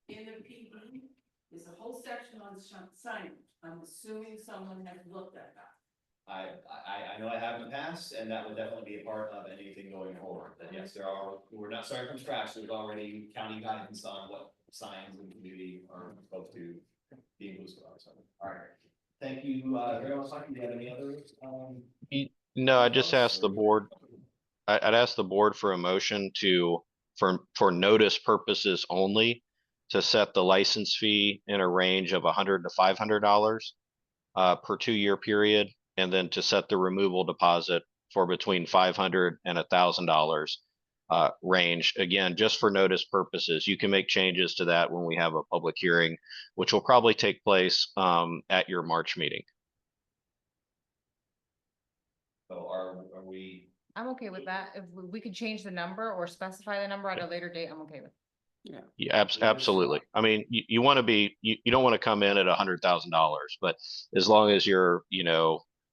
In the PD, there's a whole section on signage. I'm assuming someone has looked at that. I know I have in the past, and that would definitely be a part of anything going forward. That yes, we're not starting from scratch. There's already county guidance on what signs in the community are supposed to be inclusive of. So, all right. thank you, very much. Do you have any other, No, I just thoughts asked the or- board, I'd ask the board for a motion for notice purposes only, to set the license fee in a range of $100 to $500 per 2-year period, and then to set the removal deposit for between $500 and $1,000 range. Again, just for notice purposes. You can make changes to that when we have a public hearing, which will probably take place at your March meeting. So are we, I'm okay with that. If we could change the number or specify the number at a later date, I'm okay with. Yeah, absolutely. I mean, you want to be, you don't want to come in at $100,000, but as long as you're,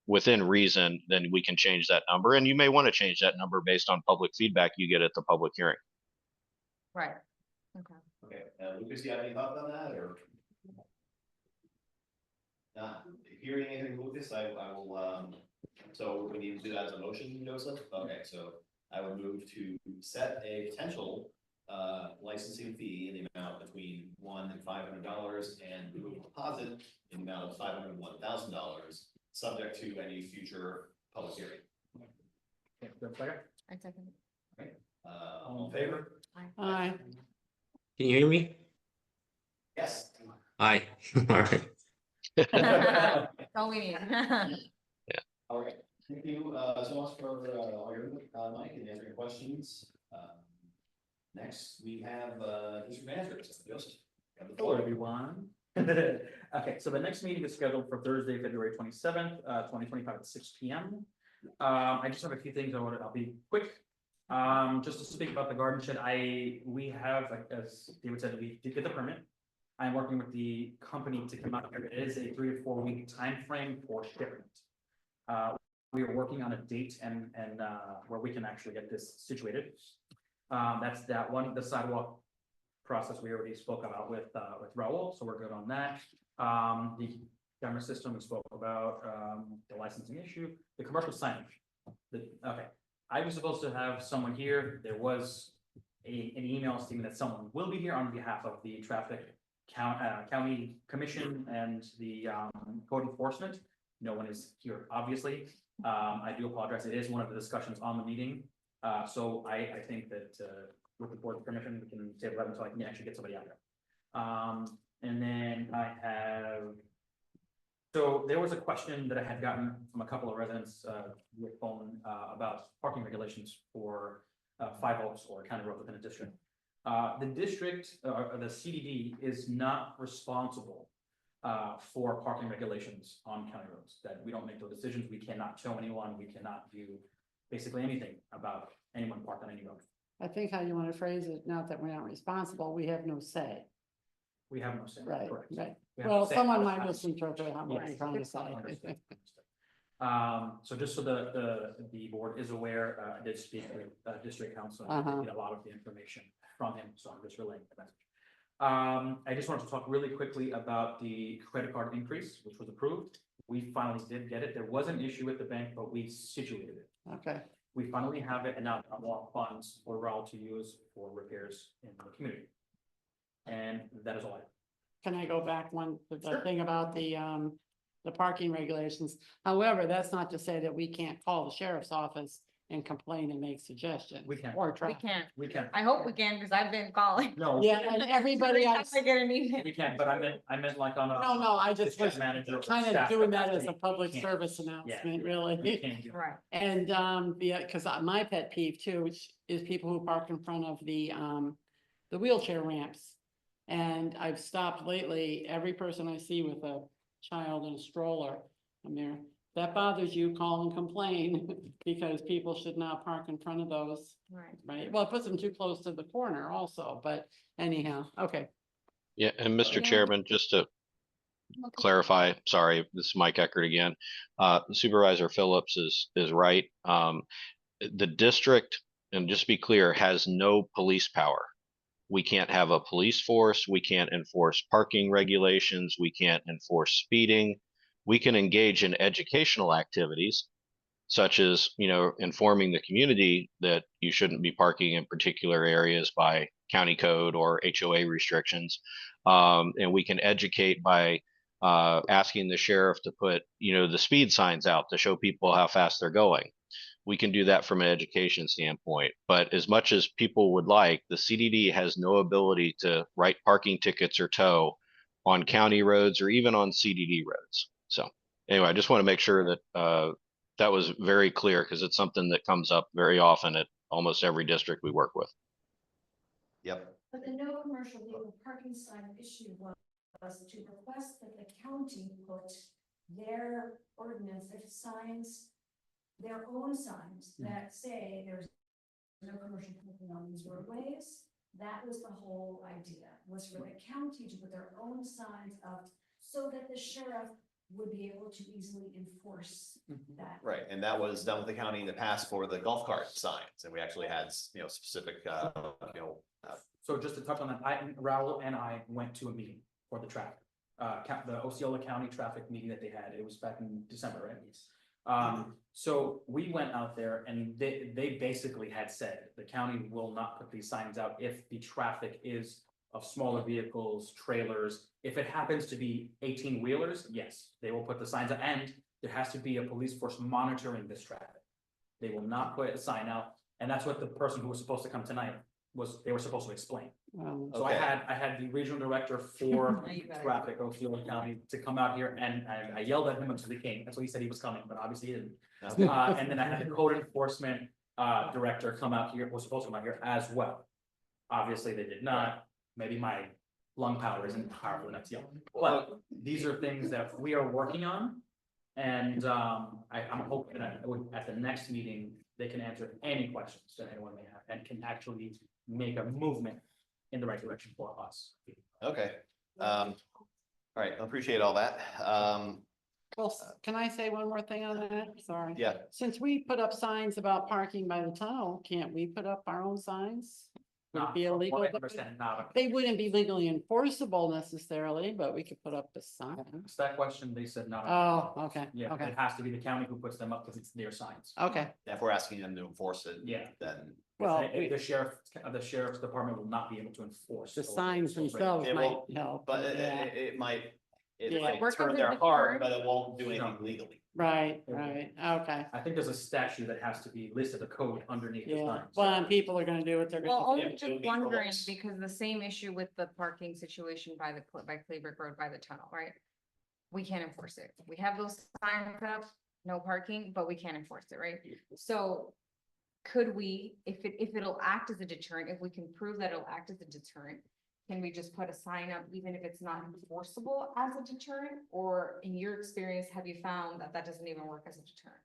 within reason, then we can change that number. And you may want to change that number based on public feedback you get at the public hearing. Right. Okay. okay, Lucas, do you have any thoughts on that, or? Not hearing anything, Lucas, I will, so we need to do that as a motion, Joseph? Okay, so I would move to set a potential licensing fee in the amount between $100 and $500 and remove deposit in the amount of $500 and $1,000, subject to any future public hearing. Okay, do I have a second? I second. All in favor? Aye. Can you hear me? Yes. Aye. All right. That's all we need. All right, thank you so much for all your input, Mike, and answering questions. Next, we have Mr. Manager, Joseph. You have the Hello, floor. everyone. Okay, so the next meeting is scheduled for Thursday, February 27th, 2025 at 6 p.m. I just have a few things I'll be quick. Just to speak about the garden shed, we have, like, as David said, we did get the permit. I'm working with the company to come out here. It is a 3 to 4 week time frame for shipment. We are working on a date and where we can actually get this situated. That's that one. The sidewalk process we already spoke about with Raul, so we're good on that. The camera system we spoke about, the licensing issue, the commercial signage. Okay, I was supposed to have someone here. There was an email stating that someone will be here on behalf of the traffic county commission and the code enforcement. No one is here, obviously. I do apologize. It is one of the discussions on the meeting. So I think that with the board's permission, we can table that until I can actually get somebody out there. And then I have, so there was a question that I had gotten from a couple of residents with phone about parking regulations for 5 Oaks or county road within a district. The district, the CDD is not responsible for parking regulations on county roads, that we don't make those decisions. We cannot tow anyone. We cannot do basically anything about anyone parked on any road. I think how you want to phrase it, not that we're not responsible, we have no say. We have no say. Right, Correct. right. We have Well, no say. someone might misinterpret how Yes. we're trying to say. Understood. So just so the board is aware, I did speak with district council, and I did get a lot of the information from him, so I'm just relaying the message. I just wanted to talk really quickly about the credit card increase, which was approved. We finally did get it. There was an issue with the bank, but we situated it. Okay, We finally have it, and now I want funds for Raul to use for repairs in the community. And that is all I have. can I go back one, to the Sure. thing about the parking regulations? However, that's not to say that we can't call the sheriff's office and complain and make suggestions. We can. Or We try. can't. We can. I hope we can, because I've been calling. No. Yeah, and everybody Every else. time I get an email. We can, but I meant like on a. No, I just district was manager or kind of staff doing that as a capacity. public Can't. service We announcement, really. can't do- Right. And, because my pet peeve too, which is people who park in front of the wheelchair ramps. And I've stopped lately, every person I see with a child in a stroller, I'm there, that bothers you, call and complain, because people should not park in front of those, Right. right? Well, it puts them too close to the corner also, but anyhow, okay. Yeah, and Mr. Yeah. Chairman, just to clarify, sorry, this is Mike Eckert again. Supervisor Phillips is right. The district, and just be clear, has no police power. We can't have a police force. We can't enforce parking regulations. We can't enforce speeding. We can engage in educational activities, such as, informing the community that you shouldn't be parking in particular areas by county code or HOA restrictions. And we can educate by asking the sheriff to put, the speed signs out to show people how fast they're going. We can do that from an education standpoint, but as much as people would like, the CDD has no ability to write parking tickets or tow on county roads or even on CDD roads. So anyway, I just want to make sure that that was very clear, because it's something that comes up very often at almost every district we work with. Yep. But the no commercial vehicle parking sign issue was to request that the county put their ordinance, their signs, their own signs that say there's no commercial parking on these roadways. That was the whole idea, was for the county to put their own signs up so that the sheriff would be able to easily enforce that. Right, and that was done with the county in the past for the golf cart signs, and we actually had, specific, So just to touch on that, Raul and I went to a meeting for the traffic, the Osceola County traffic meeting that they had. It was back in December, right? So we went out there and they basically had said the county will not put these signs out if the traffic is of smaller vehicles, trailers. If it happens to be 18-wheelers, yes, they will put the signs up, and there has to be a police force monitoring this traffic. They will not put a sign out, and that's what the person who was supposed to come tonight they were supposed to explain. So Okay. I had the regional director for traffic, Osceola County, to come out here, and I yelled at him until he came. That's what he said he was coming, but obviously he didn't. And then I had the code enforcement director come out here, was supposed to come out here as well. Obviously, they did not. Maybe my lung power isn't powerful enough to yell. But these are things that we are working on. And I'm hoping that at the next meeting, they can answer any questions that anyone may have and can actually make a movement in the right direction for us. okay. All right, I appreciate all that. Well, can I say one more thing on that? Sorry. Yeah, Since we put up signs about parking by the tunnel, can't we put up our own signs? Would it be From what illegal? I understand, not They wouldn't be legally enforceable necessarily, but we could put up a sign. it's that question, they said not. Oh, okay, Yeah, okay, it has to be the county who puts them up because it's their signs. okay. if we're asking them to enforce it. Yeah. Then Well, The sheriff's department will not be able to enforce. the signs themselves It might won't, help. but yeah. it might, it Yeah. might Work turn on their the heart, deterrent. but it won't do anything legally. Right, right, okay, I think there's a statute that has to be listed, a code underneath the yeah, signs. well, and people are gonna do what they're Well, gonna only Yeah, it just would be wondering, rules. because the same issue with the parking situation by by Cleveland Road by the tunnel, right? We can't enforce it. We have those signs up, no parking, but we can't enforce it, right? So could we, if it'll act as a deterrent, if we can prove that it'll act as a deterrent, can we just put a sign up even if it's not enforceable as a deterrent? Or in your experience, have you found that that doesn't even work as a deterrent?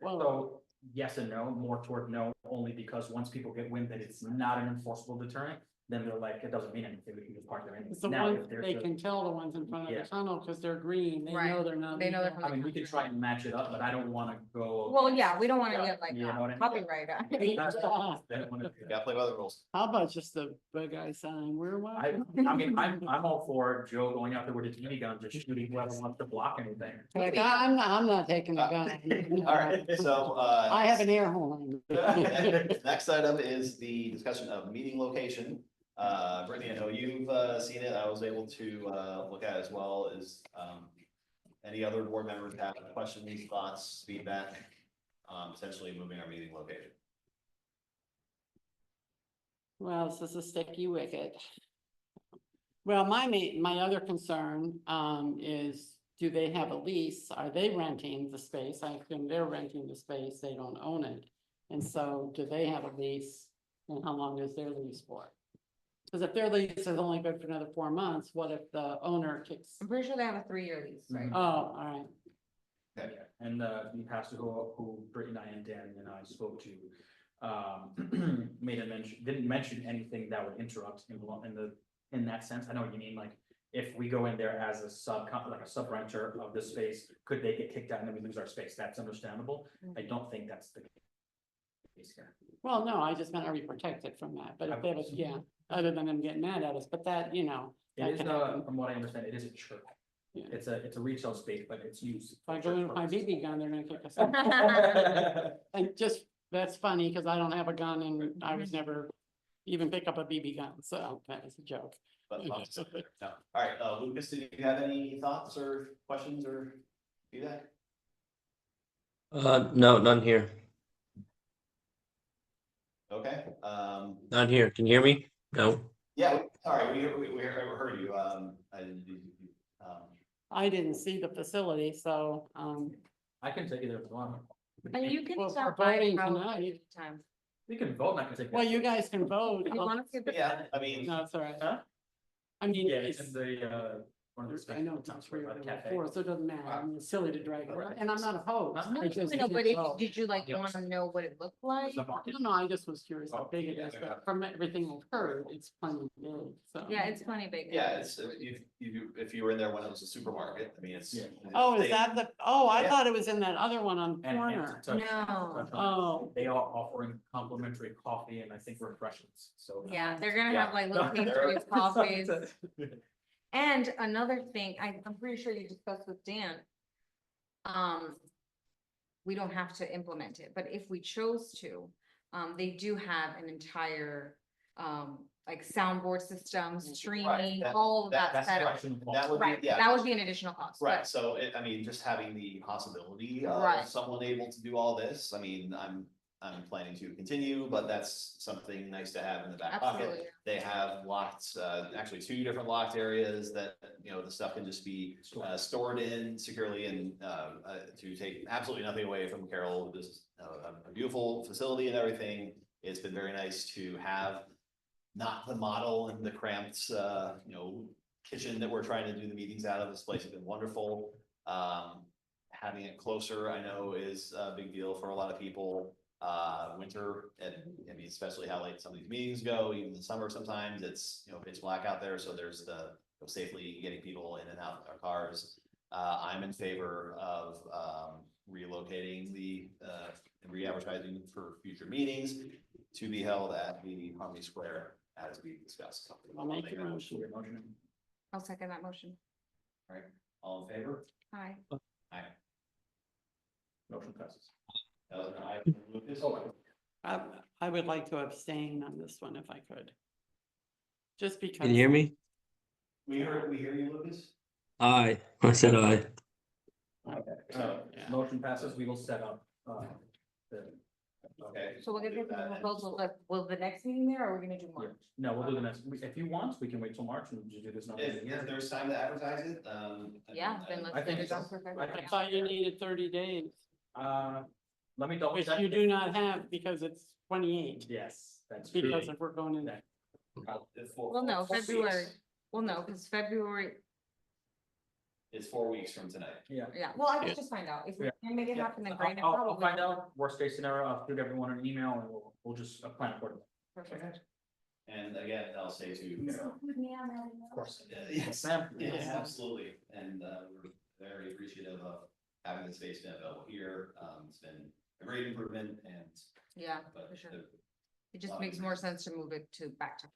So yes and no, more toward no, only because once people get wind that it's not an enforceable deterrent, then they're like, it doesn't mean anything, we can just park there. It's the Now, ones, if there's they a- can tell the ones in front of Yeah. the tunnel, cause they're green, they know Right. they're not. They know they're legal. I mean, we could try and match it up, but I don't wanna go. Well, yeah, we don't wanna get like You know what I mean? copyright. I don't wanna do that. Gotta play by the rules. How about just the big guy sign, we're I'm all for Joe going out there with his BB gun, just shooting whoever wants to block anything. Like, I'm not taking the gun. All right, so, I have an air horn. next item is the discussion of meeting location. Brittany, I know you've seen it. I was able to look at it as well. Is any other board members have questions, thoughts, feedback, potentially moving our meeting location? Well, this is a sticky wicket. Well, my other concern, is, do they have a lease? Are they renting the space? I assume they're renting the space, they don't own it. And so do they have a lease? And how long is their lease for? Because if their lease is only good for another 4 months, what if the owner kicks? I'm pretty sure they have a 3-year lease, right? Oh, all right. Yeah, and the pastor who Brittany and I and Dan and I spoke to, didn't mention anything that would interrupt in that sense. I know what you mean, like, if we go in there as a sub renter of this space, could they get kicked out and then we lose our space? That's understandable. I don't think that's the case here. Well, no, I just meant, are we protected from that? But if they was, yeah, other than them getting mad at us, but that, It that is, could happen. from what I understand, it is a church. Yeah. It's a retail space, but it's used. If I for go in church with my purposes. BB gun, they're gonna kick us out. And just, that's funny, because I don't have a gun and I was never even pick up a BB gun, so that was a joke. but no. All right, Lucas, do you have any thoughts or questions or feedback? No, none here. Okay, None here. Can you hear me? No. yeah, sorry, we heard you, I didn't see the facility, so, I can take it if you want. And you can Well, for stop by voting probably tonight. anytime. We can vote and I can take. well, you guys can vote. If you want to see the. yeah, I mean, No, it's all right. Huh? I mean, Yeah, it's, it's in the, one of the. I know it's three or Cafe. four, so it doesn't matter. I mean, it's silly to drag it around, and I'm not opposed. No, I just No, but can't if, vote. did you like Yes. want to know what it looked like? No, I just was curious how big it Yeah, is, yeah. but from everything I've heard, it's plenty big, so. Yeah, it's plenty big. yeah, it's, if you were in there when it was a supermarket, I mean, it's. Yeah. Oh, they- is that the, oh, I Yeah. thought it was in that other one on the And- corner. No. Oh, They are offering complimentary coffee and I think refreshments, so. Yeah, they're gonna Yeah. have like little pastries, coffees. And another thing, I'm pretty sure you discussed with Dan. We don't have to implement it, but if we chose to, they do have an entire, like soundboard system, streaming, that- all of that That's set up. question. That would be, Right, yeah. that would be an additional cost, Right, but so I mean, just having the possibility Right. of someone able to do all this, I mean, I'm planning to continue, but that's something nice to have in the back pocket. absolutely. They have locked, actually 2 different locked areas that, you know, the stuff can just be stored in securely and to take absolutely nothing away from Carroll. This is a beautiful facility and everything. It's been very nice to have not the model and the cramped, you know, kitchen that we're trying to do the meetings out of. This place has been wonderful. Having it closer, I know, is a big deal for a lot of people. Winter, and I mean, especially how late some of these meetings go, even in the summer, sometimes it's, you know, pitch black out there, so there's the safely getting people in and out of their cars. I'm in favor of, relocating the, and re-advertising for future meetings to be held at the Harmony Square as we discussed. I'll make your motion. I'll second that motion. All right, all in favor? Hi. Aye. Motion passes. That was an aye. Lucas? I would like to abstain on this one if I could. Just because. Can you hear me? We hear you, Lucas? Aye. I said aye. Okay, so Yeah. motion passes, we will set up, Okay. So we're gonna get the proposal, like, will the next meeting there, or are we gonna do yeah, March? no, we'll do the next, if you want, we can wait till March and just do this. If there's time to advertise it, Yeah, then let's I get think it done so. for I February. thought you needed 30 days, Let me double which check. you do not have because it's 28. Yes, that's true. Because if we're going in. Well, no, February, well, no, because February, It's 4 weeks from tonight. Yeah. yeah, well, I can just find out, if we Yeah. can make it Yeah. happen, then great. if I'll not, we'll find do it. out, worst case scenario, I'll shoot everyone an email and we'll just plan accordingly. Perfect. And again, I'll say to, you know, Include me on that. Of course. yes, Ma'am. yes, Yeah. absolutely. And we're very appreciative of having the space available here. It's been a great improvement and. Yeah, but for sure. the- It just makes more sense to move it to back to.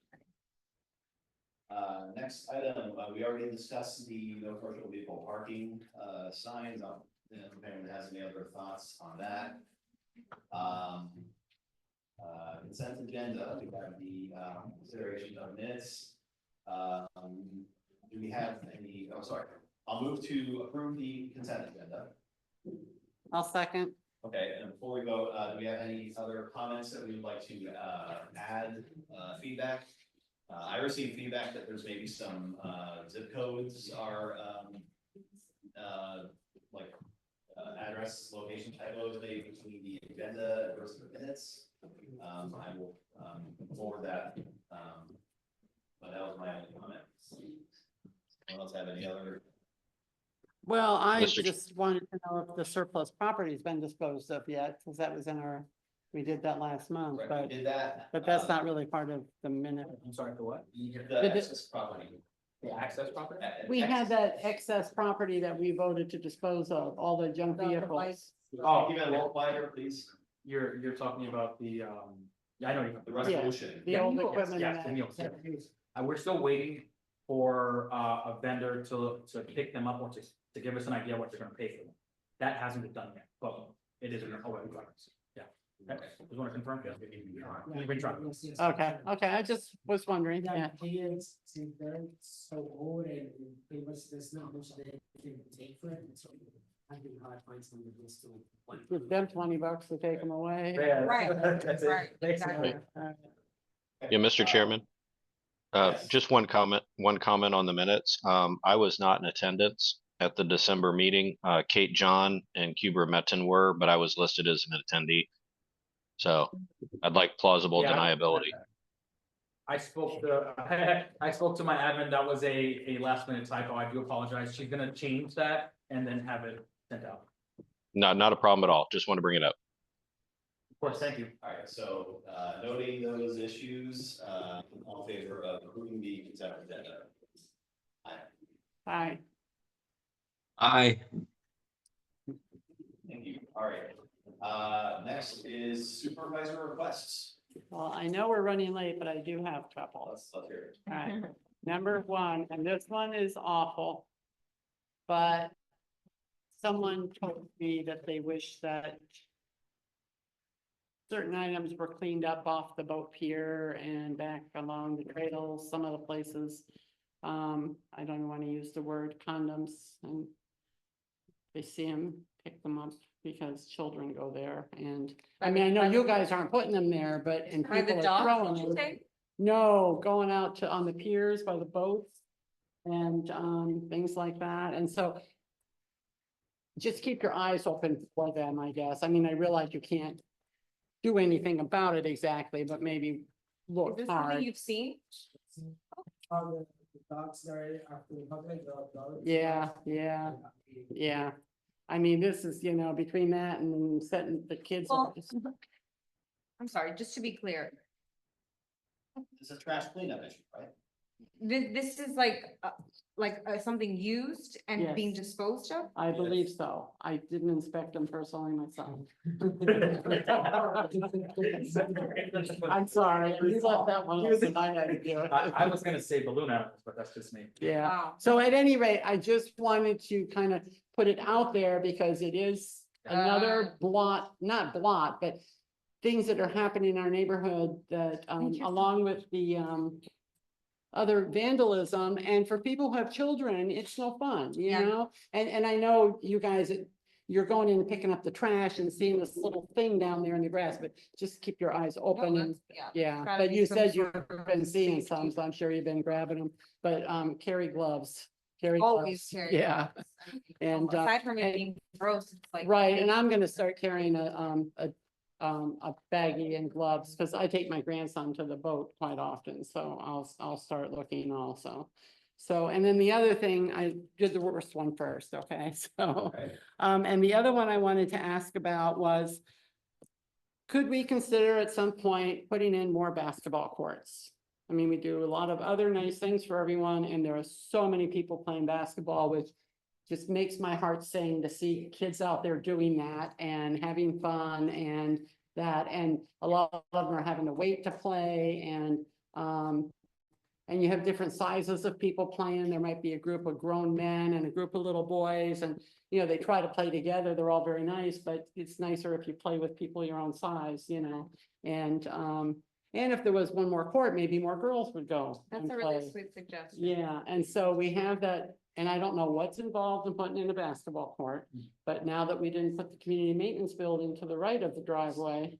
Next item, we already discussed the no commercial vehicle parking, signs. If anyone has any other thoughts on that. Consent agenda, we have the, consideration of minutes. Do we have any, oh, sorry, I'll move to approve the consent agenda. I'll second. Okay, and before we go, do we have any other comments that we would like to, add, feedback? I received feedback that there's maybe some, zip codes are, like, address, location typos maybe between the agenda versus the minutes. I will, forward that, but that was my only comment. Anyone else have any other? Well, I Mr. Ch- just wanted to know if the surplus property's been disposed of yet, because that was in our, we did that last month, Right, we but, did that. but that's not really part of the minute. I'm sorry, for what? The Did it- access property. The access property? We had that excess property that we voted to dispose of, all the junk vehicles. Oh, Even a little quieter, please. You're talking about the, yeah, I know. The resolution. The Yeah, old mules, equipment. yes, and the that. mules, yeah. We're still waiting for a vendor to pick them up or to give us an idea what they're gonna pay for them. That hasn't been done yet, but it is in our progress. Yeah. Okay, just want to confirm. We've been trying. Okay, I just was wondering, yeah. Kids, since they're so old and pretty much there's not much they can take for it, so I think hard to find somebody who's still. Give them $20 to take them away. Right, That's it. right, Thanks. exactly. Yeah, Mr. Chairman. Yes. Just one comment on the minutes. I was not in attendance at the December meeting. Kate, John and Cuber Metten were, but I was listed as an attendee. So I'd like plausible Yeah, deniability. I spoke to, I spoke to my admin, that was a last minute typo, I do apologize, she's gonna change that and then have it sent out. Not a problem at all. Just want to bring it up. Of course, thank you. All right, so, noting those issues, all in favor of approving the consent agenda? Hi. Aye. Thank you. All right. Next is supervisor requests. Well, I know we're running late, but I do have a couple. Let's hear it. All right, number one, and this one is awful. But someone told me that they wish that certain items were cleaned up off the boat pier and back along the cradles, some of the places. I don't want to use the word condoms, and they see them, pick them up because children go there. And I mean, I know you guys aren't putting them there, but and By the people are dock, throwing did you them. say? No, going out to, on the piers by the boats and, things like that. And so just keep your eyes open for them, I guess. I mean, I realize you can't do anything about it exactly, but maybe Is look this something hard. you've seen? The dogs are after the public, dogs. Yeah, yeah, yeah. I mean, this is, you know, between that and setting the kids. up, Well, just- I'm sorry, just to be clear, It's a trash cleanup issue, right? this is like something used and being Yes. disposed of? I believe so. I didn't inspect them personally myself. I'm sorry, I just left that one. open. I had to do it. I was gonna say balloon animals, but that's just me. Yeah, Wow. so at any rate, I just wanted to kind of put it out there because it is another blot, not blot, but things that are happening in our neighborhood that, along with the, other vandalism, and for people who have children, it's no fun, you Yeah. know? And I know you guys, you're going in and picking up the trash and seeing this little thing down there in the grass, but just keep your eyes open and, yeah. Gotta But be you some said sort you've of been seeing safety. some, so I'm sure you've been grabbing them, but, carry gloves. Carry Always gloves. carry. Yeah, gloves. and, Aside from it and- being gross, it's like. right, and I'm gonna start carrying a baggie and gloves, because I take my grandson to the boat quite often, so I'll start looking also. So, and then the other thing, I did the worst one first, okay, so, and the other one I wanted to ask about was, could we consider at some point putting in more basketball courts? I mean, we do a lot of other nice things for everyone, and there are so many people playing basketball, which just makes my heart sing to see kids out there doing that and having fun and that, and a lot of them are having to wait to play, and you have different sizes of people playing. There might be a group of grown men and a group of little boys, and, you know, they try to play together. They're all very nice, but it's nicer if you play with people your own size, you know? And if there was one more court, maybe more girls would go That's and a really play. sweet suggestion. Yeah, and so we have that, and I don't know what's involved in putting in a basketball court, but now that we didn't put the community maintenance building to the right of the driveway,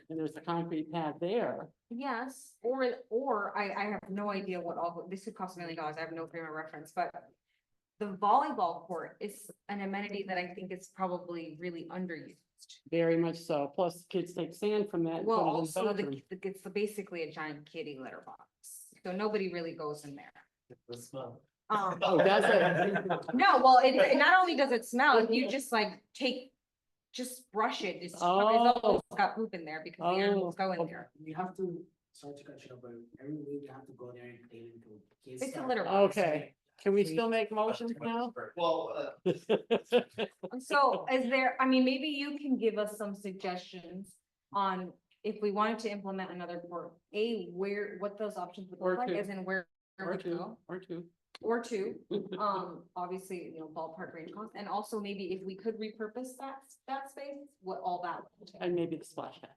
and there's a concrete pad there. Yes, or I have no idea what all, this could cost $1 million, I have no frame of reference, but the volleyball court is an amenity that I think is probably really underused. Very much so, plus kids take sand from that. and Well, put it in the also bathroom. it's basically a giant kitty litter box, so nobody really goes in there. Oh, does it? No, well, it not only does it smell, if you just like just brush it, it's always got poop in there because the animals go in there. You have to, sorry to cut you off, but every week you have to go there and clean it. It's a litter box. Okay, can we still make motions now? Well, So is there, I mean, maybe you can give us some suggestions on if we wanted to implement another court, what those options would Or look like, two. as in where Or would two, go? or two. or two, obviously, you know, ballpark range cost, and also maybe if we could repurpose that space, what all that. would entail. And maybe the splash pad.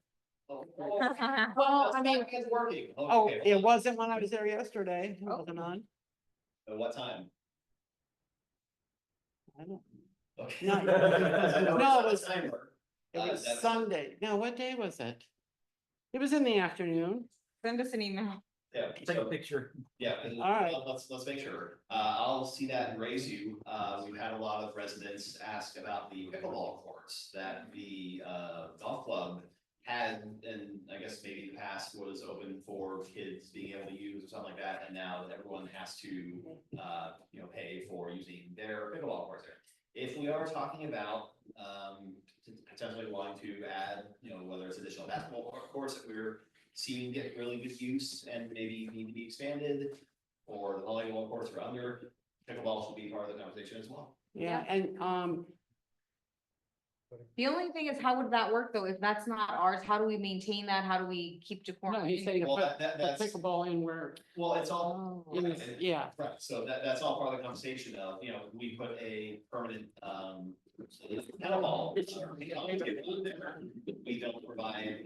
Well, I mean- it's working. Oh, Okay, it wasn't when I was there yesterday. It Oh. wasn't on. At what time? I don't, Okay. No, No, it was- timer. it was That's- Sunday. No, what day was it? It was in the afternoon. Send us an email. Yeah, Take a so, picture. yeah, All right. let's make sure. I'll see that and raise you. We've had a lot of residents ask about the pickleball courts that the golf club had, and I guess maybe in the past was open for kids being able to use or something like that, and now everyone has to you know, pay for using their pickleball courts there. If we are talking about potentially wanting to add, you know, whether it's additional basketball courts that we're seeing get really good use and maybe need to be expanded, or the volleyball courts are under, pickleball should be part of the conversation as well. Yeah, and, The only thing is, how would that work though? If that's not ours, how do we maintain that? How do we keep decorum? no, he's saying to Well, put that- the that's- pickleball in where, Well, it's all. in this- yeah. Right, so that's all part of the conversation of, you know, we put a permanent, kettleball. We don't provide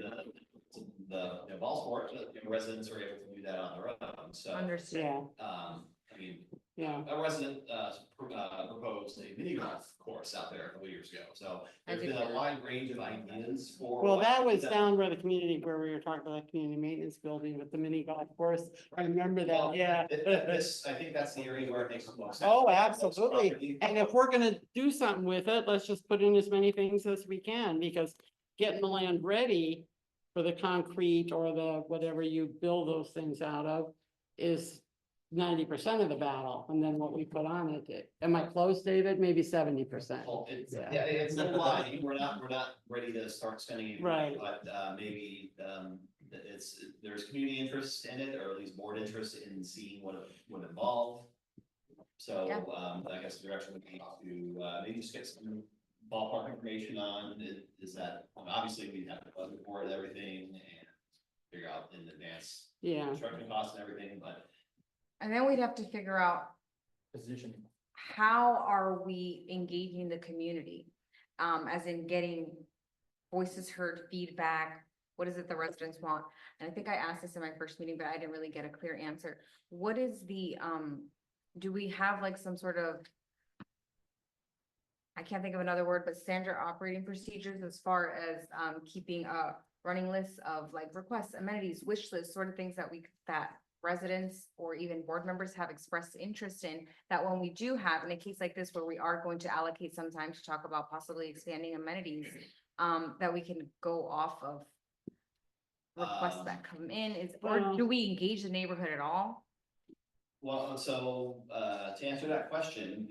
the ball sport, the residents are able to do that on their own, so. Understood. Yeah, I mean, yeah. a resident, proposed a mini golf course out there a couple years ago, so I there's did been a hear wide range of ideas for. Well, what that can be was done. down where the community, where we were talking about the community maintenance building with the mini golf course. I remember Well, that, yeah. This, I think that's the area where it makes the most sense. Oh, absolutely. And if we're gonna do something with it, let's just put in as many things as we can, because getting the land ready for the concrete or the, whatever you build those things out of is 90% of the battle. And then what we put on it, am I close, David? Maybe 70%. Well, it's, Yeah. yeah, it's a lot, we're not ready to start spending any money, Right. but, maybe, there's community interest in it, or at least board interest in seeing what it would involve. So, Yeah. I guess the direction would be to, maybe just get some ballpark information on, is that, obviously, we have to budget for it, everything, and figure out in advance Yeah, construction costs and everything, but. And then we'd have to figure out Positioning. how are we engaging the community? As in getting voices heard, feedback, what is it the residents want? And I think I asked this in my first meeting, but I didn't really get a clear answer. What is the, do we have like some sort of, I can't think of another word, but standard operating procedures as far as, keeping a running list of like requests, amenities, wish lists, sort of things that that residents or even board members have expressed interest in, that when we do have, in a case like this where we are going to allocate some time to talk about possibly expanding amenities, that we can go off of requests that come in, or Well- do we engage the neighborhood at all? Well, so, to answer that question,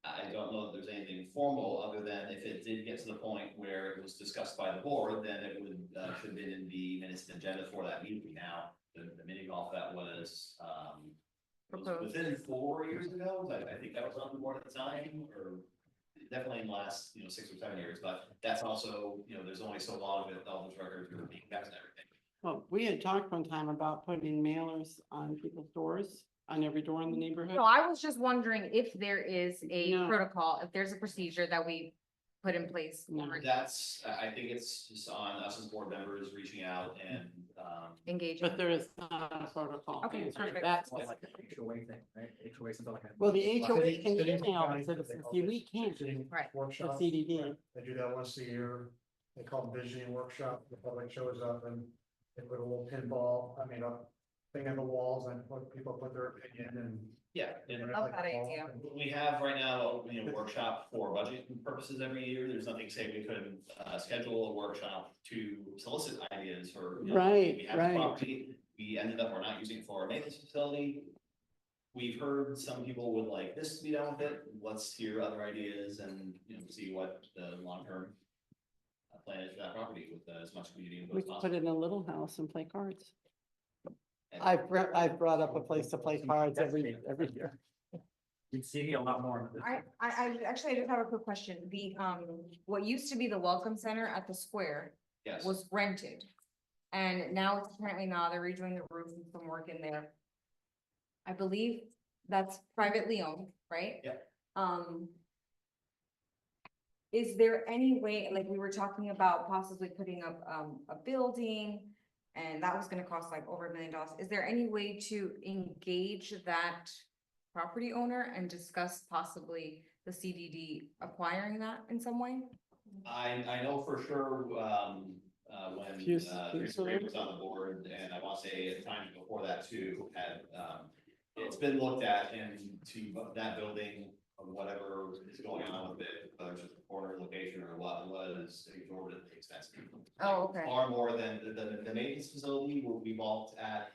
I don't know if there's anything formal, other than if it did get to the point where it was discussed by the board, then it would, should have been in the minutes and agenda for that meeting. Now, the mini golf that was, Proposed. within 4 years ago, I think that was on the board at the time, or definitely in the last, 6 or 7 years, but that's also, there's only so long that all those records are being kept and everything. well, we had talked one time about putting mailers on people's doors, on every door in the neighborhood. So I was just wondering if there is a No. protocol, if there's a procedure that we put in place. No. for That's, I think it's just on us as board members reaching out and, Engaging. But there is not a protocol. Okay, perfect. That's, Like an HOA thing, right? HOA, something like that. well, the HOA can City- email city- citizens, we can't, City Right. the Workshop. CDD. They do that once a year. They call them visioning workshop. The public shows up and they put a little pinball, a thing on the walls and people put their opinion and. yeah. and Love that idea. we have right now, a workshop for budget purposes every year. There's nothing to say we couldn't, schedule a workshop to solicit ideas for. Right, We have the right. property, we ended up, we're not using it for a maintenance facility. We've heard some people would like this to be done with it. Let's hear other ideas and, see what the long-term plan is for that property with as much community input We as could put possible. it in a little house and play cards. And- I've brought up a place to play cards every year. You'd see a lot more of this. I actually, I just have a quick question. The, what used to be the welcome center at the square Yes. was rented. And now it's apparently not, they're redoing the roof and some work in there. I believe that's privately owned, right? Yeah. Is there any way, like we were talking about possibly putting up a building and that was gonna cost like over $1 million. Is there any way to engage that property owner and discuss possibly the CDD acquiring that in some way? I know for sure, when, Fuse- Chris Fuse Ray was on the board, and I want to say at the time before that too, had, it's been looked at into that building, or whatever is going on with it, whether it's just a corner location or what, was exorbitantly expensive. Oh, okay. Far more than the maintenance facility where we balked at,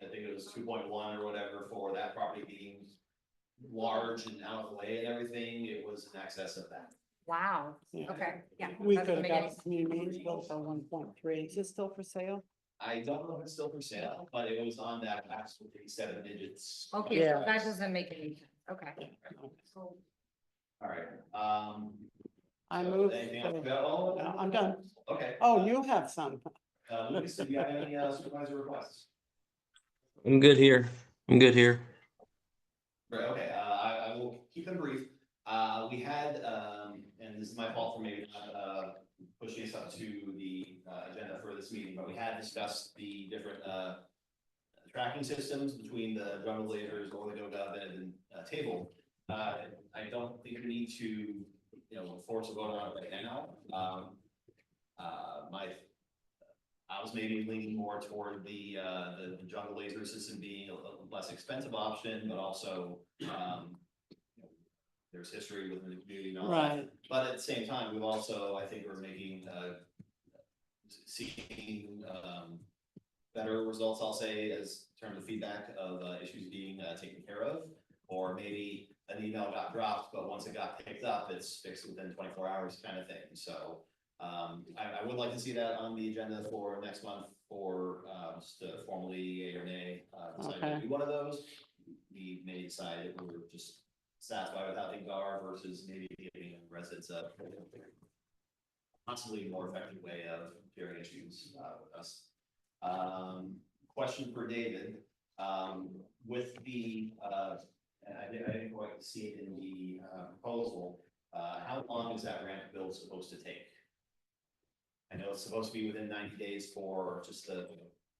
I think it was 2.1 or whatever for that property being large and out of the way and everything, it was in excess of that. Wow, Yeah. okay, yeah. We that could doesn't have make got a community built for 1.3. Is it still for sale? I don't know if it's still for sale, but it was on that absolutely 7 digits. any- Okay, so that doesn't make any sense, okay. All right, I so move. anything else to to- go? I'm done. Okay. Oh, you have some. Lucas, do you have any supervisor requests? I'm good here. I'm good here. Right, okay, I will keep them brief. We had, and this is my fault for maybe not, pushing us up to the, agenda for this meeting, but we had discussed the different, tracking systems between the drum lasers or the GoGov and, table. I don't think we need to, you know, force a vote on it right now. I was maybe leaning more toward the jungle laser system being a less expensive option, but also, you know, there's history within the community and all that. Right. But at the same time, we've also, I think we're making, seeing, better results, I'll say, as in terms of feedback of, issues being, taken care of. Or maybe an email got dropped, but once it got picked up, it's fixed within 24 hours kind of thing, so. I would like to see that on the agenda for next month for, just to formally yea or nay, decide to Okay. do one of those. We may decide if we're just satisfied with how things are versus maybe giving residents a possibly more effective way of hearing issues, with us. Question for David, with the, and I didn't quite see it in the, proposal, how long is that ramp build supposed to take? I know it's supposed to be within 90 days for just the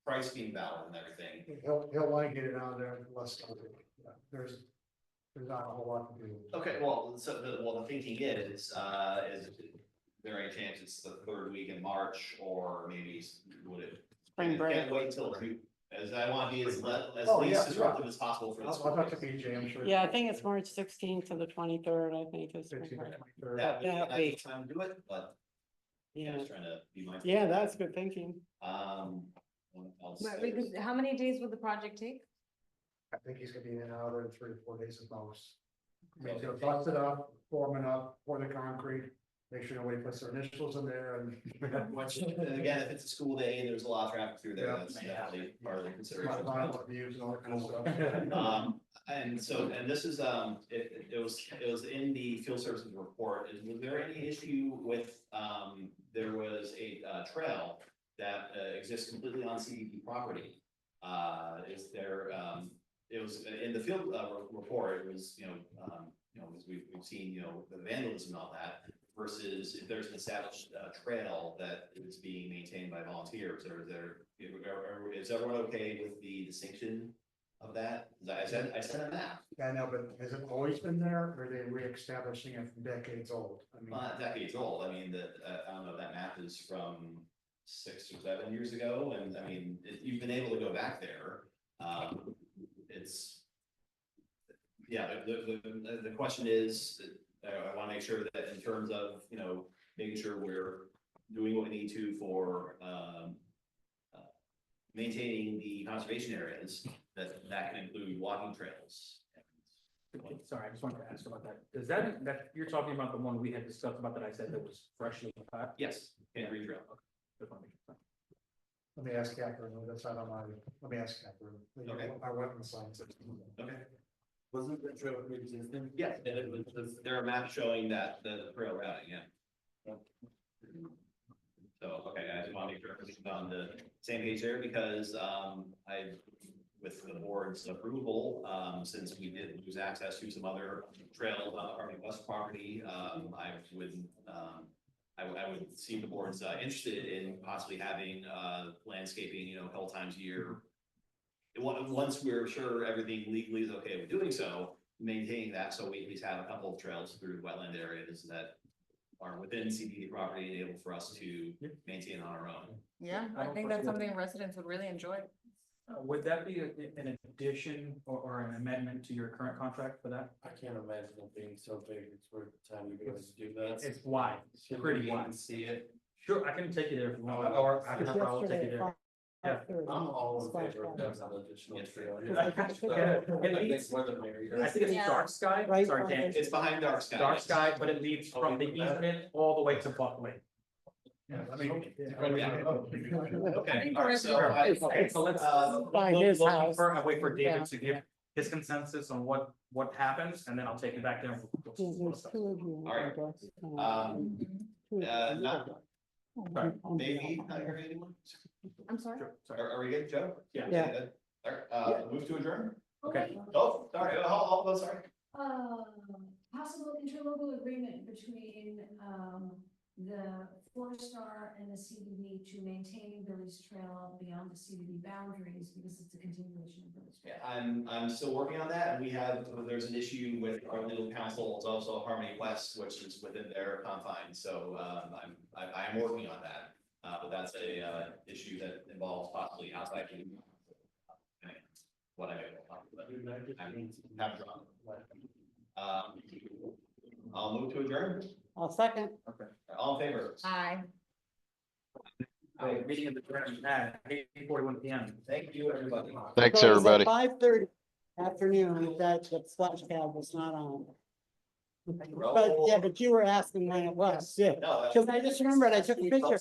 price being valid and everything. He'll want to get it out there in less time. Yeah, there's not a whole lot to do. Okay, well, so the thinking is there any chance it's the 3rd week in March or maybe would it? Spring break. Can't wait till, as I want to be as Oh, least yeah, disruptive as possible for the I'll school. talk to BJ, I'm sure. Yeah, I think it's March 16th to the 23rd, I think is. 15th or 23rd. That would be that a week. nice time to do it, but I'm Yeah, just trying to be mindful. yeah, that's good thinking. What else? But because, how many days would the project take? I think he's gonna be in and out in 3 or 4 days at most. I mean, he's gonna bust it up, form it up, pour the concrete, make sure nobody puts their initials in there and. Which, and again, if it's a school day and there's a lot of traffic through there, Yeah. that's definitely part of the consideration. Vinyl abuse and all that kind of stuff. And so, and this is, it was in the field services report, was there any issue with, there was a, trail that, exists completely on CDP property? Is there, it was in the field, report, it was, as we've seen, the vandalism and all that. Versus if there's an established, trail that is being maintained by volunteers, or is everyone okay with the distinction of that? 'Cause I said a map, Yeah, I know, but has it always been there, or are they reestablishing it from decades old? I mean, not decades old, I mean, I don't know, that map is from 6 or 7 years ago, and I mean, you've been able to go back there. It's. Yeah, the question is, I want to make sure that in terms of, making sure we're doing what we need to for, maintaining the conservation areas, that can include walking trails. Sorry, I just wanted to ask about that. Does that you're talking about the one we had discussed about that I said that was freshly cut? Yes, and retrail. Just wanna make sure. let me ask Catherine, that's not on my, let me ask Catherine. Okay. I went and signed it. Okay. Wasn't the trail pre-existing? Yes, and there are maps showing that the trail routing, yeah. So, okay, I just want to make sure everything's on the same page there because, I with the board's approval, since we did lose access to some other trails on the Harmony West property, I would see the board's interested in possibly having landscaping, a couple times a year. Once we're sure everything legally is okay with doing so, maintaining that, so we at least have a couple of trails through wetland areas that are within CBD property and able for us to maintain on our own. Yeah, I I don't think that's foresee- something residents would really enjoy. Would that be an addition or an amendment to your current contract for that? I can't imagine it being so big, it's worth the time to go to do that. It's wide, it's Can pretty we wide. see it? Sure, I can take you there if you want, or I can have Raul take you there. Yeah. I'm all in favor of having an additional trail. It leads- More the merrier. I think it's Yeah. Dark Sky, Right, sorry, Dan, It's behind Dark Sky. Dark yes. Sky, but it leads from the easement all the way to Buckley. Okay, all right, so Okay, so let's, By we'll his confer house. and wait for Yeah. David to give his consensus on what happens, and then I'll take it back there. Maybe, anyone? I'm sorry? Sure, sorry. Are we good, Joe? Yeah. Yeah. Okay, good. All right, move to adjourn? Okay. Oh, sorry, sorry. Possible interlocal agreement between, the Four-Star and the CBD to maintain Billy's Trail beyond the CBD boundaries, because it's a continuation of Billy's Trail. Yeah, I'm still working on that, and there's an issue with our legal counsel, it's also Harmony West, which is within their confines, so, I'm working on that. But that's a issue that involves possibly outside. What I have drawn. I'll move to adjourn. I'll second. Okay. All in favor? Aye. Meeting in the direction at 8:41 PM. Thank you, everybody. Thanks, everybody. 5:30 afternoon, that the splash pad was not on. But, yeah, but you were asking when it was, yeah. No, Cause I just remembered, I took a picture.